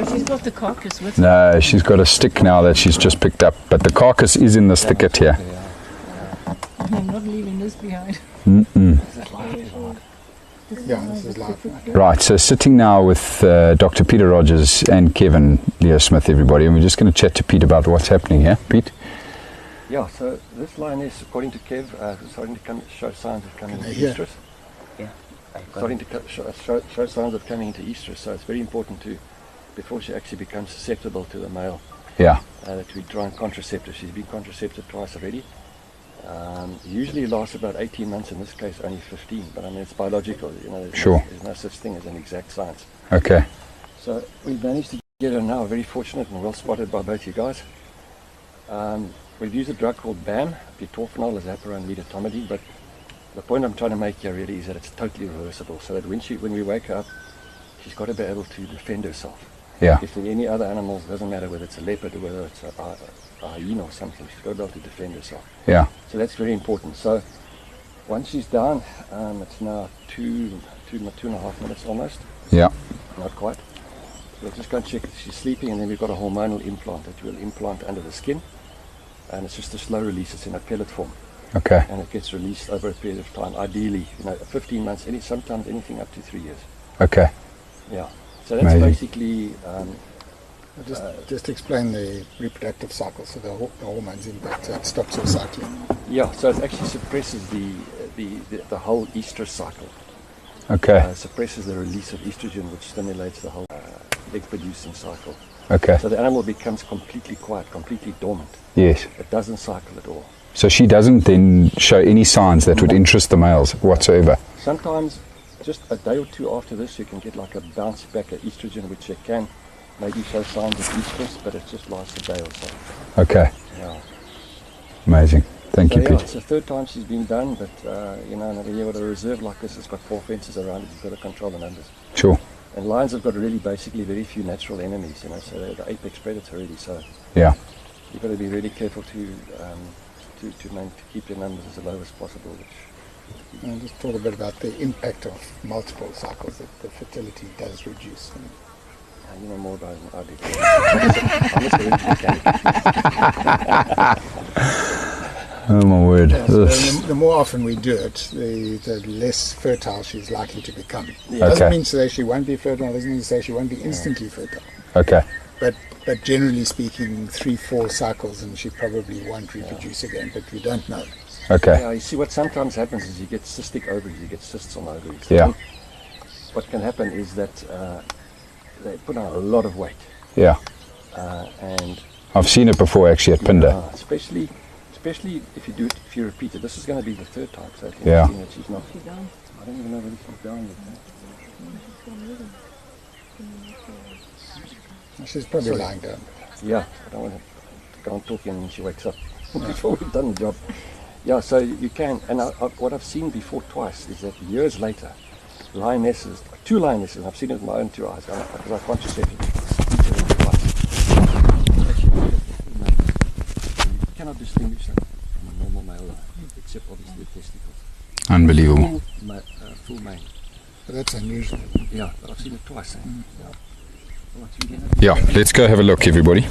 F: Oh, she's got the carcass with her.
A: No, she's got a stick now that she's just picked up, but the carcass is in this thicket here.
F: I'm not leaving this behind.
D: Yeah, this is live.
A: Right, so sitting now with Dr. Peter Rogers and Kevin Leo Smith, everybody, and we're just going to chat to Pete about what's happening here. Pete?
G: Yeah, so this lioness, according to Kev, is starting to show signs of coming into estrus.
C: Yeah.
G: Starting to show signs of coming into estrus, so it's very important to, before she actually becomes susceptible to the male, that we try and contraceptive. She's been contracepted twice already. Usually lasts about 18 months, in this case only 15, but I mean it's biological, you know, there's no such thing as an exact science.
A: Okay.
G: So we've managed to get her now, very fortunate and well spotted by both you guys. We've used a drug called BAM, butorphanol, azaparone, midatomidine, but the point I'm trying to make here really is that it's totally reversible, so that when we wake her up, she's got to be able to defend herself.
A: Yeah.
G: If there are any other animals, doesn't matter whether it's a leopard or whether it's a hyena or something, she's got to be able to defend herself.
A: Yeah.
G: So that's very important. So once she's down, it's now two and a half minutes almost.
A: Yeah.
G: Not quite. So we'll just go and check if she's sleeping, and then we've got a hormonal implant that we'll implant under the skin. And it's just a slow release, it's in a pellet form.
A: Okay.
G: And it gets released over a period of time, ideally, 15 months, sometimes anything up to 3 years.
A: Okay.
G: Yeah. So that's basically...
D: Just explain the reproductive cycle, so the hormones impact, so it stops your cycling.
G: Yeah, so it actually suppresses the whole estrus cycle.
A: Okay.
G: Suppresses the release of estrogen, which stimulates the whole egg-producing cycle.
A: Okay.
G: So the animal becomes completely quiet, completely dormant.
A: Yes.
G: It doesn't cycle at all.
A: So she doesn't then show any signs that would interest the males whatsoever?
G: Sometimes, just a day or two after this, you can get like a bounce back of estrogen, which you can maybe show signs of estrus, but it just lasts a day or so.
A: Okay.
G: Yeah.
A: Amazing. Thank you, Pete.
G: It's the third time she's been done, but when you've got a reserve like this, it's got 4 fences around it, you've got to control the numbers.
A: Sure.
G: And lions have got really basically very few natural enemies, so they're the apex predator really, so
A: yeah.
G: You've got to be really careful to keep your numbers as low as possible.
D: And just talk a bit about the impact of multiple cycles, that the fertility does reduce.
G: You know more about it than I do. I'm just a mechanic.
A: Oh my word.
D: Yeah, so the more often we do it, the less fertile she's likely to become.
G: Yeah.
D: Doesn't mean to say she won't be fertile, doesn't mean to say she won't be instantly fertile.
A: Okay.
D: But generally speaking, 3-4 cycles and she probably won't reproduce again, but we don't know.
A: Okay.
G: Yeah, you see what sometimes happens is you get cystic ovaries, you get cysts on ovaries.
A: Yeah.
G: What can happen is that they put on a lot of weight.
A: Yeah.
G: And
A: I've seen it before actually at Pinder.
G: Especially if you repeat it. This is going to be the third time, so I think that she's not. I don't even know whether she's down yet.
D: She's probably lying down.
G: Yeah, I don't want to go on talking and she wakes up before we've done the job. Yeah, so you can, and what I've seen before twice is that years later, lionesses, 2 lionesses, I've seen it with my own 2 eyes, because I contracepted each of them twice. You cannot distinguish them from a normal male lion, except obviously the testicles.
A: Unbelievable.
G: Full male.
D: But that's unusual.
G: Yeah, but I've seen it twice.
A: Yeah, let's go have a look, everybody.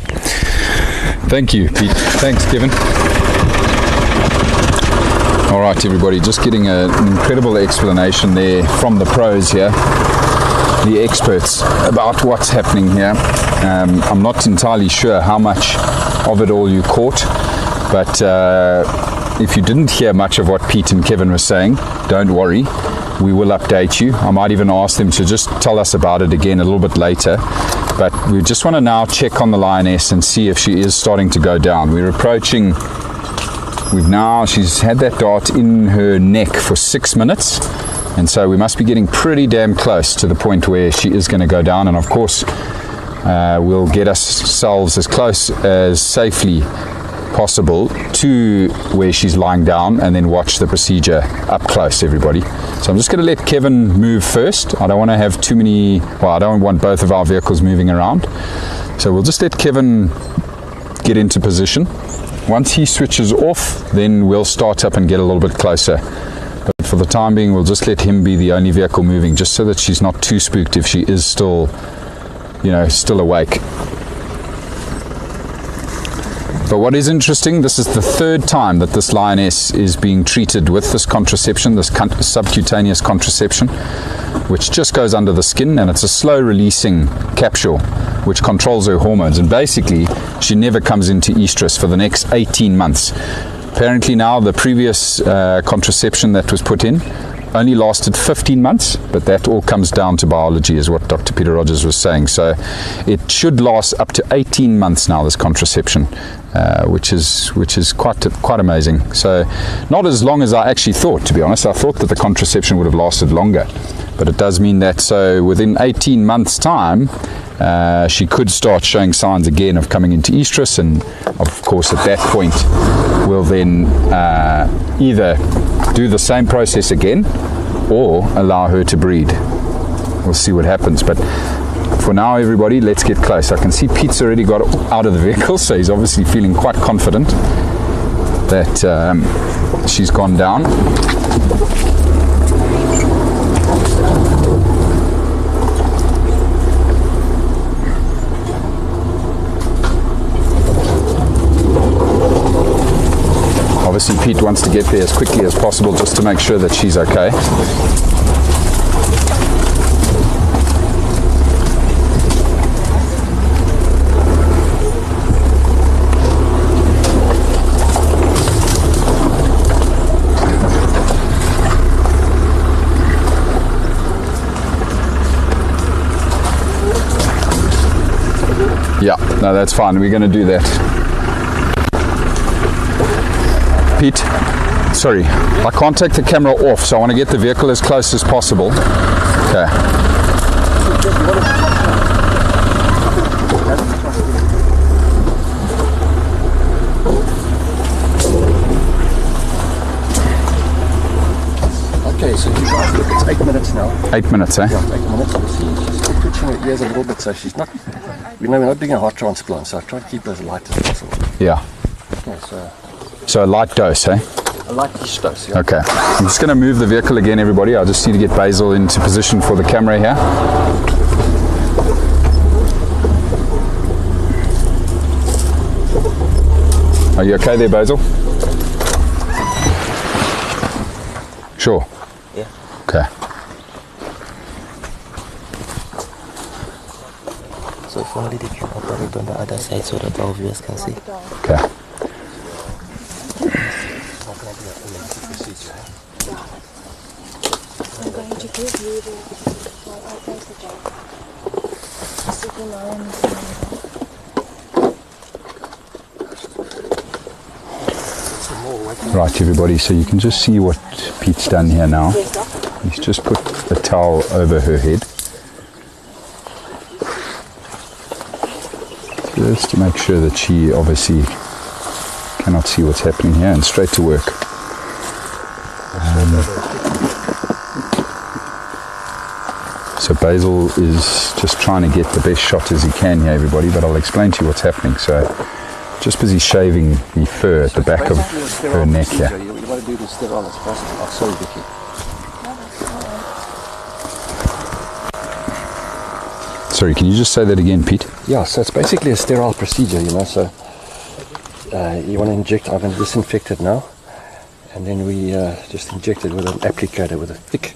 A: Thank you, Pete. Thanks, Kevin. All right, everybody, just getting an incredible explanation there from the pros here, the experts, about what's happening here. I'm not entirely sure how much of it all you caught, but if you didn't hear much of what Pete and Kevin were saying, don't worry. We will update you. I might even ask them to just tell us about it again a little bit later. But we just want to now check on the lioness and see if she is starting to go down. We're approaching, she's had that dart in her neck for 6 minutes. And so we must be getting pretty damn close to the point where she is going to go down. And of course, we'll get ourselves as close as safely possible to where she's lying down and then watch the procedure up close, everybody. So I'm just going to let Kevin move first. I don't want to have I don't want both of our vehicles moving around. So we'll just let Kevin get into position. Once he switches off, then we'll start up and get a little bit closer. But for the time being, we'll just let him be the only vehicle moving, just so that she's not too spooked if she is still still awake. But what is interesting, this is the third time that this lioness is being treated with this contraception, this subcutaneous contraception, which just goes under the skin, and it's a slow releasing capsule which controls her hormones, and basically she never comes into estrus for the next 18 months. Apparently now the previous contraception that was put in only lasted 15 months, but that all comes down to biology, is what Dr. Peter Rogers was saying. So it should last up to 18 months now, this contraception, which is quite amazing. So not as long as I actually thought, to be honest. I thought that the contraception would have lasted longer, but it does mean that so within 18 months time she could start showing signs again of coming into estrus, and of course at that point we'll then either do the same process again or allow her to breed. We'll see what happens, but for now, everybody, let's get close. I can see Pete's already got out of the vehicle, so he's obviously feeling quite confident that she's gone down. Obviously, Pete wants to get there as quickly as possible just to make sure that she's okay. Yeah, no, that's fine. We're going to do that. Pete, sorry, I can't take the camera off, so I want to get the vehicle as close as possible. Okay.
G: Okay, so you guys look, it's 8 minutes now.
A: 8 minutes, eh?
G: Yeah, 8 minutes. She's still twitching her ears a little bit, so she's not, we're not doing a heart transplant, so I try to keep her as light as possible.
A: Yeah.
G: Okay,
A: so a light dose, eh?
G: a light-ish dose, yeah.
A: Okay. I'm just going to move the vehicle again, everybody. I just need to get Basil into position for the camera here. Are you okay there, Basil? Sure.
C: Yeah.
A: Okay.
C: So if only they can operate on the other side so that our viewers can see.
A: Okay.
F: I'm going to give you the
A: Right, everybody, so you can just see what Pete's done here now. He's just put a towel over her head, just to make sure that she obviously cannot see what's happening here, and straight to work. So Basil is just trying to get the best shot as he can here, everybody, but I'll explain to you what's happening. So just busy shaving the fur at the back of her neck here.
G: You want to do this sterile as possible. Oh, sorry, Vicky.
A: Sorry, can you just say that again, Pete?
G: Yeah, so it's basically a sterile procedure, so you want to inject, I'm going to disinfect it now, and then we just inject it with an applicator, with a thick,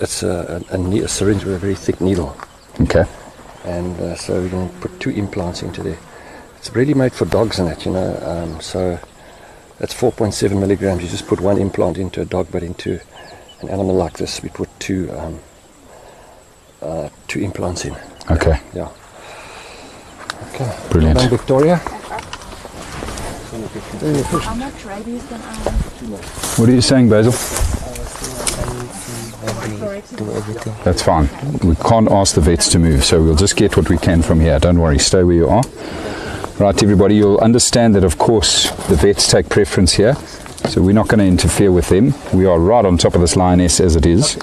G: it's a syringe with a very thick needle.
A: Okay.
G: And so we're going to put 2 implants into there. It's really made for dogs and that, so that's 4.7 milligrams. You just put 1 implant into a dog, but into an animal like this, we put 2 implants in.
A: Okay.
G: Yeah. Okay.
A: Brilliant.
G: Well done, Victoria.
F: How much rabies can I have?
A: What are you saying, Basil?
C: Do everything.
A: That's fine. We can't ask the vets to move, so we'll just get what we can from here. Don't worry, stay where you are. Right, everybody, you'll understand that, of course, the vets take preference here, so we're not going to interfere with them. We are right on top of this lioness as it is.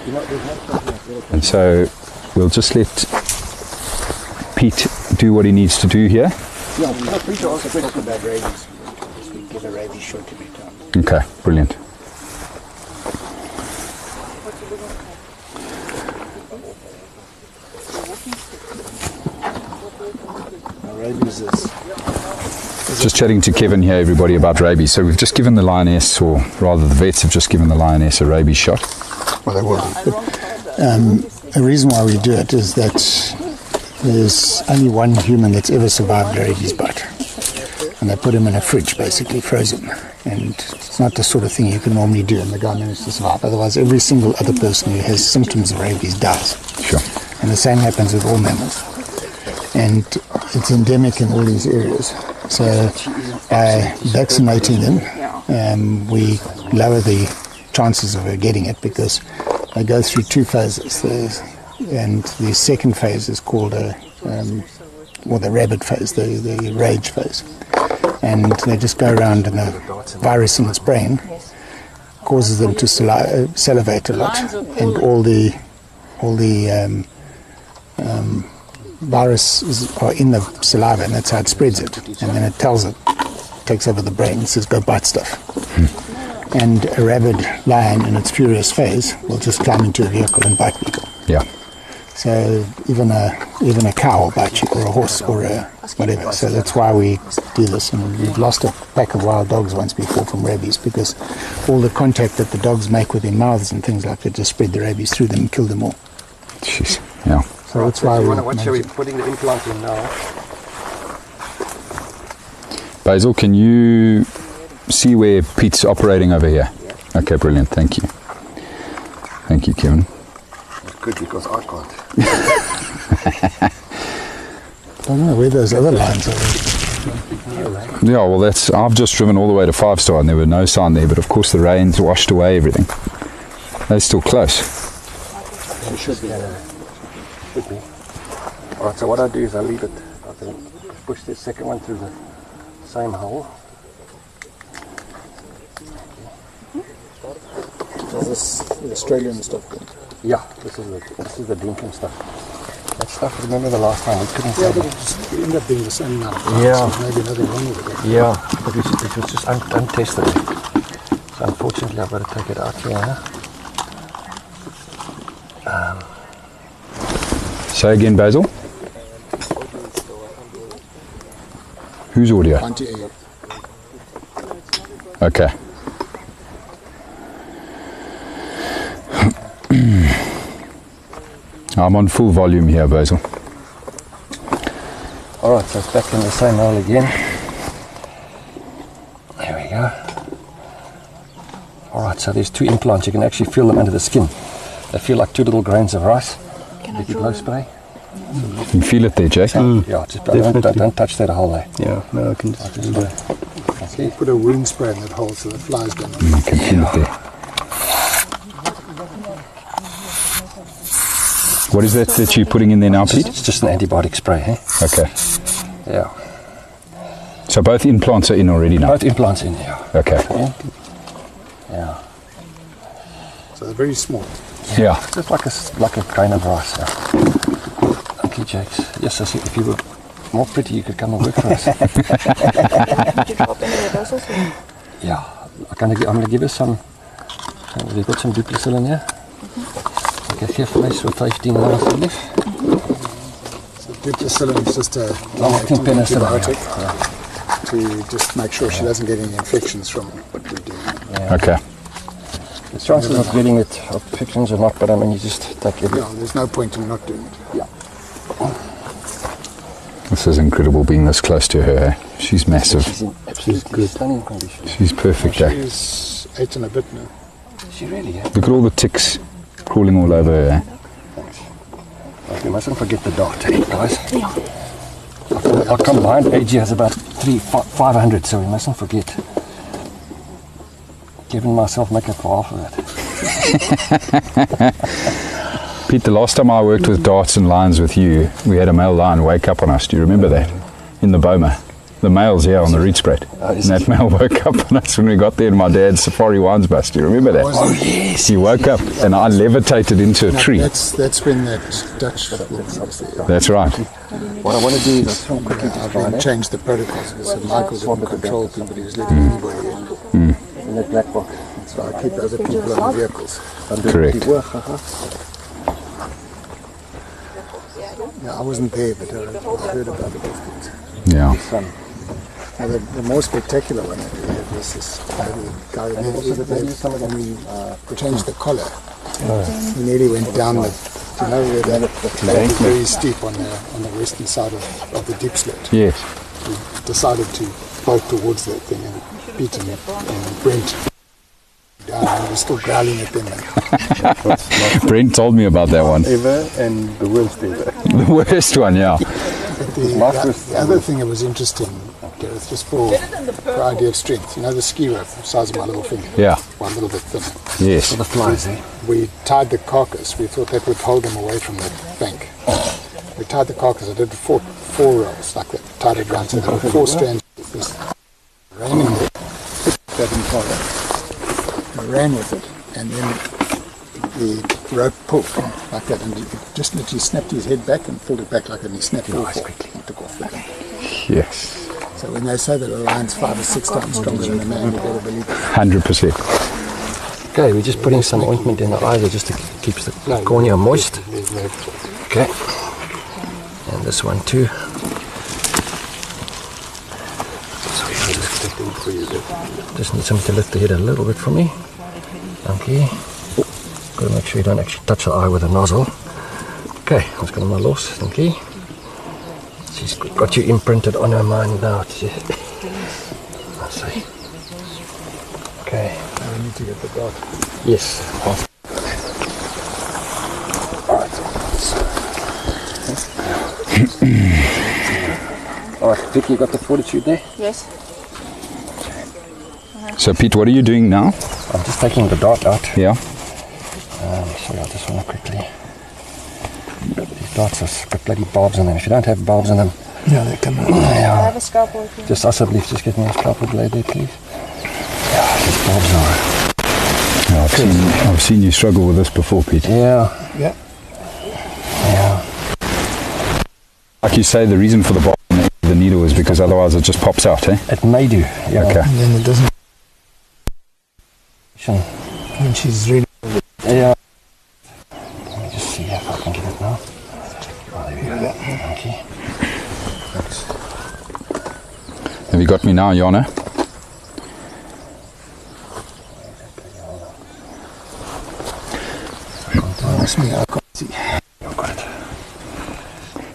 A: And so we'll just let Pete do what he needs to do here.
D: Yeah, we should also talk about rabies. We give a rabies shot every time.
A: Okay, brilliant.
D: Rabies is...
A: Just chatting to Kevin here, everybody, about rabies. So we've just given the lioness, or rather the vets have just given the lioness a rabies shot.
D: Well, they will do. But, the reason why we do it is that there's only one human that's ever survived a rabies bite. And they put him in a fridge, basically, frozen. And it's not the sort of thing you can normally do, and the guy managed to survive. Otherwise, every single other person who has symptoms of rabies dies.
A: Sure.
D: And the same happens with all mammals. And it's endemic in all these areas. So by vaccinating them, we lower the chances of her getting it, because they go through two phases. And the second phase is called the rabid phase, the rage phase. And they just go around, and the virus in its brain causes them to salivate a lot, and all the viruses are in the saliva, and that's how it spreads it. And then it takes over the brain, and says, go bite stuff. And a rabid lion in its furious phase will just climb into a vehicle and bite people.
A: Yeah.
D: So even a cow will bite you, or a horse, or whatever. So that's why we do this. And we've lost a pack of wild dogs once before from rabies, because all the contact that the dogs make with their mouths and things like that just spread the rabies through them and kill them all.
A: Jeez. Yeah.
D: So that's why
G: we're putting the implant in now.
A: Basil, can you see where Pete's operating over here? Yeah. Okay, brilliant. Thank you. Thank you, Kevin.
G: Good, because I can't.
D: I don't know where those other lines are.
A: Yeah, well, I've just driven all the way to 5-star and there were no sign there, but of course the rains washed away everything. They're still close.
G: It should be. Alright, so what I do is I leave it. I think push the second one through the same hole.
D: Is this the Australian stuff?
G: Yeah, this is the Dinkum stuff. That stuff, remember the last time we couldn't
D: Yeah, but it ended up being the same amount of times.
G: Yeah.
D: So maybe nothing wrong with it.
G: Yeah, but it was just untested. So unfortunately I've got to take it out here.
A: Say again, Basil. Whose audio? Okay. I'm on full volume here, Basil.
G: Alright, so it's back in the same hole again. There we go. Alright, so there's 2 implants. You can actually feel them under the skin. They feel like 2 little grains of rice. Did you blow spray?
A: You can feel it there, Jake.
G: Yeah, just don't touch that hole there.
E: Yeah, no, I can just do
D: You put a wound spray in that hole so the flies don't.
A: You can feel it there. What is that you're putting in there now, Pete?
G: It's just an antibiotic spray, eh?
A: Okay.
G: Yeah.
A: So both implants are in already now?
G: Both implants in, yeah.
A: Okay.
G: Yeah.
D: So they're very small.
A: Yeah.
G: Just like a grain of rice. Yeah. Thank you, Jakes. Yes, I see. If you were more pretty, you could come and work for us. Yeah. I'm going to give us some. We've got some Duplicil in here. Okay, here vlees vir 15 dae asseblief.
D: So Duplicillin is just a
G: antibiotic
D: to just make sure she doesn't get any infections from what we do.
G: Yeah.
A: Okay.
G: The chances of getting it, of infections or not, but I mean, you just take it.
D: Yeah, there's no point in not doing it.
G: Yeah.
A: This is incredible being this close to her. She's massive.
G: She's in absolutely stunning condition.
A: She's perfect.
D: She's 8 and a bit now.
G: She really, eh?
A: Look at all the ticks crawling all over her.
G: Thanks. Well, you mustn't forget the dart, guys. Yeah. Our combined age has about 500, so we mustn't forget. Kevin and myself make up for half of it.
A: Pete, the last time I worked with darts and lions with you, we had a male lion wake up on us. Do you remember that? In the Boma. The male's here on the Rietspruit. And that male woke up on us when we got there in my dad's safari wines bus. Do you remember that?
G: Oh, yes.
A: He woke up and I levitated into a tree.
D: That's when that Dutch...
A: That's right.
G: What I want to do is I'll quickly just
D: change the protocols. So Michael didn't control people. He was letting anybody in.
G: In that black box.
D: So I keep other people on the vehicles.
A: Correct.
D: Yeah, I wasn't there, but I heard about it afterwards.
A: Yeah.
D: It's fun. Now, the more spectacular one that we had was this guy when we changed the collar. He nearly went down the, you know, where that was very steep on the western side of the deep slit.
A: Yes.
D: We decided to bolt towards that thing and beat him and Brent down, and he was still growling at them.
A: Brent told me about that one.
E: Ever and the worst ever.
A: The worst one, yeah.
D: But the other thing that was interesting, Gareth, just for idea of strength, you know, the ski rope, the size of my little finger.
A: Yeah.
D: One little bit thinner.
A: Yes.
C: For the flies, eh?
D: We tied the carcass. We thought that would hold them away from the bank. We tied the carcass. I did four rolls like that. Tied it around so there were 4 strands. It was raining there. That in collar. I ran with it, and then the rope pulled like that, and he just literally snapped his head back and pulled it back like that, and he snapped it off quickly and took off the bank.
A: Yes.
D: So when they say that a lion's 5 or 6 times stronger than a man, you better believe it.
A: 100%.
C: Okay, we're just putting some ointment in the eyes just to keep the cornea moist. Okay. And this one too. Just need something to lift the head a little bit for me. Thank you. Got to make sure you don't actually touch the eye with a nozzle. Okay, let's go to my loss. Thank you. She's got you imprinted on her mind now. Let's see. Okay.
D: Now we need to get the dog.
C: Yes. Alright, Vicky, you got the fortitude there?
F: Yes.
A: So, Pete, what are you doing now?
C: I'm just taking the dart out.
A: Yeah.
C: Sorry, I just want to quickly. These darts have got bloody barbs on them. If you don't have barbs on them,
D: Yeah, they come out.
F: I
C: yeah.
F: have a scalpel with you.
C: Just us, I believe. Just get me a scalpel blade there, please. Yeah, these barbs are.
A: Yeah, I've seen you struggle with this before, Pete.
C: Yeah.
D: Yeah.
C: Yeah.
A: Like you say, the reason for the barb on the needle is because otherwise it just pops out, eh?
C: It may do. Yeah.
A: Okay.
D: And then it doesn't.
C: Sure.
D: When she's really.
C: Yeah. Let me just see if I can get it now. Oh, there we go. Thank you. Thanks.
A: Have you got me now, Jana?
D: That's me. I can't see.
C: I've got it.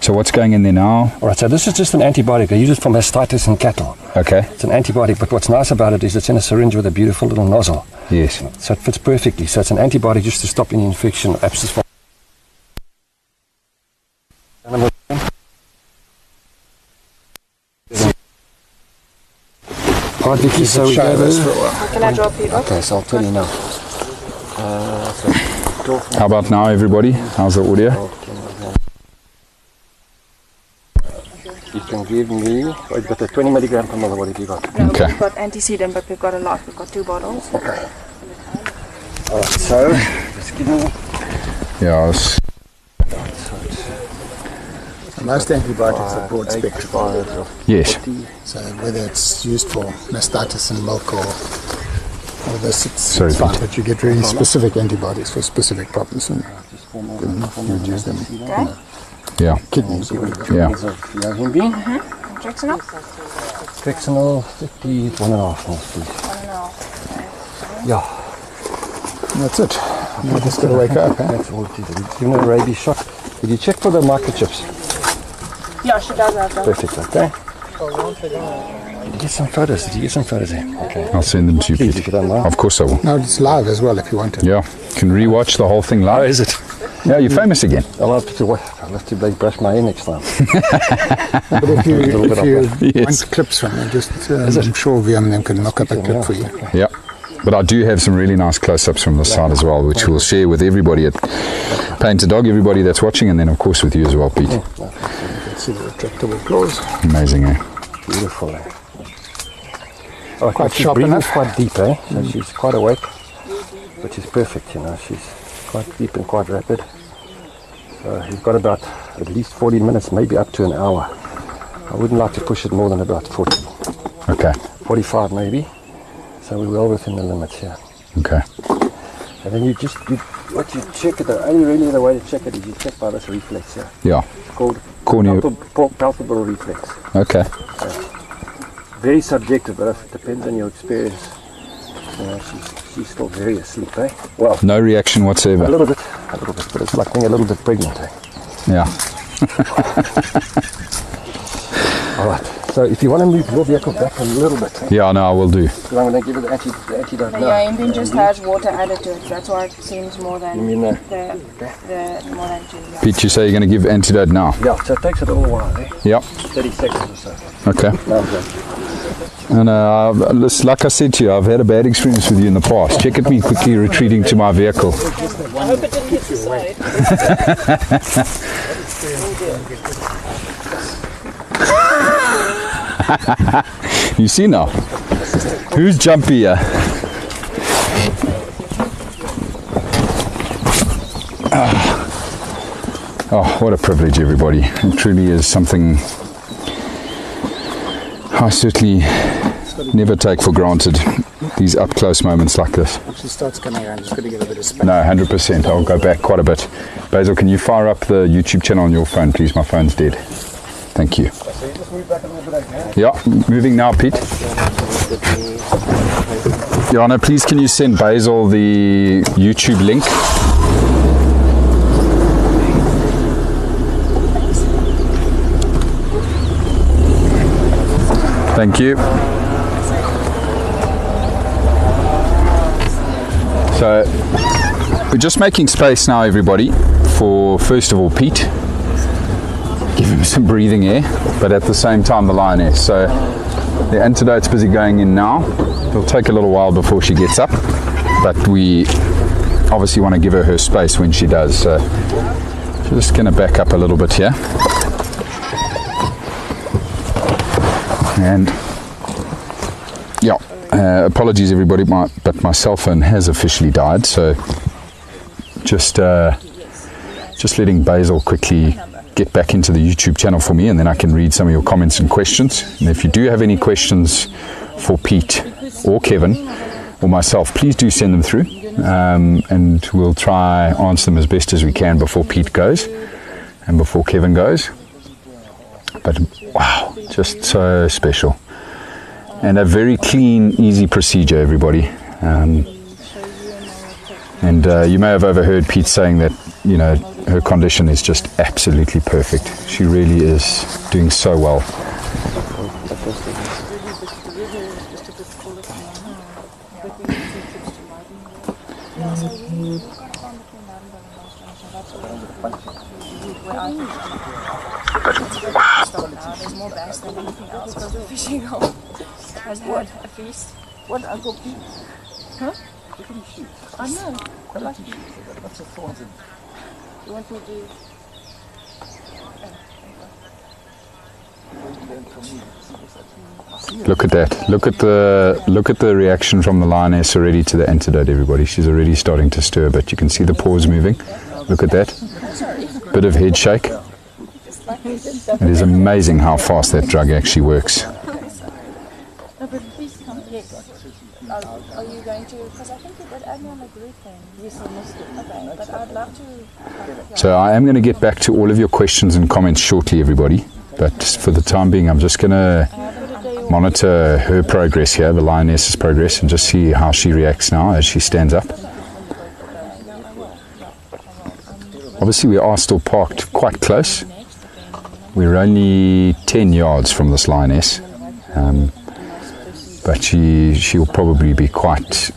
A: So what's going in there now?
C: Alright, so this is just an antibiotic. I use it for mastitis in cattle.
A: Okay.
C: It's an antibiotic, but what's nice about it is it's in a syringe with a beautiful little nozzle.
A: Yes.
C: So it fits perfectly. So it's an antibiotic just to stop any infection or abscess. Alright, Vicky, so we go there.
F: Can I drop you?
C: Okay, so I'll tell you now.
A: How about now, everybody? How's the audio?
C: You can give me, we've got a 20 milligram per ml, what have you got?
F: No,
A: Okay.
F: we've got antecedent, but we've got a lot. We've got 2 bottles.
C: Okay. Alright, so, just give me.
A: Yeah.
D: Most antibiotics are broad spectrum.
A: Yes.
D: So whether it's used for mastitis in milk or this, it's
A: Sorry,
D: fine.
A: Pete.
D: But you get really specific antibiotics for specific problems and reduce them.
F: Okay.
A: Yeah.
D: Kidneys.
A: Yeah.
C: Bean?
F: Trexanol?
C: Trexanol, 50, 1.5 mils, please.
F: 1.5.
C: Yeah,
D: And that's it. You just got to wake up.
C: that's all it is. We've given her a rabies shot. Did you check for the microchips?
F: Yeah, she does have that.
C: Perfect, okay. Did you get some photos? Did you get some photos there? Okay.
A: I'll send them to you,
C: Please,
A: Pete.
C: if you don't mind.
A: Of course I will.
D: No, it's live as well if you want to.
A: Yeah. Can rewatch the whole thing
C: Oh,
A: live.
C: is it?
A: Yeah, you're famous again.
C: I'll have to like, brush my hair next time.
D: But if you,
C: little bit
D: if you
A: Yes.
D: want clips from them, just I'm sure them can knock up a clip for you.
A: Yeah. But I do have some really nice close-ups from the side as well, which we'll share with everybody at Paint a Dog, everybody that's watching, and then of course with you as well, Pete.
D: You can see the retractable claws.
A: Amazing, eh?
C: Beautiful, eh? Oh,
D: Quite
C: she's
D: sharp
C: breathing
D: enough.
C: quite deep, eh? So she's quite awake, which is perfect, you know. She's quite deep and quite rapid. So you've got about at least 40 minutes, maybe up to an hour. I wouldn't like to push it more than about 40.
A: Okay.
C: 45 maybe. So we're well within the limits here.
A: Okay.
C: And then you what you check it, the only really the way to check it is you check by this reflex here.
A: Yeah.
C: It's called
A: Cornea.
C: palpable reflex.
A: Okay.
C: Very subjective, but it depends on your experience. She's still very asleep, eh? Well,
A: No reaction whatsoever.
C: a little bit, but it's like being a little bit pregnant, eh?
A: Yeah.
C: All right. So if you want to move your vehicle back a little bit,
A: Yeah, no, I will do.
C: because I'm going to give it the antidote now.
F: Yeah, Impin just has water added to it. That's why it seems more than
C: You mean
F: the more than 2. Yeah.
A: Pete, you say you're going to give antidote now?
C: Yeah, so it takes a little while, eh?
A: Yep.
C: 30 seconds or so.
A: Okay.
C: Now I'm done.
A: And like I said to you, I've had a bad experience with you in the past. Check at me quickly retreating to my vehicle.
F: I hope it didn't hit the side.
A: You see now? Who's jumpy here? Oh, what a privilege, everybody. It truly is something I certainly never take for granted, these up-close moments like this.
D: If she starts coming around, just got to give a bit of space.
A: No, 100%. I'll go back quite a bit. Basil, can you fire up the YouTube channel on your phone, please? My phone's dead. Thank you. Yeah, moving now, Pete. Johanna, please can you send Basil the YouTube link? Thank you. So we're just making space now, everybody, for first of all Pete. Give him some breathing air, but at the same time the lioness. So the antidote's busy going in now. It'll take a little while before she gets up, but we obviously want to give her space when she does. So just going to back up a little bit here. And yeah, apologies everybody, but my cell phone has officially died, so just letting Basil quickly get back into the YouTube channel for me, and then I can read some of your comments and questions. And if you do have any questions for Pete or Kevin or myself, please do send them through, and we'll try answer them as best as we can before Pete goes and before Kevin goes. But wow, just so special, and a very clean, easy procedure, everybody. And you may have overheard Pete saying that, you know, her condition is just absolutely perfect. She really is doing so well.
F: There's more bass than anything else because the fishing hole has had a feast.
D: What, Uncle Pete?
F: Huh?
D: Look at his shoes.
F: I know.
D: Quality shoes. They've got lots of thorns in them.
F: You want me to...
A: Look at that. Look at the reaction from the lioness already to the antidote, everybody. She's already starting to stir, but you can see the paws moving. Look at that. Bit of head shake. It is amazing how fast that drug actually works.
F: No, but please come. Yes. Are you going to... Because I think you did add me on the group thing. Yes, I missed it. Okay, but I'd love to...
A: So I am going to get back to all of your questions and comments shortly, everybody. But for the time being, I'm just going to monitor her progress here, the lioness's progress, and just see how she reacts now as she stands up. Obviously, we are still parked quite close. We're only 10 yards from this lioness, but she'll probably be quite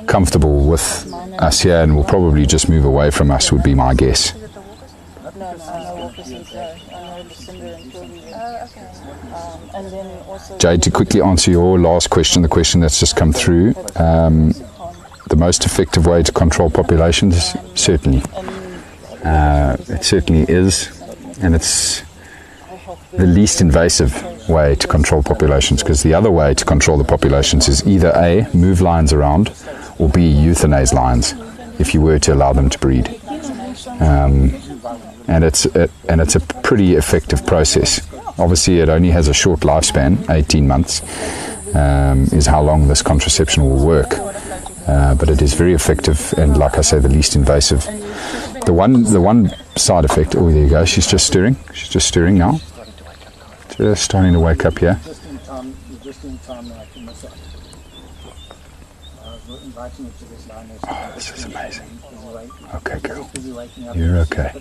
A: comfortable with us here and will probably just move away from us, would be my guess. Jade, to quickly answer your last question, the question that's just come through, the most effective way to control populations, certainly. It certainly is, and it's the least invasive way to control populations, because the other way to control the populations is either A, move lions around, or B, euthanize lions if you were to allow them to breed. And it's a pretty effective process. Obviously, it only has a short lifespan, 18 months is how long this contraception will work. but it is very effective and, like I say, the least invasive. The one side effect, oh, there you go, she's just stirring now. Just starting to wake up here.
D: Just in time now, I can massage. We're inviting you to this Lioness.
A: Oh, this is amazing. Okay, girl.
D: Busy waking up.
A: You're okay.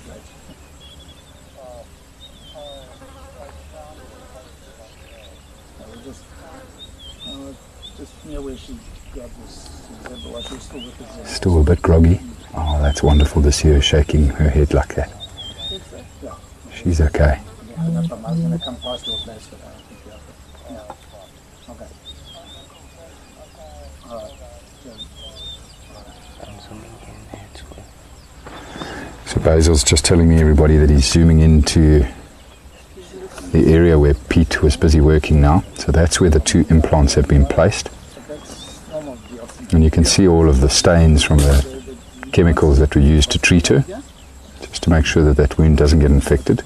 D: Just near where she grabbed this zebra, while she was still with the zebra.
A: Still a bit groggy. Oh, that's wonderful to see her shaking her head like that.
D: Yeah.
A: She's okay.
D: I was going to come past your place, but I don't think you have to. Yeah. Okay. Alright.
A: So Basil's just telling me, everybody, that he's zooming into the area where Pete was busy working now. So that's where the 2 implants have been placed. And you can see all of the stains from the chemicals that were used to treat her, just to make sure that that wound doesn't get infected.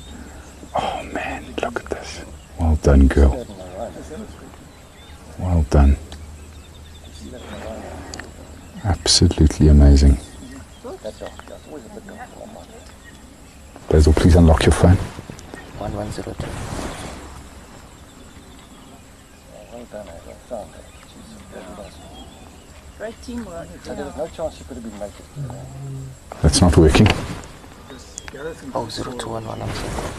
A: Oh man, look at this. Well done, girl. Well done. Absolutely amazing. Basil, please unlock your phone.
H: 1102.
F: Great teamwork.
G: There's no chance she could have been making.
A: That's not working.
H: Oh, 0211, I'm sorry.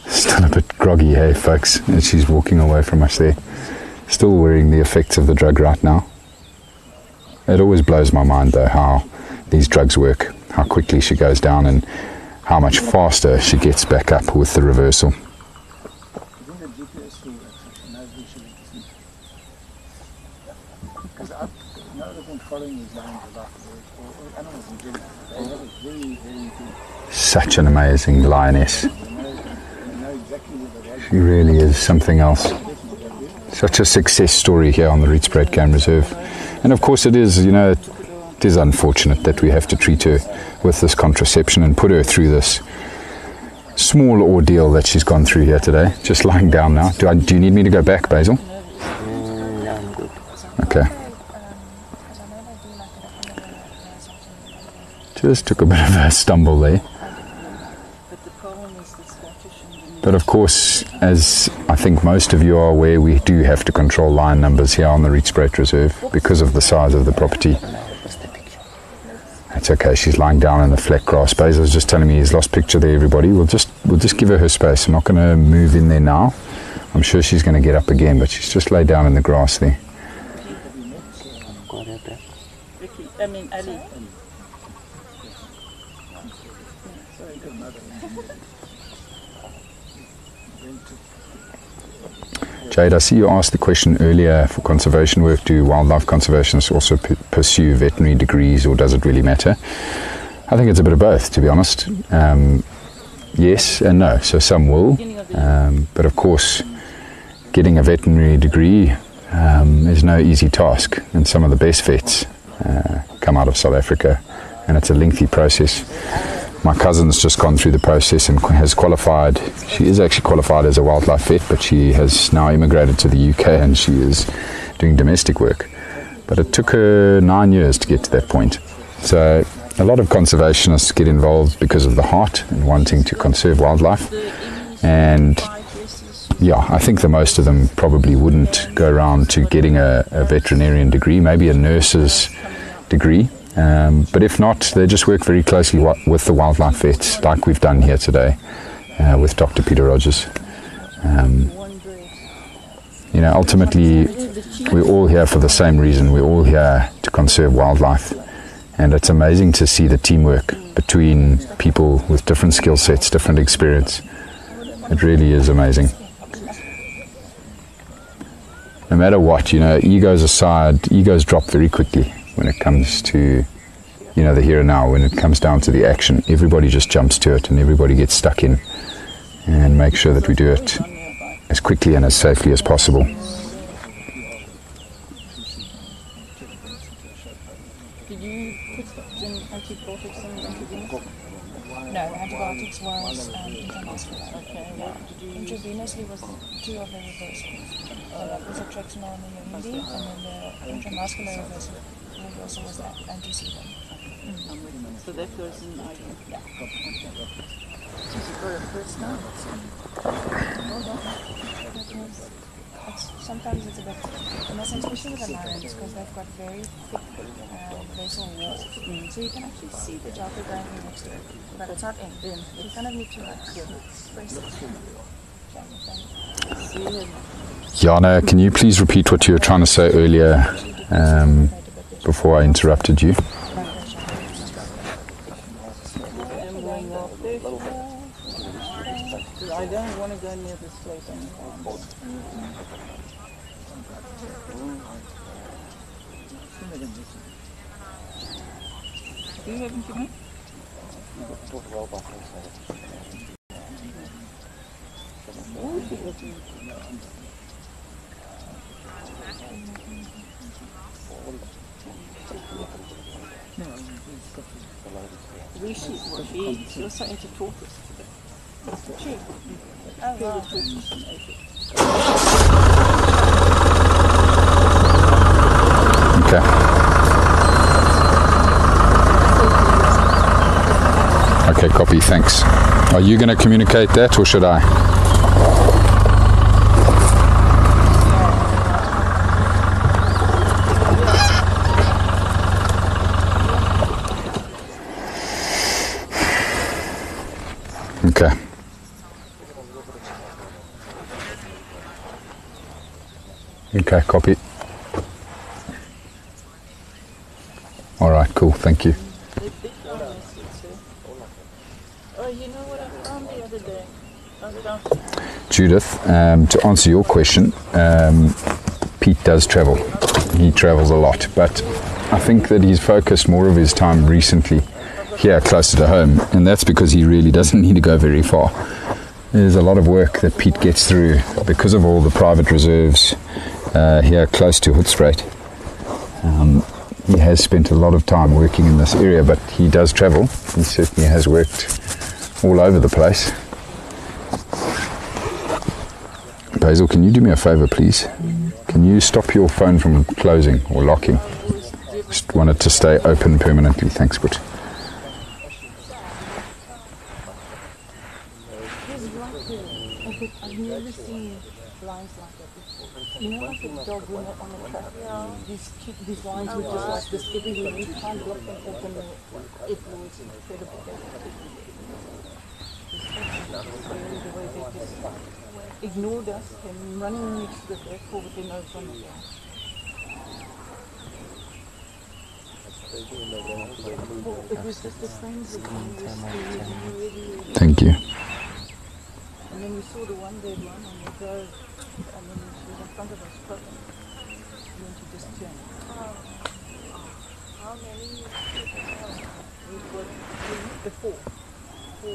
A: Still a bit groggy, hey folks, and she's walking away from us there. Still wearing the effects of the drug right now. It always blows my mind though how these drugs work, how quickly she goes down and how much faster she gets back up with the reversal. Such an amazing lioness. She really is something else. Such a success story here on the Rietspruit Game Reserve. And of course it is, it is unfortunate that we have to treat her with this contraception and put her through this small ordeal that she's gone through here today. Just lying down now. Do you need me to go back, Basil?
H: No, I'm good.
A: Okay. Just took a bit of a stumble there. But of course, as I think most of you are aware, we do have to control lion numbers here on the Rietspruit Reserve because of the size of the property. That's okay, she's lying down in the flat grass. Basil's just telling me he's lost picture there, everybody. We'll just give her space. I'm not going to move in there now. I'm sure she's going to get up again, but she's just laid down in the grass there.
F: Ali.
A: Jade, I see you asked the question earlier, for conservation work, do wildlife conservationists also pursue veterinary degrees, or does it really matter? I think it's a bit of both, to be honest. Yes and no. So some will, but of course getting a veterinary degree is no easy task, and some of the best vets come out of South Africa, and it's a lengthy process. My cousin's just gone through the process and has qualified. She is actually qualified as a wildlife vet, but she has now immigrated to the UK and she is doing domestic work. But it took her 9 years to get to that point. So a lot of conservationists get involved because of the heart and wanting to conserve wildlife. And yeah, I think the most of them probably wouldn't go around to getting a veterinarian degree, maybe a nurse's degree. But if not, they just work very closely with the wildlife vets, like we've done here today with Dr. Peter Rogers. Ultimately, we're all here for the same reason. We're all here to conserve wildlife. And it's amazing to see the teamwork between people with different skill sets, different experience. It really is amazing. No matter what, egos aside, egos drop very quickly when it comes to, the here and now. When it comes down to the action, everybody just jumps to it and everybody gets stuck in and make sure that we do it as quickly and as safely as possible.
F: Did you put in antibiotics and antibiotics? No. antibiotics was intramuscular. Intravenously was 2 of the reversals. So that was a Trexanol and the Yohimbi, and then the intramuscular reversal was that antecedent.
I: So that goes in IV.
F: Yeah.
I: So you got a first now?
F: Sometimes it's a bit, and that's especially with the lions, because they've got very thick basal walls. So you can actually see the jelly going in next to it, but it's not in. You kind of need to press it.
A: Jana, can you please repeat what you were trying to say earlier before I interrupted you?
I: I don't want to go near this place anymore. Do you have anything? She's also into tortoise today.
F: She? Oh, wow.
A: Okay. Okay, copy, thanks. Are you going to communicate that, or should I? Okay. Okay, copy. All right, cool, thank you.
I: Oh, you know what I found the other day?
A: Judith, to answer your question, Pete does travel. He travels a lot, but I think that he's focused more of his time recently here closer to home, and that's because he really doesn't need to go very far. There's a lot of work that Pete gets through because of all the private reserves here close to Rietspruit. He has spent a lot of time working in this area, but he does travel. He certainly has worked all over the place. Basil, can you do me a favor, please? Can you stop your phone from closing or locking? Just want it to stay open permanently. Thanks, but.
I: I've never seen lines like that before. You know, like a dog when they're on the track, these lines were just like this everywhere. You can't block them open. It was incredible. The way they just ignored us and running next to the vehicle with their nose on the ground. It was just the same as
A: Thank you.
I: And then we saw the one dead one and we drove, and then she was in front of us, and then she just turned.
F: How many?
I: We've got the four. 2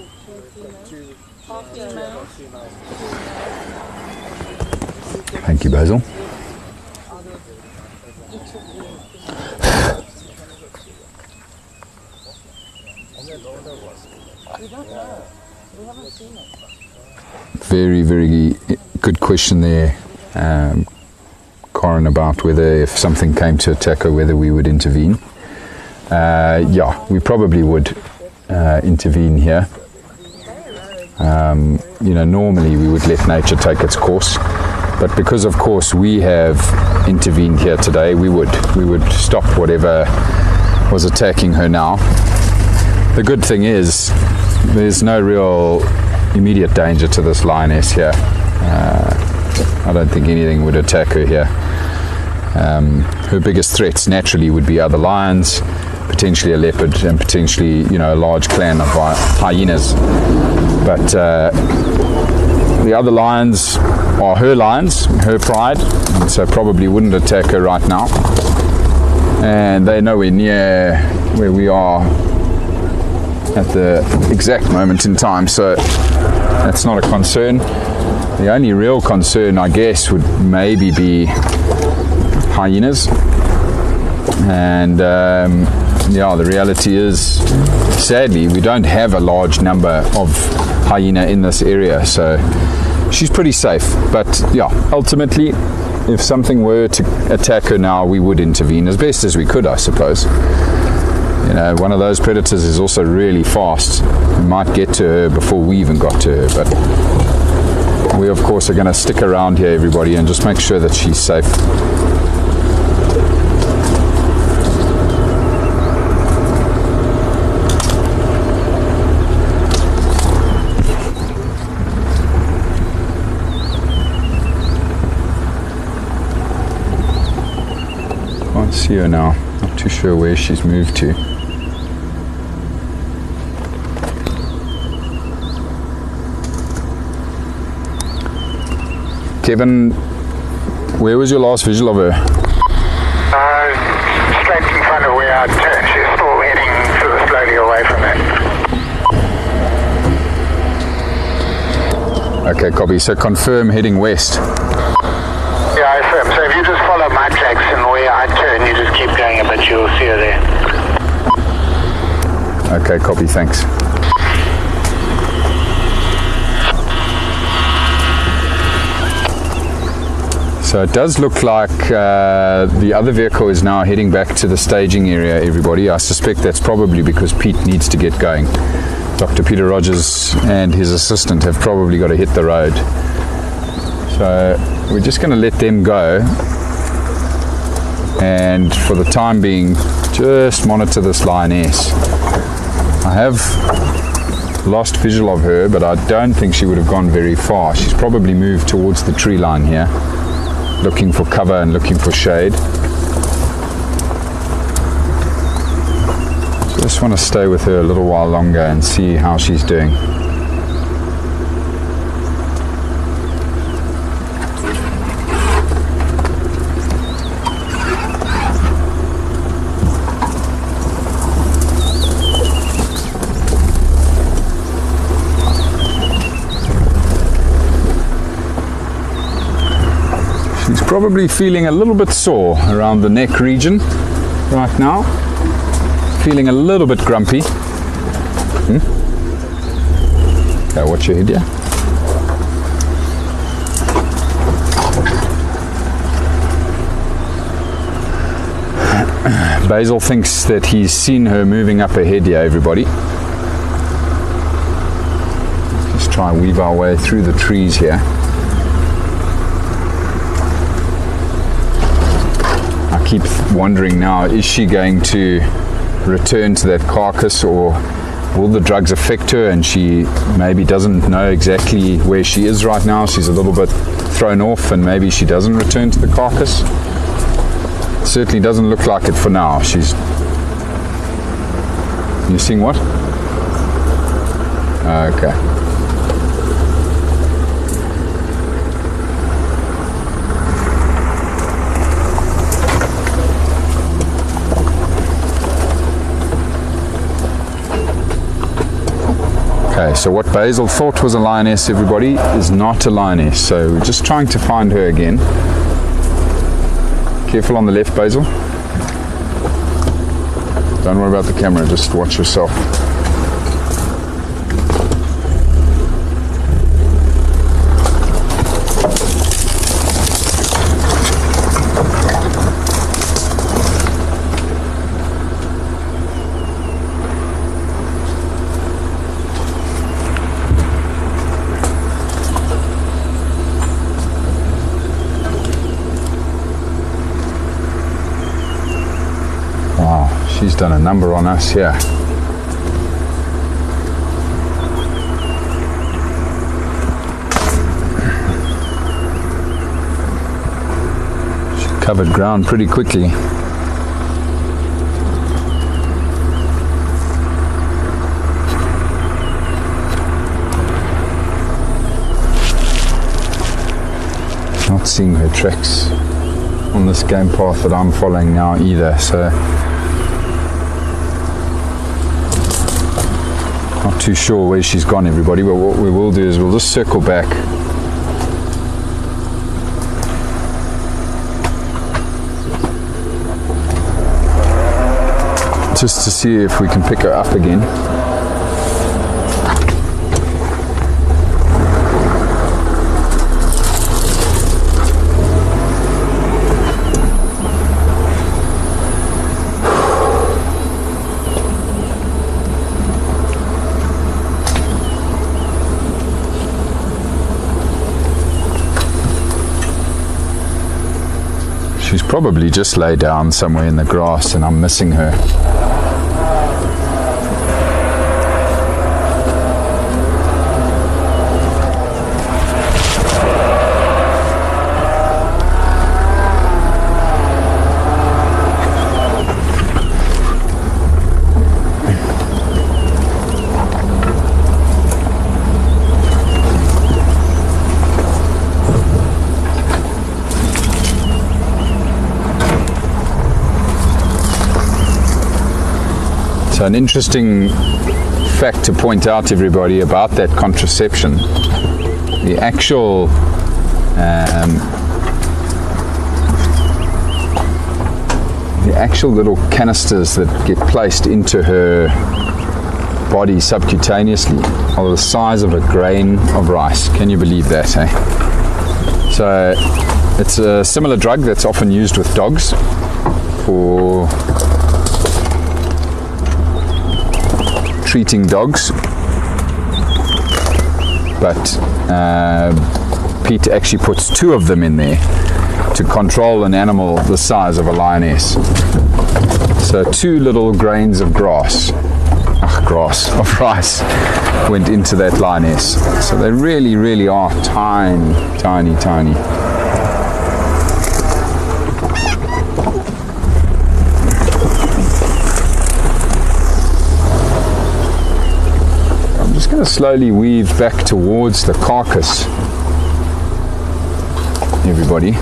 I: females. Half females.
A: Thank you, Basil.
I: We don't know. We haven't seen it.
A: Very, very good question there, Corin, about whether if something came to attack her, whether we would intervene. Yeah, we probably would intervene here. You know, normally we would let nature take its course, but because of course we have intervened here today, we would stop whatever was attacking her now. The good thing is there's no real immediate danger to this lioness here. I don't think anything would attack her here. Her biggest threats naturally would be other lions, potentially a leopard, and potentially, you know, a large clan of hyenas. But the other lions are her lions, her pride, and so probably wouldn't attack her right now. And they're nowhere near where we are at the exact moment in time, so that's not a concern. The only real concern, I guess, would maybe be hyenas, and yeah, the reality is, sadly, we don't have a large number of hyena in this area, so she's pretty safe. But yeah, ultimately, if something were to attack her now, we would intervene as best as we could, I suppose. You know, one of those predators is also really fast. We might get to her before we even got to her, but we of course are going to stick around here, everybody, and just make sure that she's safe. Can't see her now. Not too sure where she's moved to. Kevin, where was your last visual of her?
B: Straight in front of where I turned. She's still heading sort of slowly away from it.
A: Okay, copy. So confirm heading west.
B: Yeah, I affirm. So if you just follow my tracks and where I turn, you just keep going a bit, you'll see her there.
A: Okay, copy. Thanks. So it does look like the other vehicle is now heading back to the staging area, everybody. I suspect that's probably because Pete needs to get going. Dr. Peter Rogers and his assistant have probably got to hit the road. So we're just going to let them go. And for the time being, just monitor this lioness. I have lost visual of her, but I don't think she would have gone very far. She's probably moved towards the tree line here, looking for cover and looking for shade. Just want to stay with her a little while longer and see how she's doing. She's probably feeling a little bit sore around the neck region right now. Feeling a little bit grumpy. Okay, watch your head, yeah? Basil thinks that he's seen her moving up ahead here, everybody. Let's just try and weave our way through the trees here. I keep wondering now, is she going to return to that carcass, or will the drugs affect her and she maybe doesn't know exactly where she is right now? She's a little bit thrown off and maybe she doesn't return to the carcass. Certainly doesn't look like it for now. She's... You seeing what? Okay. Okay, so what Basil thought was a lioness, everybody, is not a lioness. So we're just trying to find her again. Careful on the left, Basil. Don't worry about the camera, just watch yourself. She's done a number on us here. She covered ground pretty quickly. Not seeing her tracks on this game path that I'm following now either, so not too sure where she's gone, everybody, but what we will do is we'll just circle back. just to see if we can pick her up again. She's probably just lay down somewhere in the grass and I'm missing her. So an interesting fact to point out to everybody about that contraception, the actual little canisters that get placed into her body subcutaneously are the size of a grain of rice. Can you believe that, eh? So it's a similar drug that's often used with dogs for treating dogs, but Pete actually puts 2 of them in there to control an animal the size of a lioness. So 2 little grains of rice went into that lioness. So they really, really are tiny, tiny, tiny. Going to slowly weave back towards the carcass, everybody, in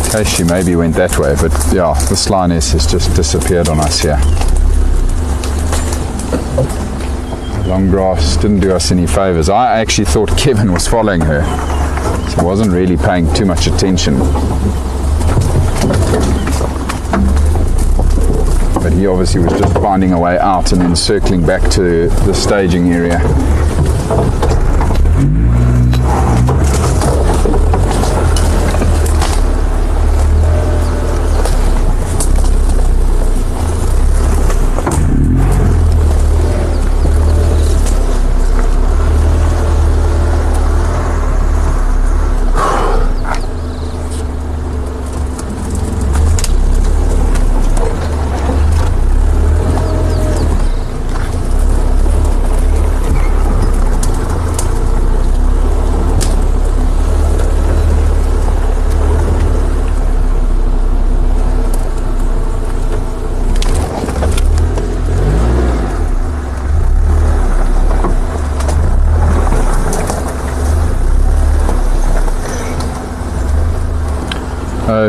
A: case she maybe went that way, but yeah, this lioness has just disappeared on us here. Long grass didn't do us any favors. I actually thought Kevin was following her, so I wasn't really paying too much attention. But he obviously was just finding a way out and then circling back to the staging area.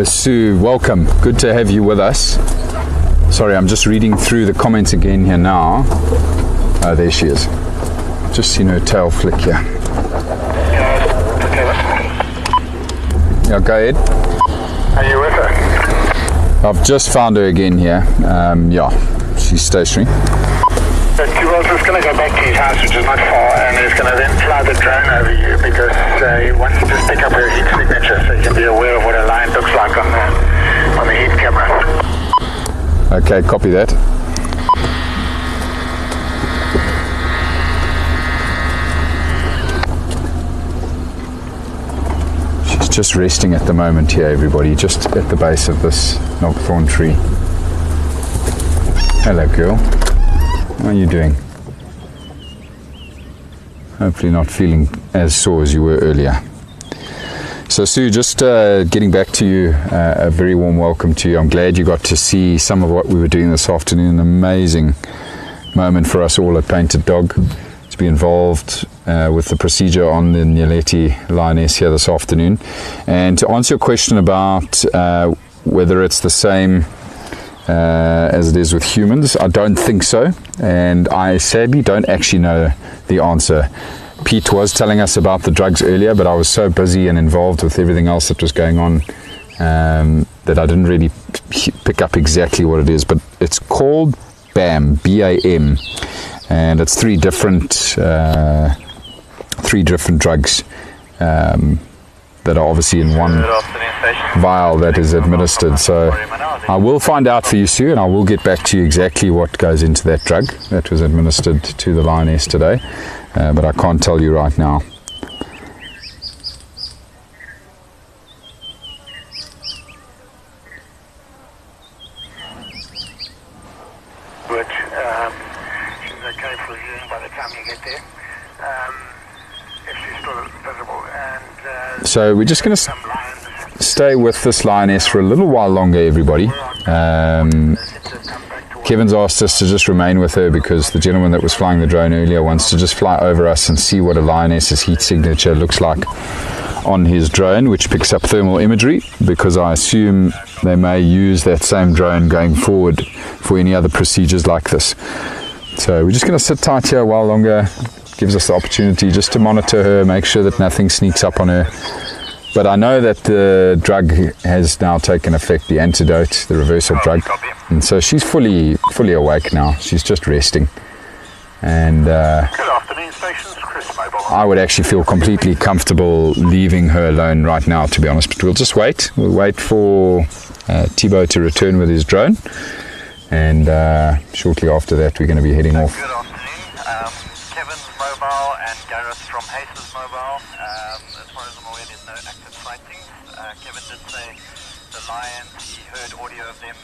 A: Sue, welcome. Good to have you with us. Sorry, I'm just reading through the comments again here now. Oh, there she is. Just seen her tail flick here. Yeah, go ahead.
B: Are you with her?
A: I've just found her again here. Yeah, she's stationary.
B: T-Ball's just going to go back to his house, which is not far, and he's going to then fly the drone over you because he wants to just pick up her heat signature so you can be aware of what a lion looks like on the heat camera.
A: Okay, copy that. She's just resting at the moment here, everybody, just at the base of this knobthorn tree. Hello, girl. How are you doing? Hopefully not feeling as sore as you were earlier. So Sue, just getting back to you, a very warm welcome to you. I'm glad you got to see some of what we were doing this afternoon. An amazing moment for us all at Painted Dog to be involved with the procedure on the Nyalethi lioness here this afternoon. And to answer your question about whether it's the same as it is with humans, I don't think so, and I sadly don't actually know the answer. Pete was telling us about the drugs earlier, but I was so busy and involved with everything else that was going on that I didn't really pick up exactly what it is, but it's called BAM, B-A-M, and it's three different drugs that are obviously in one vial that is administered. So I will find out for you, Sue, and I will get back to you exactly what goes into that drug that was administered to the Lioness today, but I can't tell you right now.
B: Good. She's okay for viewing by the time you get there. If she's still visible. And
A: so we're just going to stay with this Lioness for a little while longer, everybody. Kevin's asked us to just remain with her because the gentleman that was flying the drone earlier wants to just fly over us and see what a Lioness's heat signature looks like on his drone, which picks up thermal imagery, because I assume they may use that same drone going forward for any other procedures like this. So we're just going to sit tight here a while longer. Gives us the opportunity just to monitor her, make sure that nothing sneaks up on her. But I know that the drug has now taken effect, the antidote, the reversal drug, and so she's fully awake now. She's just resting, and
B: good afternoon, stations. Chris Mobile.
A: I would actually feel completely comfortable leaving her alone right now, to be honest. But we'll just wait. We'll wait for Thibaut to return with his drone, and shortly after that, we're going to be heading off.
B: Good afternoon. Kevin's mobile and Gareth from Hace's mobile. As far as I'm aware, there's no active sightings. Kevin did say the lions, he heard audio of them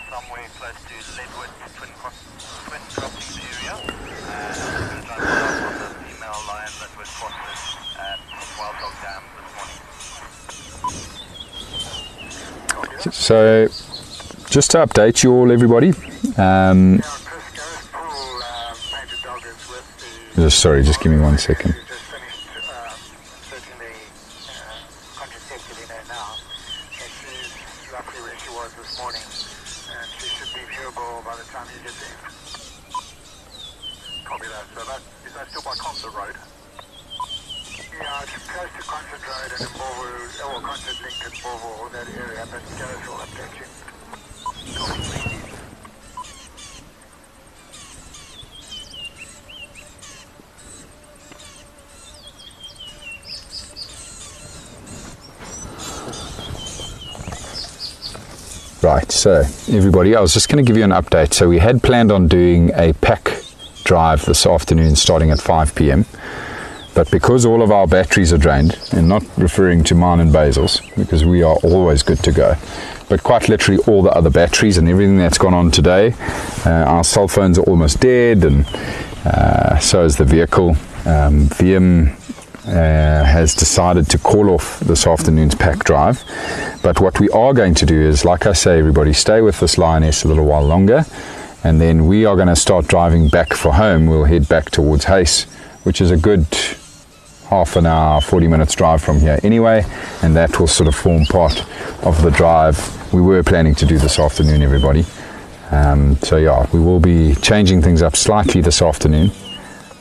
B: somewhere close to Leadwood, Twin Crossings area. And I'm going to try and follow up on the female lion that was spotted at Wild Dog Dam this morning.
A: So, just to update you all, everybody. Sorry, just give me 1 second.
B: Just finished inserting the contraceptive in her now. And she's roughly where she was this morning. And she should be viewable by the time you get there. Copy that. So is that still by Concert Road? Yeah, it's close to Concert Road and or Concert Link and Bovo, that area, but Gareth will update you. Copy.
A: Right, so everybody, I was just going to give you an update. So we had planned on doing a pack drive this afternoon starting at 5 p.m. But because all of our batteries are drained, and not referring to mine and Basil's, because we are always good to go, but quite literally all the other batteries and everything that's gone on today, our cell phones are almost dead, and so is the vehicle. VM has decided to call off this afternoon's pack drive. But what we are going to do is, like I say, everybody, stay with this Lioness a little while longer, and then we are going to start driving back for home. We'll head back towards Hace, which is a good half an hour, 40 minutes drive from here anyway, and that will sort of form part of the drive we were planning to do this afternoon, everybody. So yeah, we will be changing things up slightly this afternoon,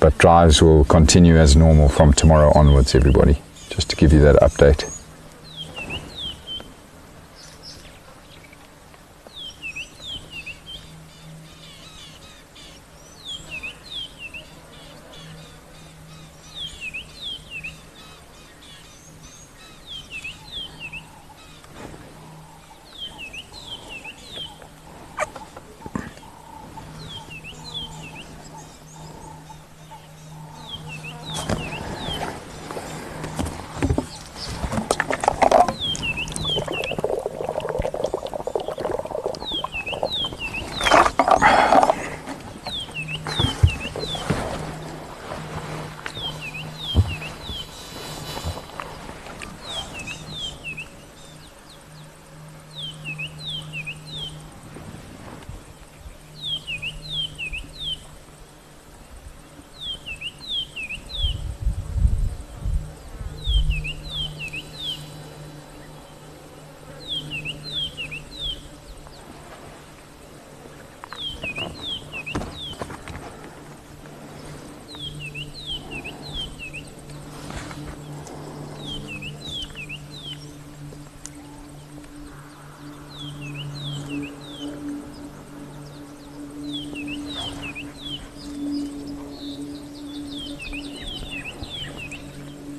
A: but drives will continue as normal from tomorrow onwards, everybody, just to give you that update.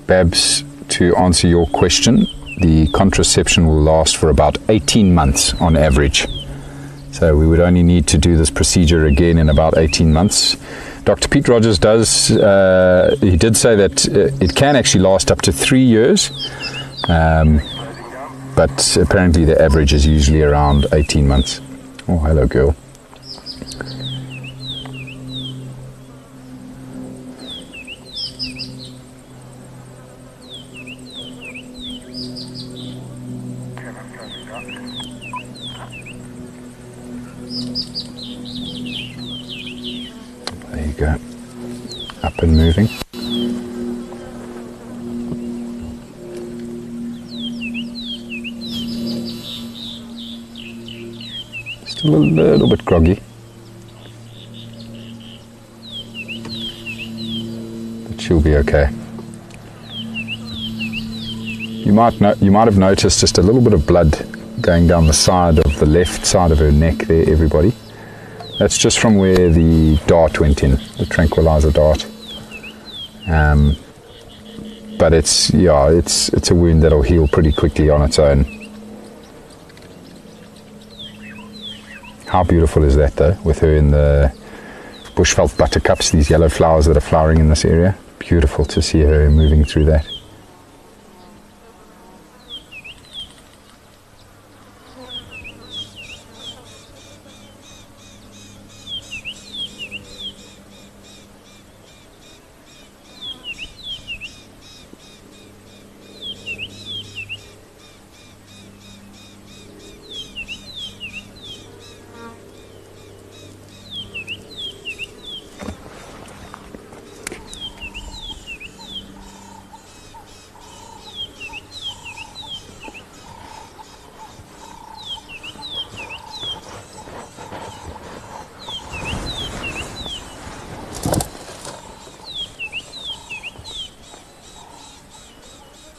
A: Babs, to answer your question, the contraception will last for about 18 months on average. So we would only need to do this procedure again in about 18 months. Dr. Pete Rogers he did say that it can actually last up to 3 years, but apparently the average is usually around 18 months. Oh, hello, girl. There you go. Up and moving. Still a little bit groggy, but she'll be okay. You might have noticed just a little bit of blood going down the side of the left side of her neck there, everybody. That's just from where the dart went in, the tranquilizer dart. But it's a wound that'll heal pretty quickly on its own. How beautiful is that though, with her in the bushveld buttercups, these yellow flowers that are flowering in this area. Beautiful to see her moving through that.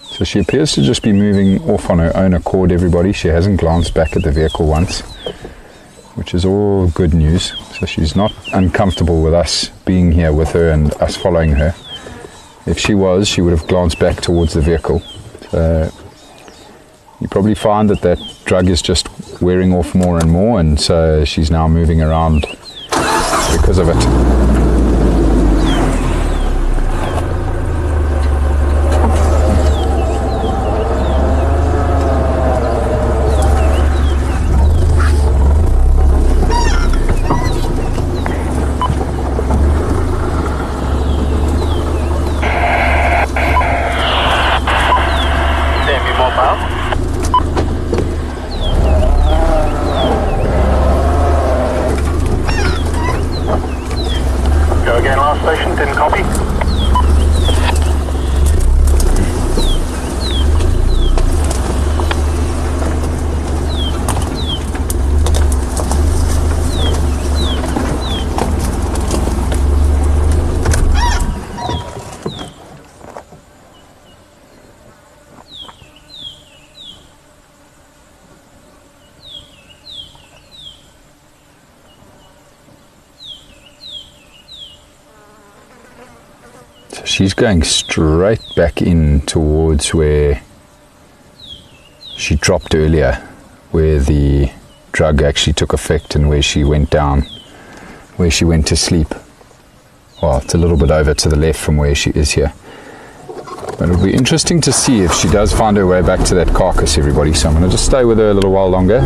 A: So she appears to just be moving off on her own accord, everybody. She hasn't glanced back at the vehicle once, which is all good news. So she's not uncomfortable with us being here with her and us following her. If she was, she would have glanced back towards the vehicle. So you probably find that drug is just wearing off more and more, and so she's now moving around because of it. She's going straight back in towards where she dropped earlier, where the drug actually took effect and where she went down, where she went to sleep. Well, it's a little bit over to the left from where she is here. But it'll be interesting to see if she does find her way back to that carcass, everybody. So I'm going to just stay with her a little while longer.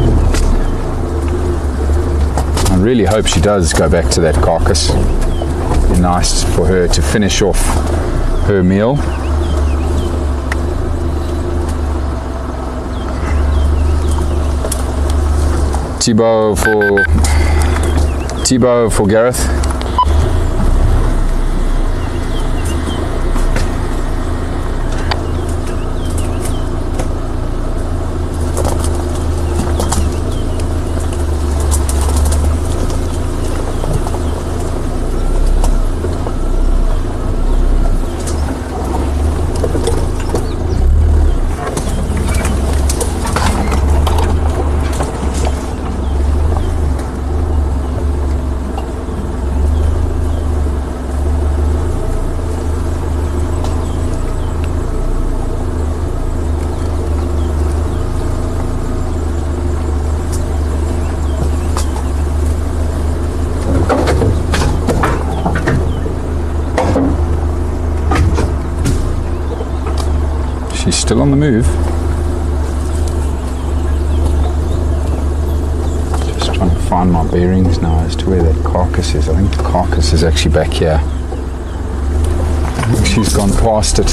A: I really hope she does go back to that carcass. It'd be nice for her to finish off her meal. Thibaut for Gareth. still on the move. Just trying to find my bearings now as to where that carcass is. I think the carcass is actually back here. I think she's gone past it.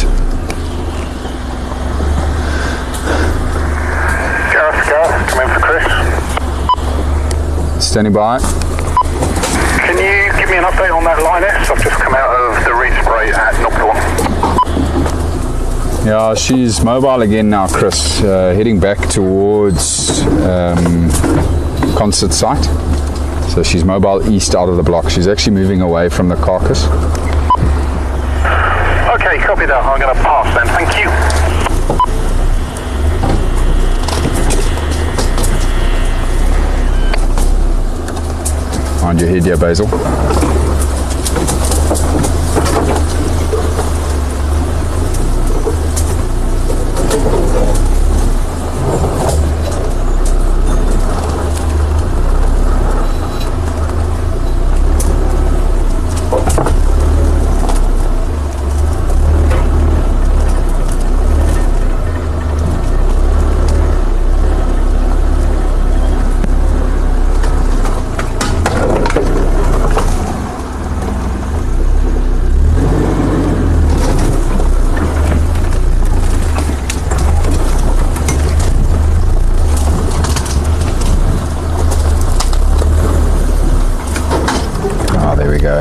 B: Gareth, come in for Chris.
A: Standing by.
B: Can you give me an update on that Lioness? I've just come out of the Rietspruit at Knockdawn.
A: Yeah, she's mobile again now, Chris. Heading back towards concert site. So she's mobile east out of the block. She's actually moving away from the carcass.
B: Okay, copy that. I'm going to pass then. Thank you.
A: Mind your head here, Basil.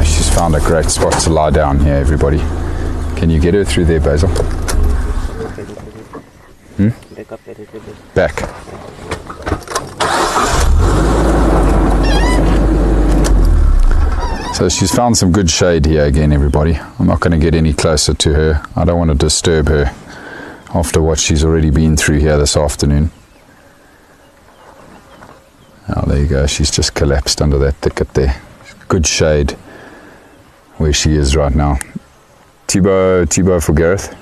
A: She's found a great spot to lie down here, everybody. Can you get her through there, Basil? Back. So she's found some good shade here again, everybody. I'm not going to get any closer to her. I don't want to disturb her after what she's already been through here this afternoon. Oh, there you go. She's just collapsed under that thicket there. Good shade where she is right now. Thibaut for Gareth.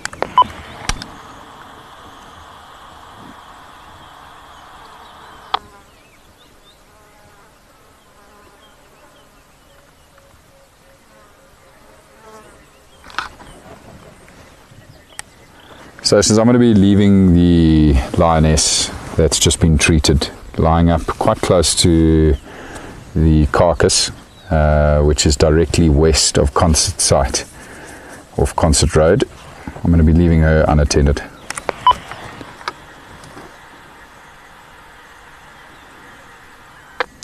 A: So since I'm going to be leaving the Lioness that's just been treated, lying up quite close to the carcass, which is directly west of Concert site, off Concert Road. I'm going to be leaving her unattended.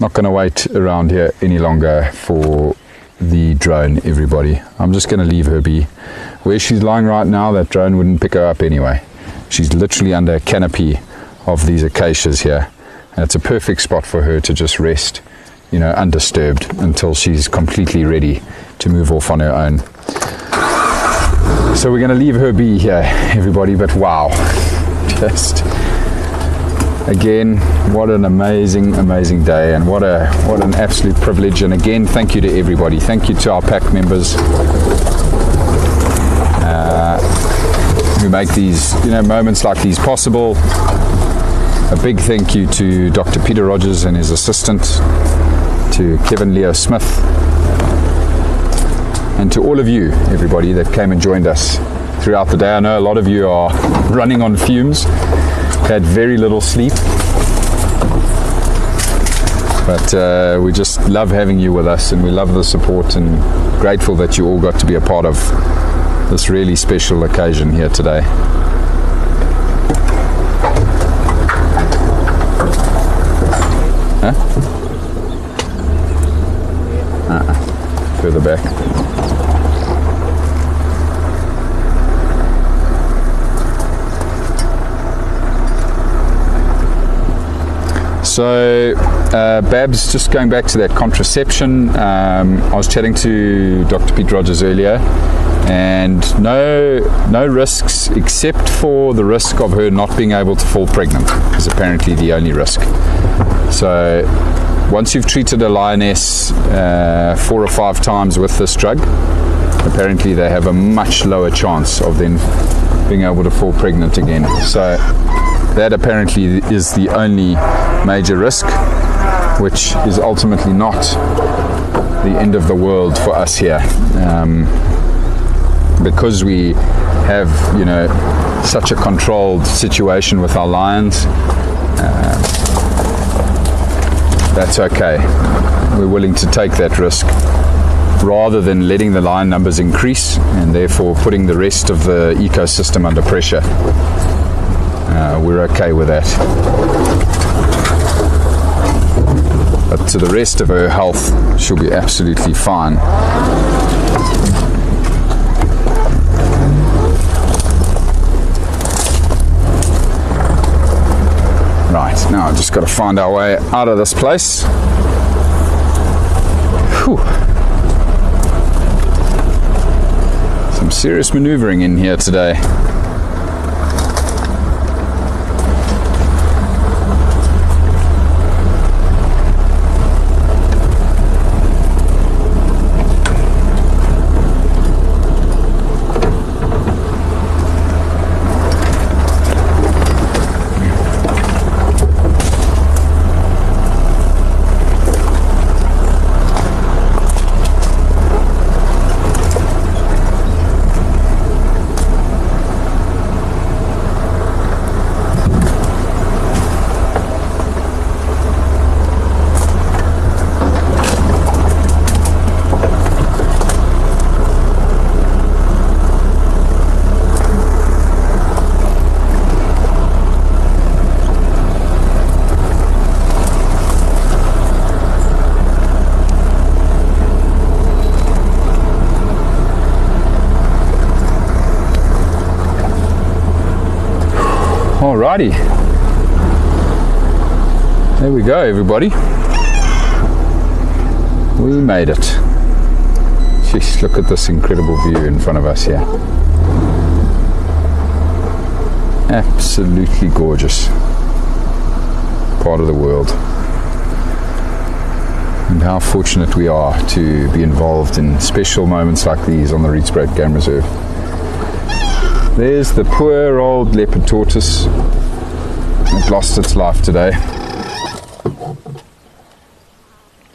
A: Not going to wait around here any longer for the drone, everybody. I'm just going to leave her be. Where she's lying right now, that drone wouldn't pick her up anyway. She's literally under a canopy of these acacias here, and it's a perfect spot for her to just rest, you know, undisturbed until she's completely ready to move off on her own. So we're going to leave her be here, everybody. But wow, just again, what an amazing day, and what an absolute privilege. And again, thank you to everybody. Thank you to our pack members who make these, you know, moments like these possible. A big thank you to Dr. Peter Rogers and his assistant, to Kevin Leo Smith, and to all of you, everybody that came and joined us throughout the day. I know a lot of you are running on fumes, had very little sleep, but we just love having you with us, and we love the support, and grateful that you all got to be a part of this really special occasion here today. Huh? Further back. So Babs, just going back to that contraception, I was chatting to Dr. Pete Rogers earlier, and no risks except for the risk of her not being able to fall pregnant is apparently the only risk. So once you've treated a Lioness 4 or 5 times with this drug, apparently they have a much lower chance of then being able to fall pregnant again. So that apparently is the only major risk, which is ultimately not the end of the world for us here, because we have, you know, such a controlled situation with our lions. That's okay. We're willing to take that risk rather than letting the lion numbers increase and therefore putting the rest of the ecosystem under pressure. We're okay with that. But to the rest of her health, she'll be absolutely fine. Right, now I've just got to find our way out of this place. Whew. Some serious maneuvering in here today. Alrighty, there we go, everybody. We made it. Jeez, look at this incredible view in front of us here. Absolutely gorgeous part of the world. And how fortunate we are to be involved in special moments like these on the Rietspruit Game Reserve. There's the poor old leopard tortoise. It lost its life today.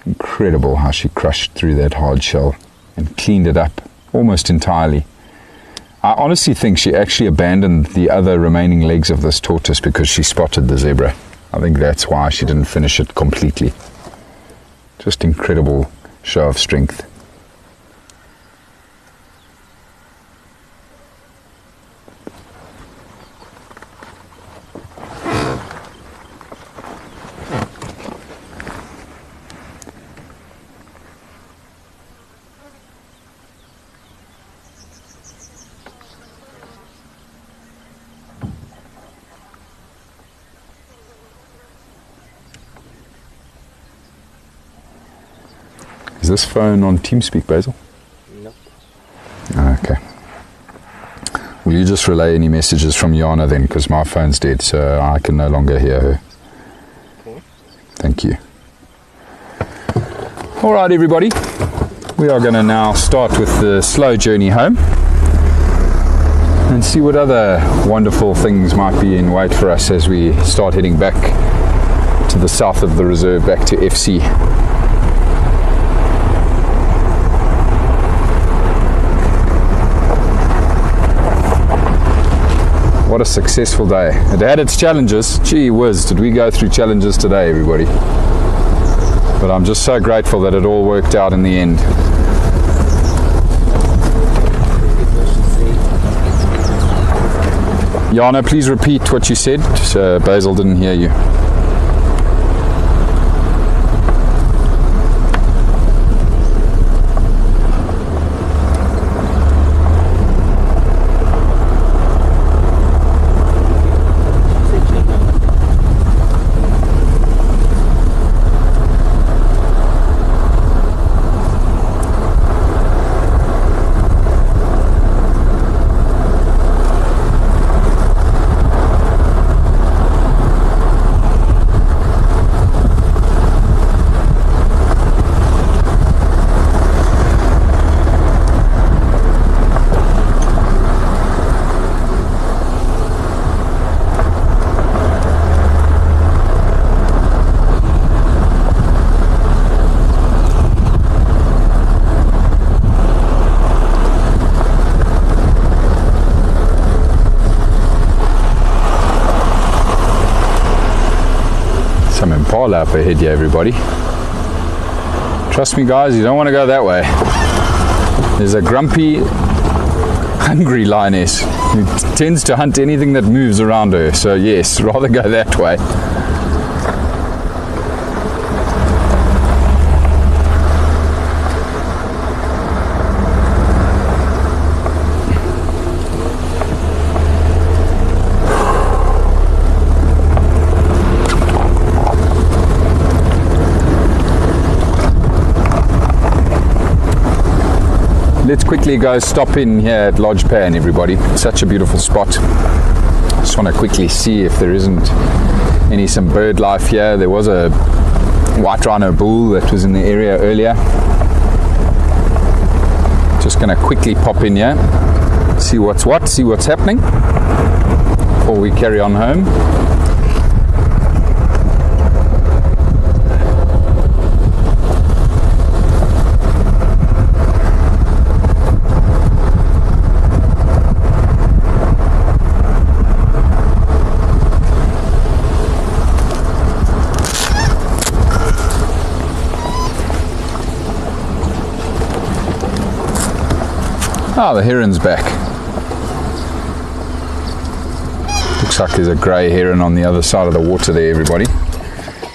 A: Incredible how she crushed through that hard shell and cleaned it up almost entirely. I honestly think she actually abandoned the other remaining legs of this tortoise because she spotted the zebra. I think that's why she didn't finish it completely. Just incredible show of strength. Is this phone on TeamSpeak, Basil?
H: No.
A: Okay. Will you just relay any messages from Yana then, because my phone's dead, so I can no longer hear her.
H: Okay.
A: Thank you. Alright everybody, we are going to now start with the slow journey home and see what other wonderful things might be in wait for us as we start heading back to the south of the reserve, back to FC. What a successful day. It had its challenges. Gee whiz, did we go through challenges today, everybody. But I'm just so grateful that it all worked out in the end. Jana, please repeat what you said. Basil didn't hear you. Some impala up ahead here, everybody. Trust me, guys, you don't want to go that way. There's a grumpy, hungry lioness who tends to hunt anything that moves around her. So yes, rather go that way. Let's quickly go stop in here at Lodge Pan, everybody. Such a beautiful spot. Just want to quickly see if there isn't some bird life here. There was a white rhino bull that was in the area earlier. Just going to quickly pop in here, see what's happening before we carry on home. Ah, the heron's back. Looks like there's a grey heron on the other side of the water there, everybody.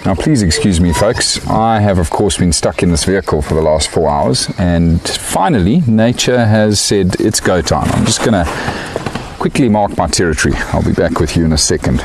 A: Now, please excuse me, folks. I have, of course, been stuck in this vehicle for the last 4 hours, and finally, nature has said it's go time. I'm just going to quickly mark my territory. I'll be back with you in a second.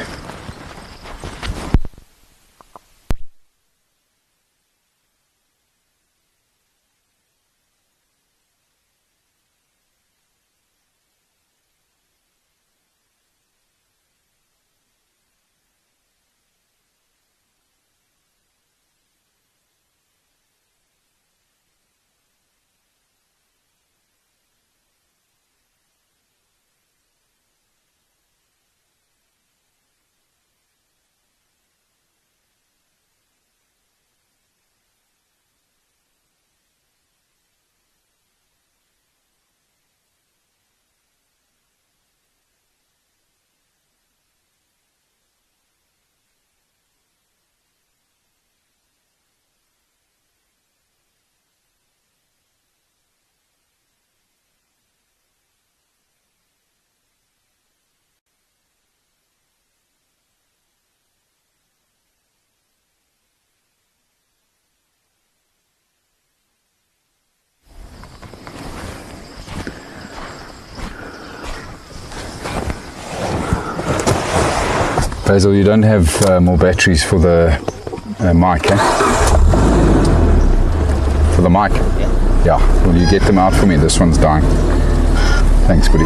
A: Basil, you don't have more batteries for the mic, eh? For the mic? Yeah. Will you get them out for me? This one's dying. Thanks, buddy.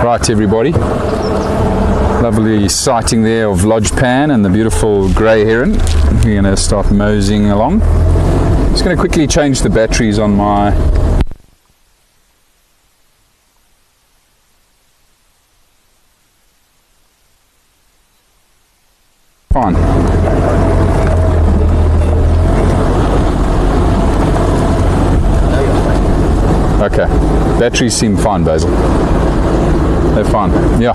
A: Right, everybody. Lovely sighting there of Lodge Pan and the beautiful grey heron. We're going to start moseying along. Just going to quickly change the batteries on my fine. Okay. Batteries seem fine, Basil. They're fine. Yeah.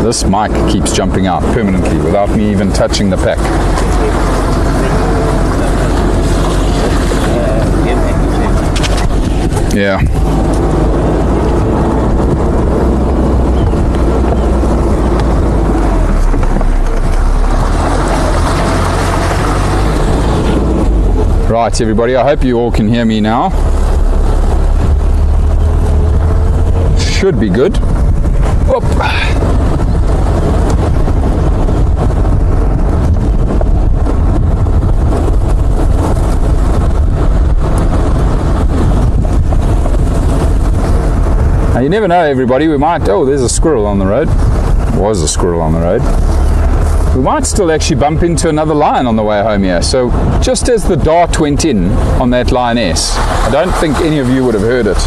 A: This mic keeps jumping out permanently without me even touching the pack. Yeah. Right, everybody, I hope you all can hear me now. Should be good. Whoop. Now, you never know, everybody, we might, oh, there's a squirrel on the road. Was a squirrel on the road. We might still actually bump into another lion on the way home here. So just as the dart went in on that lioness, I don't think any of you would have heard it,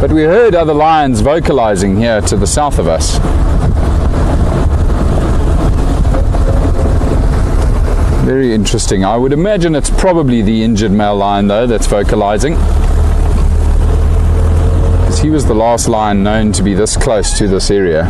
A: but we heard other lions vocalizing here to the south of us. Very interesting. I would imagine it's probably the injured male lion though that's vocalizing. because he was the last lion known to be this close to this area.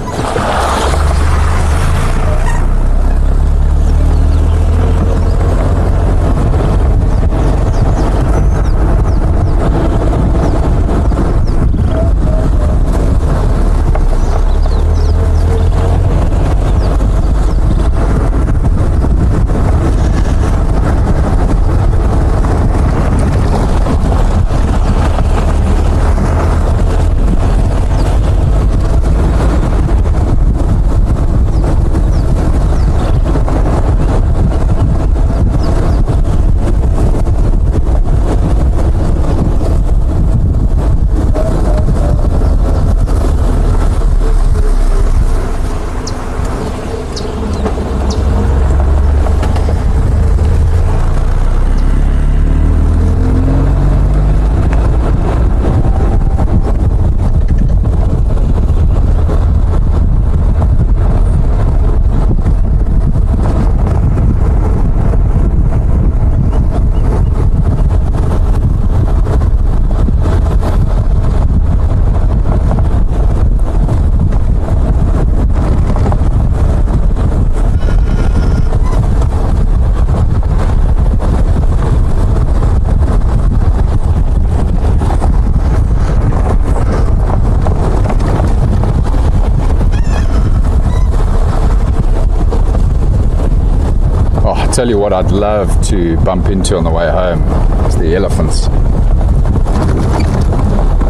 A: Tell you what I'd love to bump into on the way home is the elephants.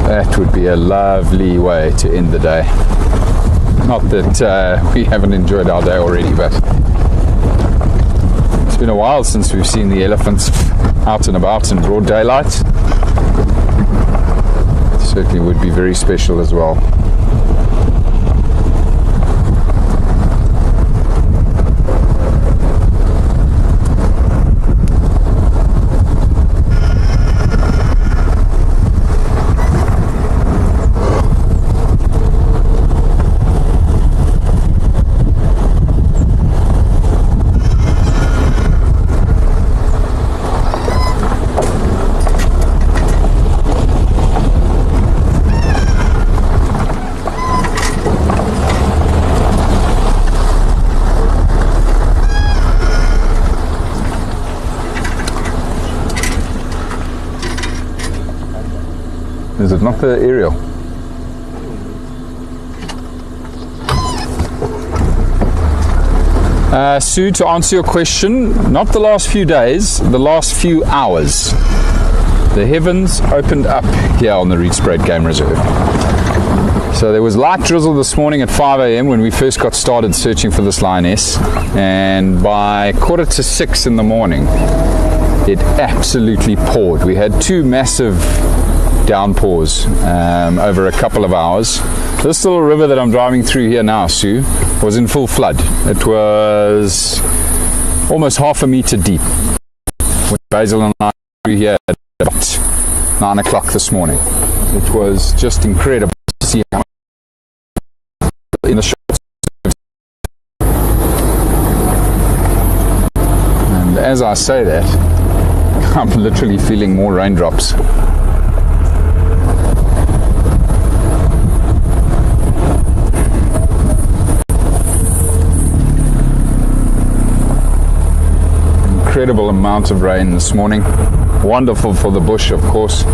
A: That would be a lovely way to end the day. Not that we haven't enjoyed our day already, but it's been a while since we've seen the elephants out and about in broad daylight. It certainly would be very special as well. Is it not the aerial? Sue, to answer your question, not the last few days, the last few hours. The heavens opened up here on the Rietspruit Game Reserve. So there was light drizzle this morning at 5 a.m. when we first got started searching for this lioness, and by 5:45 in the morning it absolutely poured. We had two massive downpours over a couple of hours. This little river that I'm driving through here now, Sue, was in full flood. It was almost half a meter deep when Basil and I were here at about 9 o'clock this morning. It was just incredible to see how much in the short. And as I say that, I'm literally feeling more raindrops. Incredible amount of rain this morning. Wonderful for the bush, of course.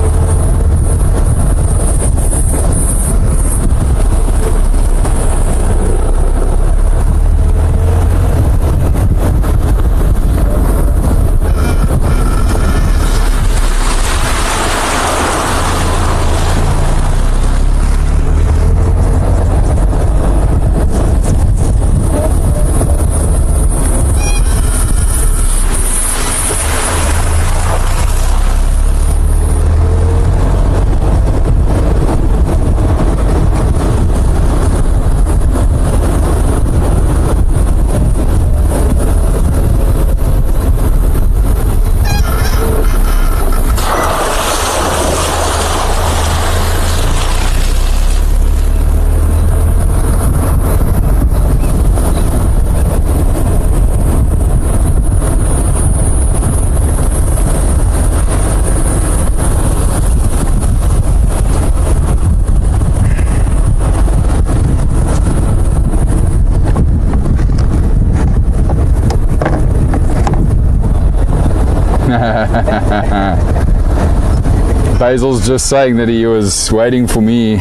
A: Basil's just saying that he was waiting for me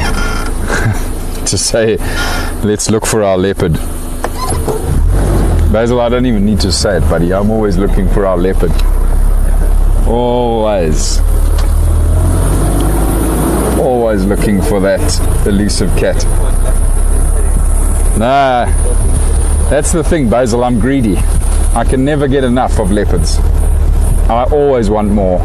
A: to say, let's look for our leopard. Basil, I don't even need to say it, buddy. I'm always looking for our leopard. Always. Always looking for that elusive cat. Nah, that's the thing, Basil. I'm greedy. I can never get enough of leopards. I always want more.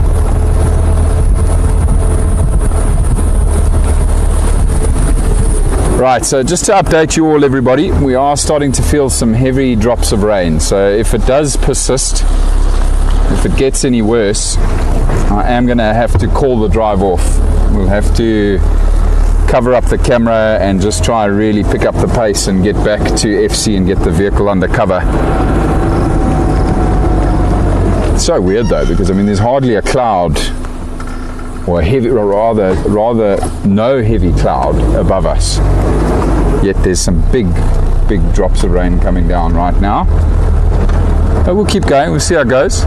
A: Right, so just to update you all, everybody, we are starting to feel some heavy drops of rain. So if it does persist, if it gets any worse, I am going to have to call the drive off. We'll have to cover up the camera and just try and really pick up the pace and get back to FC and get the vehicle under cover. It's so weird though, because I mean there's hardly a cloud or rather no heavy cloud above us, yet there's some big drops of rain coming down right now. But we'll keep going, we'll see how it goes.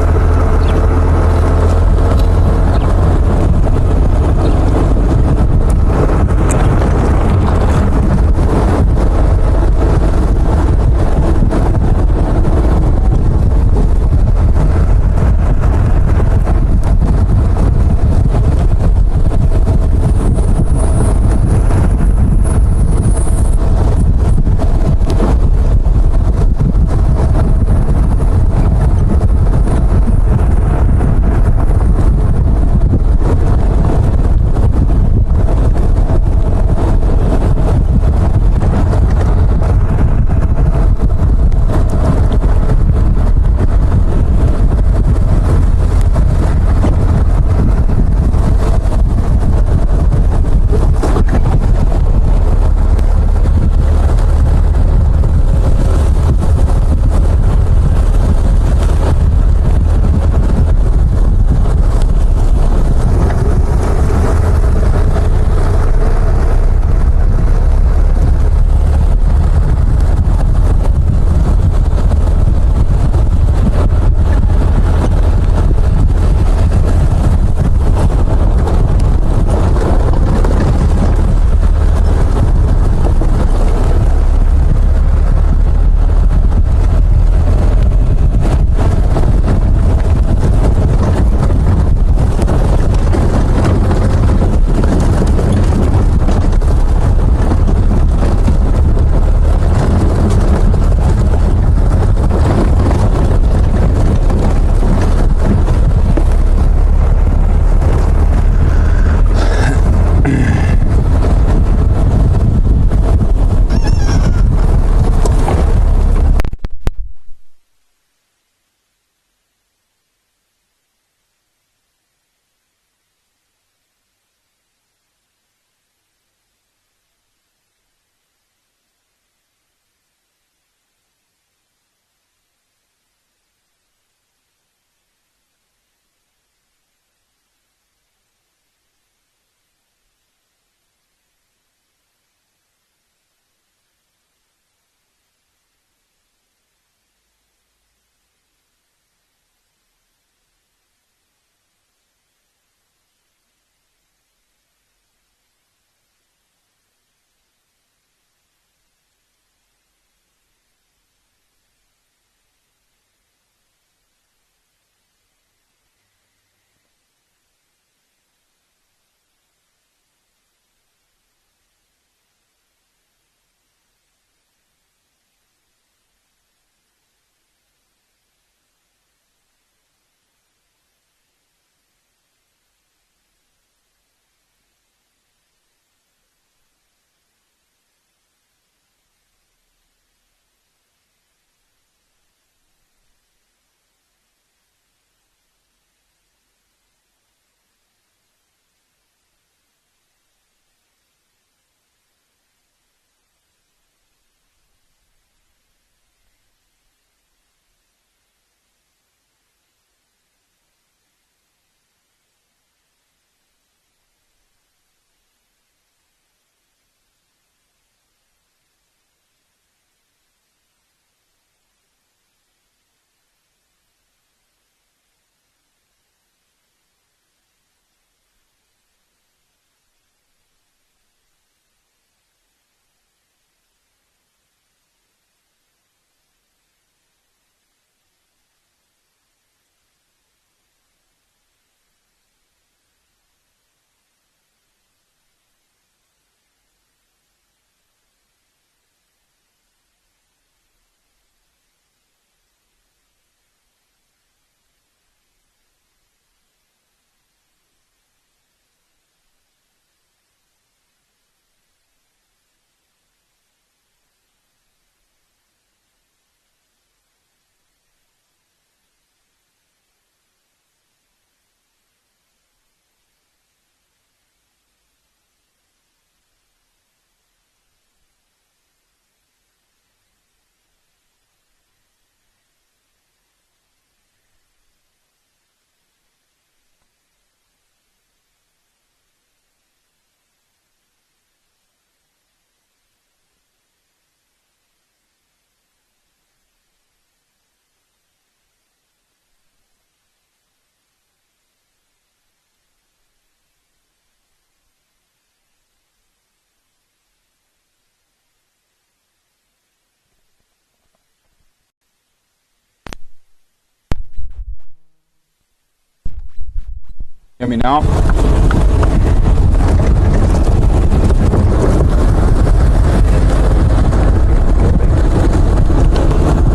A: Hear me now?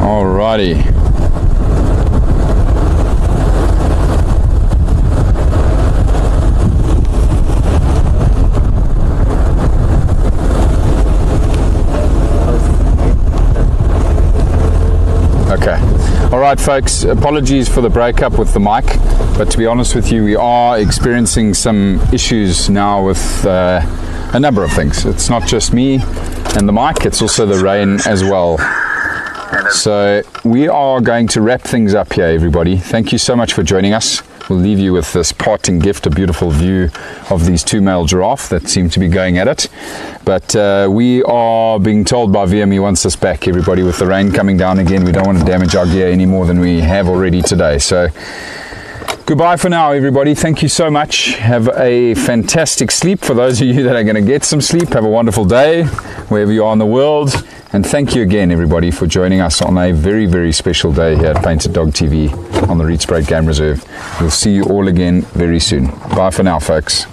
A: Alrighty. Okay. All right, folks, apologies for the breakup with the mic, but to be honest with you, we are experiencing some issues now with a number of things. It's not just me and the mic, it's also the rain as well. So we are going to wrap things up here, everybody. Thank you so much for joining us. We'll leave you with this parting gift, a beautiful view of these two male giraffe that seem to be going at it. But we are being told by VM he wants us back, everybody, with the rain coming down again. We don't want to damage our gear any more than we have already today. So goodbye for now, everybody. Thank you so much. Have a fantastic sleep. For those of you that are going to get some sleep, have a wonderful day wherever you are in the world. And thank you again, everybody, for joining us on a very, very special day here at Painted Dog TV on the Rietspruit Game Reserve. We'll see you all again very soon. Bye for now, folks.